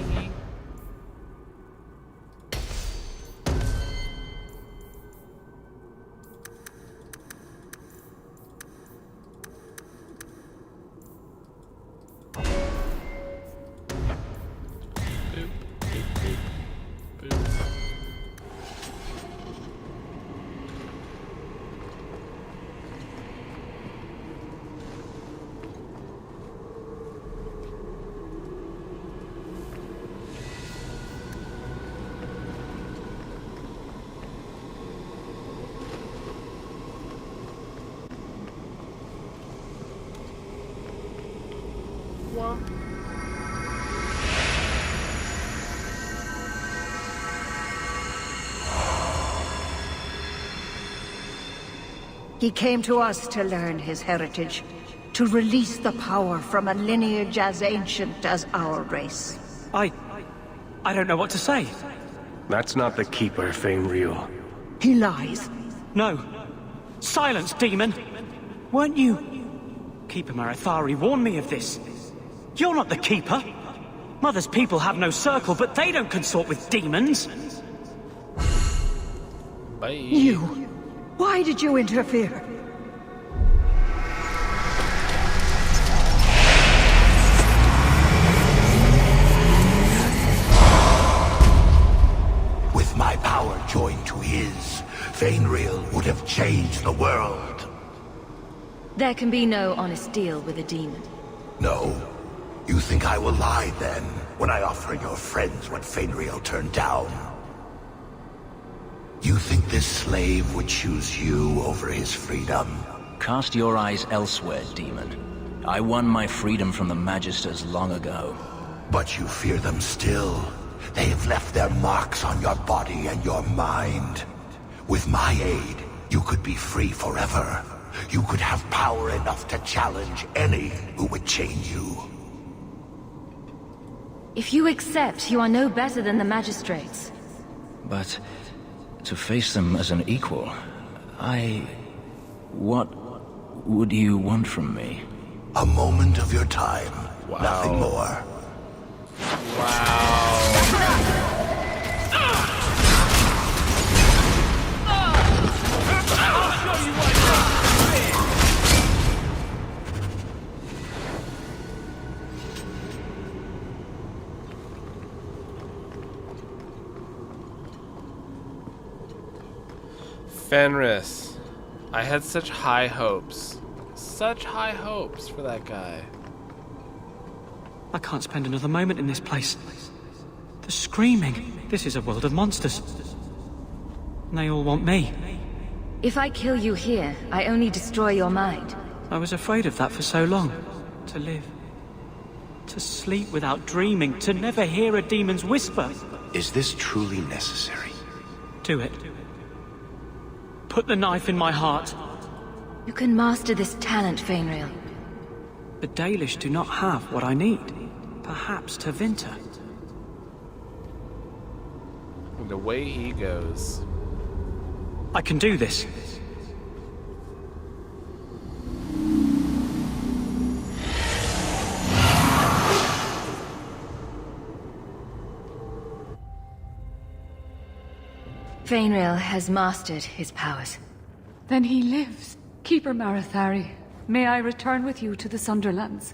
He came to us to learn his heritage, to release the power from a lineage as ancient as our race. I don't know what to say. That's not the Keeper, Fenrir. He lies. No. Silence, demon! Weren't you... Keeper Marathari warned me of this. You're not the Keeper. Mother's people have no circle, but they don't consort with demons. Bye. You! Why did you interfere? With my power joined to his, Fainriel would have changed the world. There can be no honest deal with a demon. No. You think I will lie then, when I offer your friends what Fainriel turned down? You think this slave would choose you over his freedom? Cast your eyes elsewhere, demon. I won my freedom from the Magisters long ago. But you fear them still. They have left their marks on your body and your mind. With my aid, you could be free forever. You could have power enough to challenge any who would chain you. If you accept, you are no better than the magistrates. But to face them as an equal, what would you want from me? A moment of your time. Wow. Nothing more. Wow. Fenris. I had such high hopes. Such high hopes for that guy. I can't spend another moment in this place. The screaming. This is a world of monsters. And they all want me. If I kill you here, I only destroy your mind. I was afraid of that for so long. To live. To sleep without dreaming. To never hear a demon's whisper. Is this truly necessary? Do it. Put the knife in my heart. You can master this talent, Fainriel. The Dalish do not have what I need. Perhaps Tevinter. The way he goes. I can do this. Fainriel has mastered his powers. Then he lives. Keeper Marathari, may I return with you to the Sunderlands?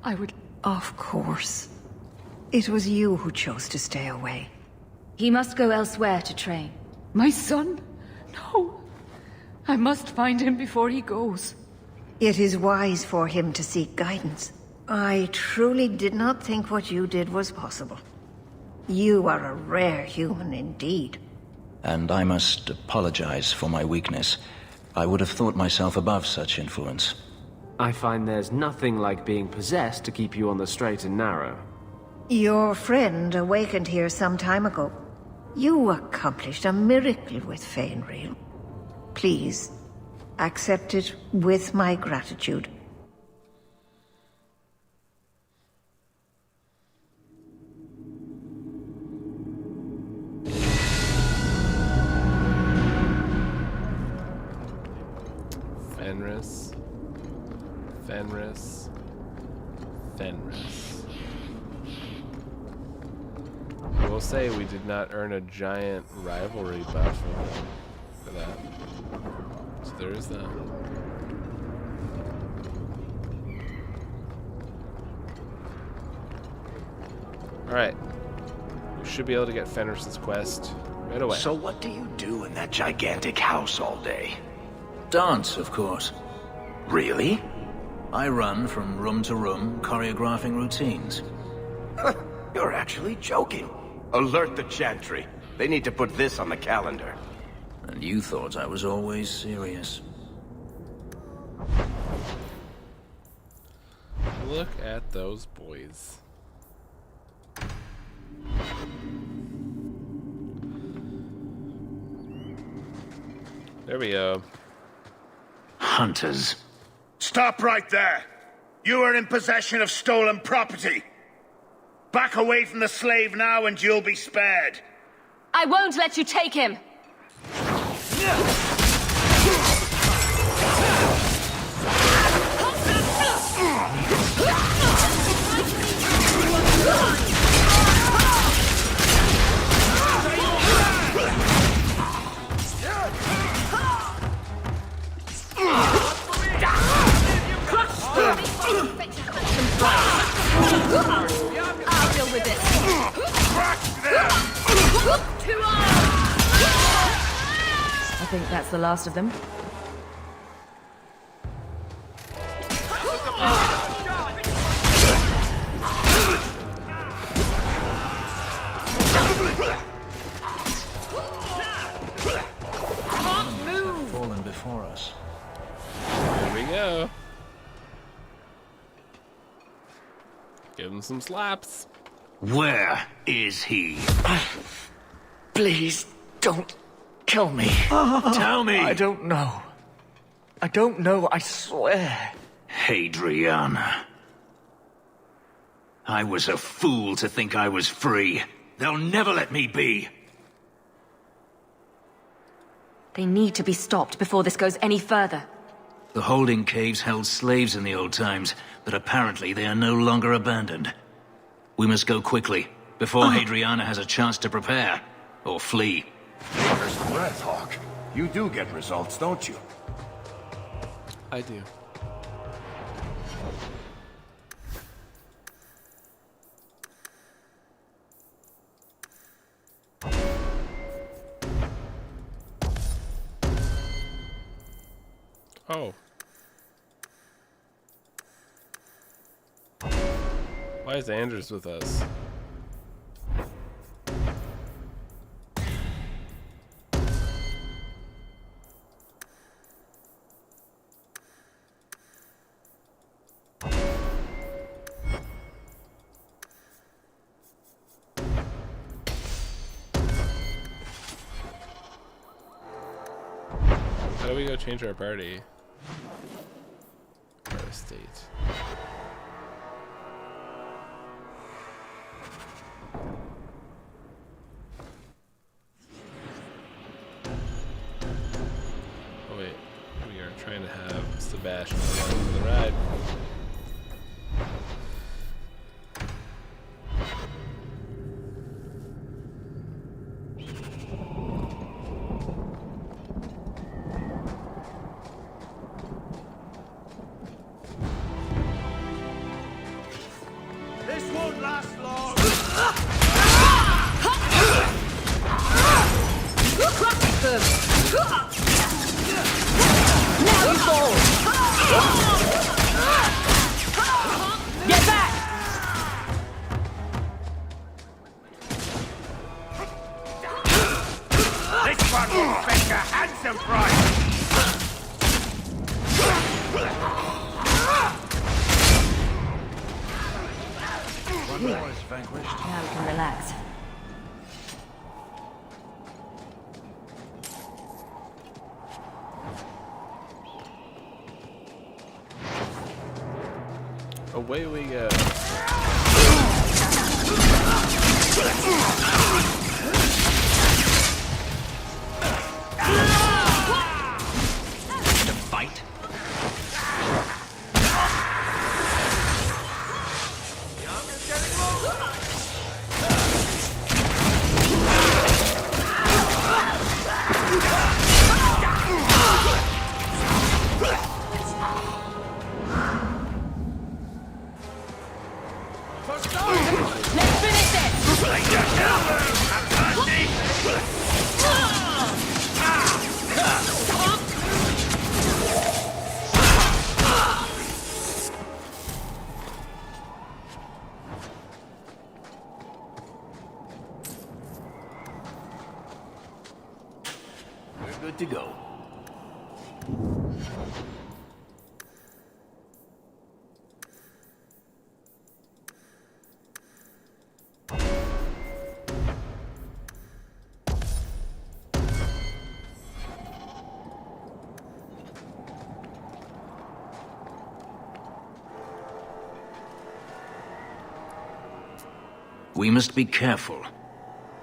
I would... Of course. It was you who chose to stay away. He must go elsewhere to train. My son? No. I must find him before he goes. It is wise for him to seek guidance. I truly did not think what you did was possible. You are a rare human indeed. And I must apologize for my weakness. I would have thought myself above such influence. I find there's nothing like being possessed to keep you on the straight and narrow. Your friend awakened here some time ago. You accomplished a miracle with Fainriel. Please, accept it with my gratitude. Fenris. Fenris. Fenris. I will say we did not earn a giant rivalry buff for that. So there's that. Alright. We should be able to get Fenris's quest right away. So what do you do in that gigantic house all day? Dance, of course. Really? I run from room to room, choreographing routines. You're actually joking. Alert the Chantry. They need to put this on the calendar. And you thought I was always serious. Look at those boys. There we go. Hunters. Stop right there! You are in possession of stolen property. Back away from the slave now and you'll be spared. I won't let you take him! think that's the last of them. Fallen before us. Here we go. Give him some slaps. Where is he? Please, don't kill me. Tell me. I don't know. I don't know, I swear. Hadriana. I was a fool to think I was free. They'll never let me be. They need to be stopped before this goes any further. The holding caves held slaves in the old times, but apparently they are no longer abandoned. We must go quickly, before Hadriana has a chance to prepare, or flee. First breath, Hawk. You do get results, don't you? I do. Oh. Why is Anders with us? How do we go change our party? Our estate. Oh wait, we are trying to have Sebastian along for the ride. This won't last long! Crush them! Now you fall! Get back! This one will fetch a handsome price! One more is vanquished. Now we can relax. Away we go. To fight? Let's finish this! We're good to go. We must be careful.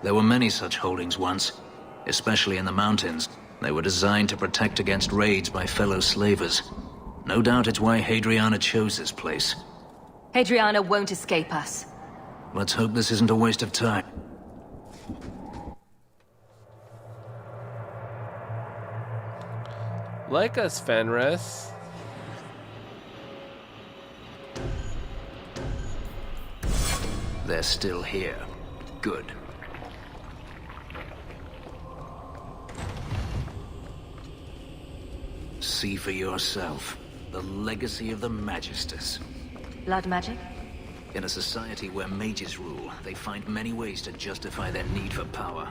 There were many such holdings once, especially in the mountains. They were designed to protect against raids by fellow slavers. No doubt it's why Hadriana chose this place. Hadriana won't escape us. Let's hope this isn't a waste of time. Like us, Fenris. They're still here. Good. See for yourself. The legacy of the Magisters. Blood magic? In a society where mages rule, they find many ways to justify their need for power.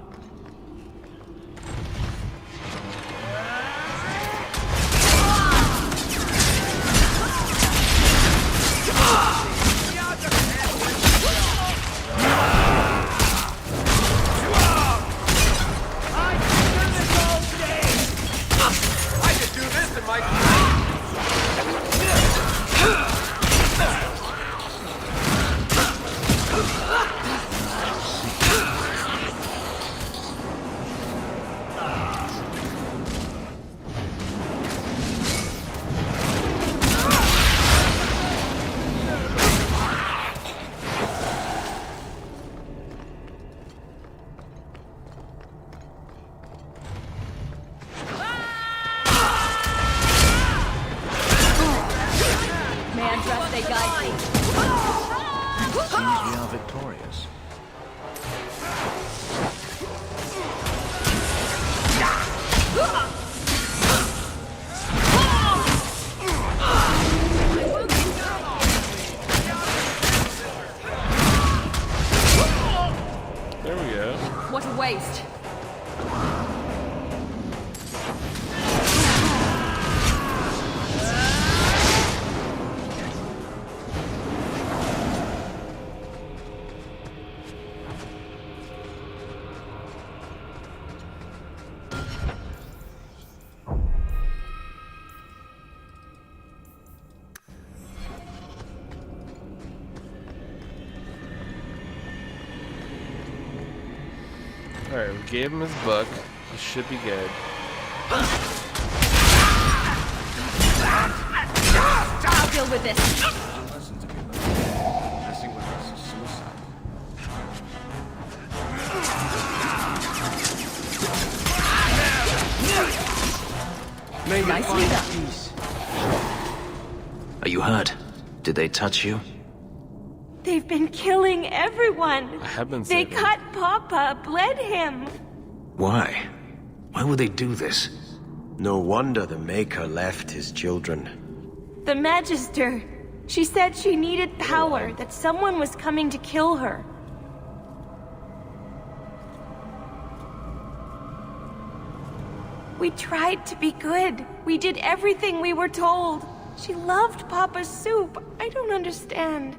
I could do this in my... Man, trust they guide me. Seems we are victorious. There we go. What a waste. Alright, we gave him his book. He should be good. I'll deal with this. Nicely done. Are you hurt? Did they touch you? They've been killing everyone. I have been They saving. cut Papa, bled him. Why? Why would they do this? No wonder the Maker left his children. The Magister. She said she needed power, that someone was coming to kill her. We tried to be good. We did everything we were told. She loved Papa's soup. I don't understand.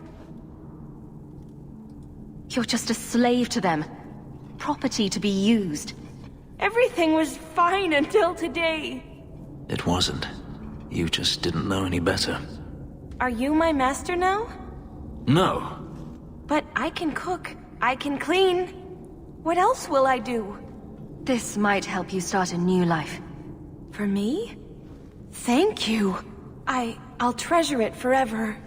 You're just a slave to them. Property to be used. Everything was fine until today. It wasn't. You just didn't know any better. Are you my master now? No. But I can cook. I can clean. What else will I do? This might help you start a new life. For me? Thank you. I'll treasure it forever.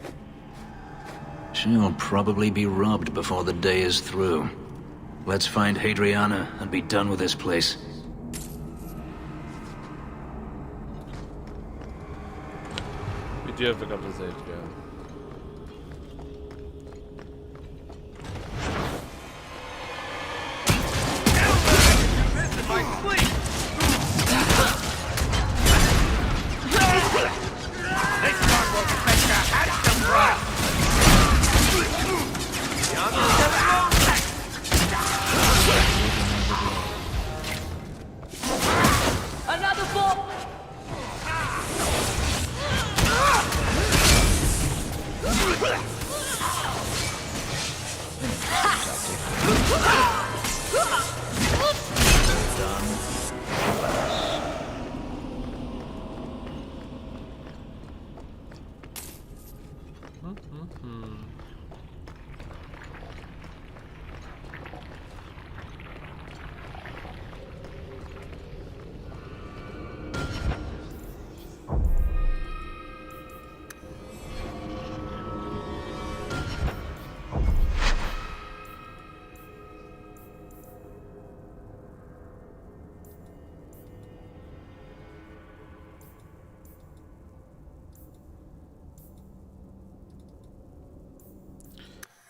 She'll probably be robbed before the day is through. Let's find Hadriana and be done with this place. We do have a couple of saves to go. Another ball!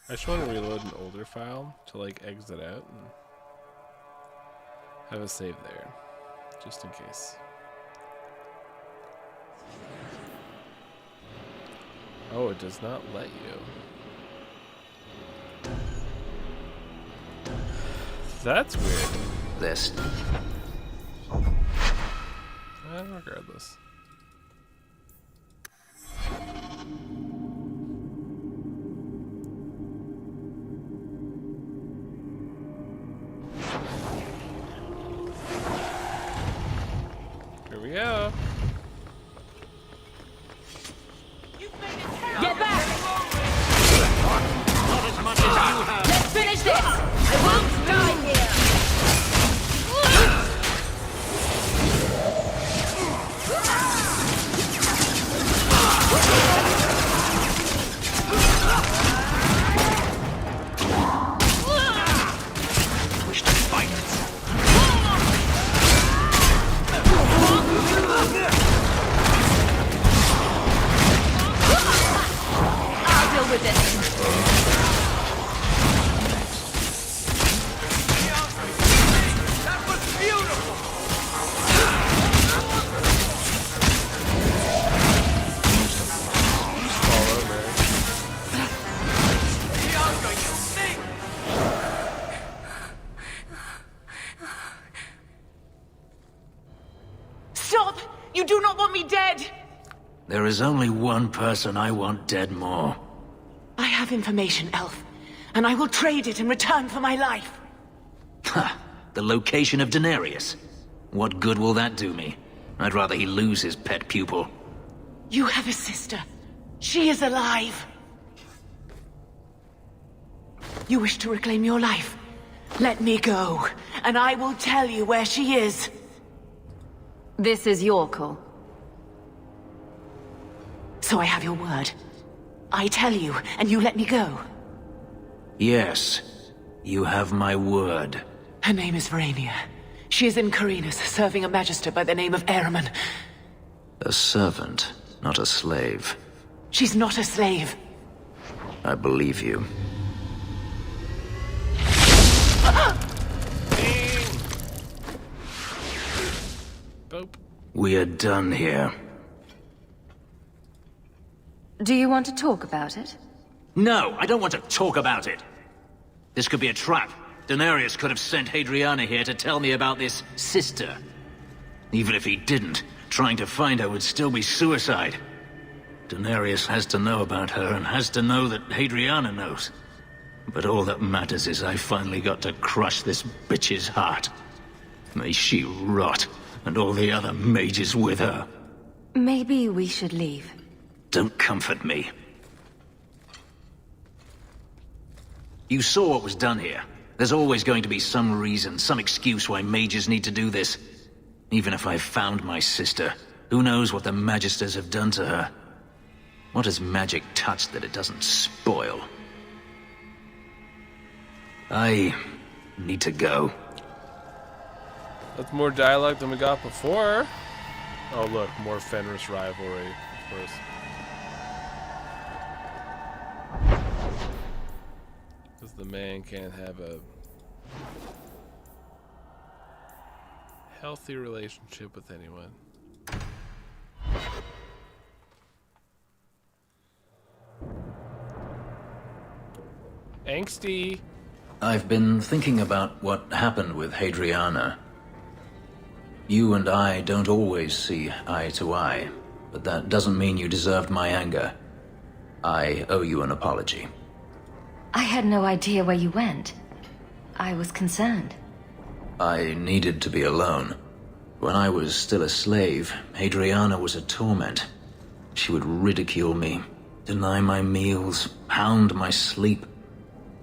I just want to reload an older file to like exit out and have a save there, just in case. Oh, it does not let you. That's weird. This. Regardless. Here we go. Get back! Not as much as you have. Let's finish this! I won't die here! Wish to fight. I'll deal with this. That was beautiful! Fall over. We are going to sing! Stop! You do not want me dead! There is only one person I want dead more. I have information, Elf, and I will trade it in return for my life. Ha! The location of Denarius. What good will that do me? I'd rather he lose his pet pupil. You have a sister. She is alive. You wish to reclaim your life? Let me go, and I will tell you where she is. This is your call. So I have your word. I tell you, and you let me go. Yes, you have my word. Her name is Verania. She is in Carinus, serving a magister by the name of Ahriman. A servant, not a slave. She's not a slave. I believe you. Boop. We are done here. Do you want to talk about it? No, I don't want to talk about it. This could be a trap. Denarius could have sent Hadriana here to tell me about this sister. Even if he didn't, trying to find her would still be suicide. Denarius has to know about her and has to know that Hadriana knows. But all that matters is I finally got to crush this bitch's heart. May she rot, and all the other mages with her. Maybe we should leave. Don't comfort me. You saw what was done here. There's always going to be some reason, some excuse why mages need to do this. Even if I found my sister, who knows what the Magisters have done to her? What has magic touched that it doesn't spoil? I need to go. That's more dialogue than we got before. Oh look, more Fenris rivalry, of course. Because the man can't have a healthy relationship with anyone. Angsty. I've been thinking about what happened with Hadriana. You and I don't always see eye to eye, but that doesn't mean you deserved my anger. I owe you an apology. I had no idea where you went. I was concerned. I needed to be alone. When I was still a slave, Hadriana was a torment. She would ridicule me, deny my meals, hound my sleep.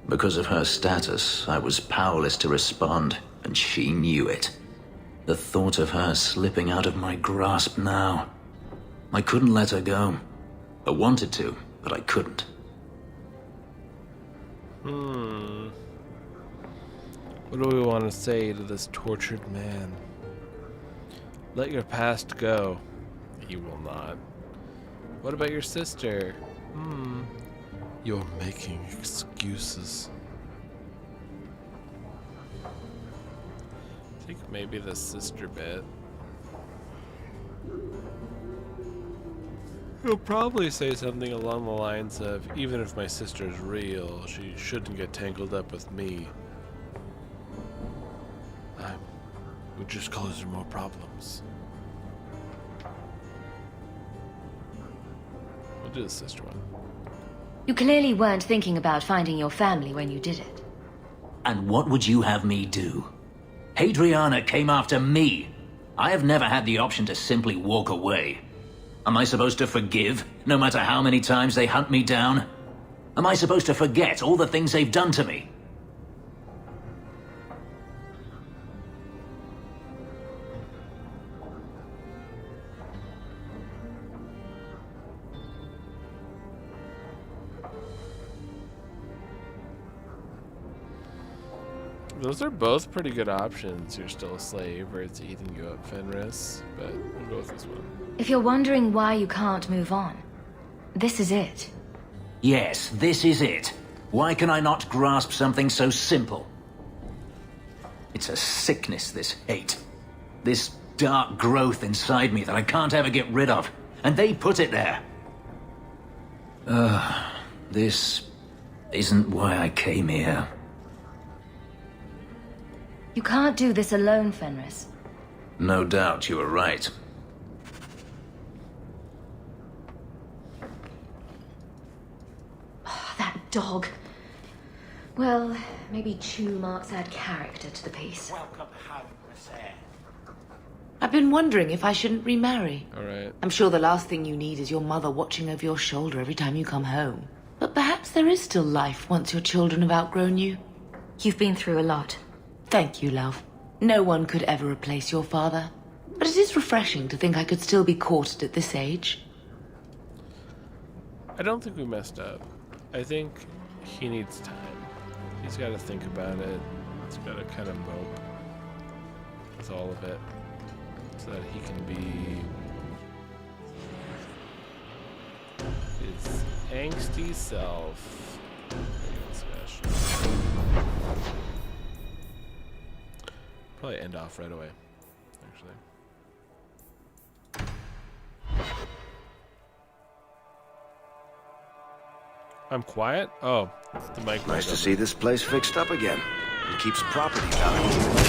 Because of her status, I was powerless to respond, and she knew it. The thought of her slipping out of my grasp now. I couldn't let her go. I wanted to, but I couldn't. What do we want to say to this tortured man? Let your past go. He will not. What about your sister? You're making excuses. I think maybe the sister bit. He'll probably say something along the lines of, even if my sister's real, she shouldn't get tangled up with me. I would just cause her more problems. We'll do the sister one. You clearly weren't thinking about finding your family when you did it. And what would you have me do? Hadriana came after me. I have never had the option to simply walk away. Am I supposed to forgive, no matter how many times they hunt me down? Am I supposed to forget all the things they've done to me? Those are both pretty good options. You're still a slave, or it's eating you up, Fenris. But we'll go with this one. If you're wondering why you can't move on, this is it. Yes, this is it. Why can I not grasp something so simple? It's a sickness, this hate. This dark growth inside me that I can't ever get rid of. And they put it there. This isn't why I came here. You can't do this alone, Fenris. No doubt you were right. That dog. Well, maybe chew marks add character to the piece. Welcome home, Miss Eyre. I've been wondering if I shouldn't remarry. Alright. I'm sure the last thing you need is your mother watching over your shoulder every time you come home. But perhaps there is still life once your children have outgrown you. You've been through a lot. Thank you, love. No one could ever replace your father. But it is refreshing to think I could still be courted at this age. I don't think we messed up. I think he needs time. He's got to think about it. He's got to kind of mope with all of it so that he can be his angsty self. Probably end off right away, actually. I'm quiet? Oh, the mic. Nice to see this place fixed up again. It keeps property values high.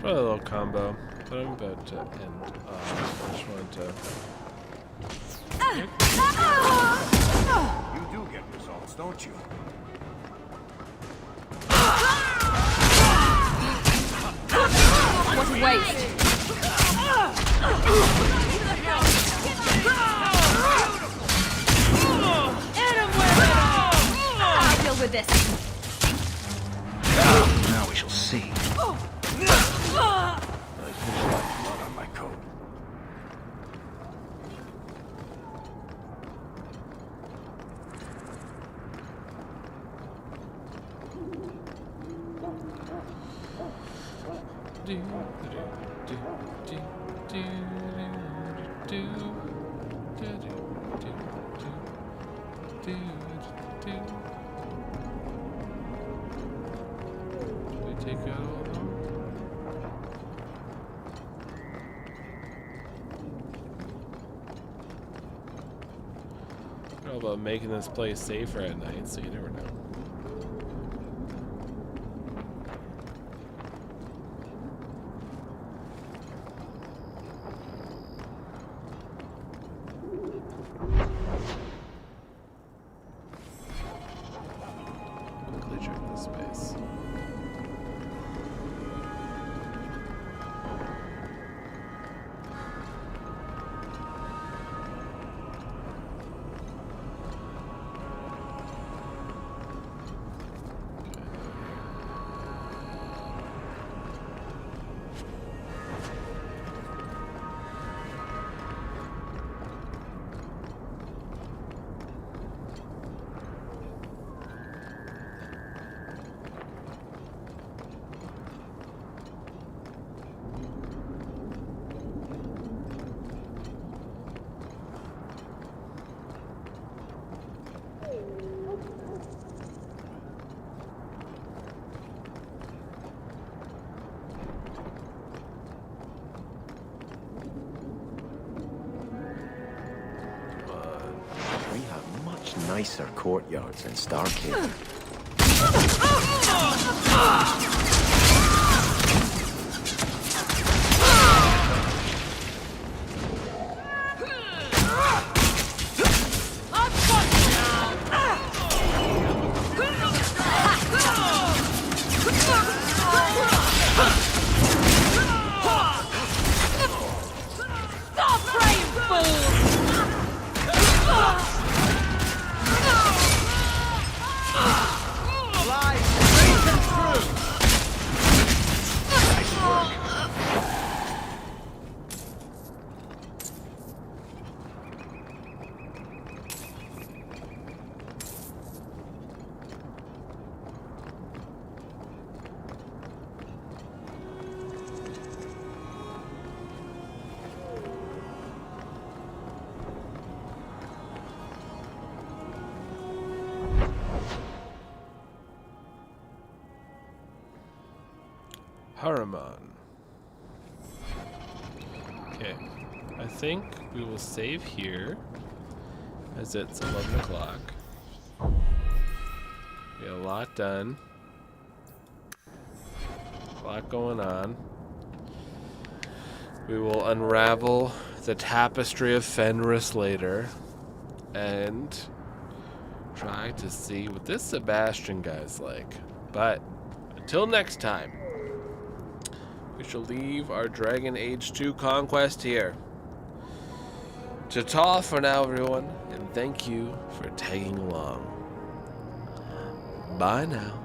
Probably a little combo, but I'm about to end off. I just wanted to... You do get results, don't you? What a waste. I'll deal with this. Now we shall see. Blood on my coat. We take out all of them. How about making this place safer at night, so you never know. Quickly check this space. We have much nicer courtyards in Starcade. Stop praying, fool! Haruman. Okay, I think we will save here, as it's 11 o'clock. We got a lot done. A lot going on. We will unravel the tapestry of Fenris later, and try to see what this Sebastian guy's like. But until next time, we shall leave our Dragon Age 2 conquest here. Ta-ta for now, everyone, and thank you for tagging along. Bye now.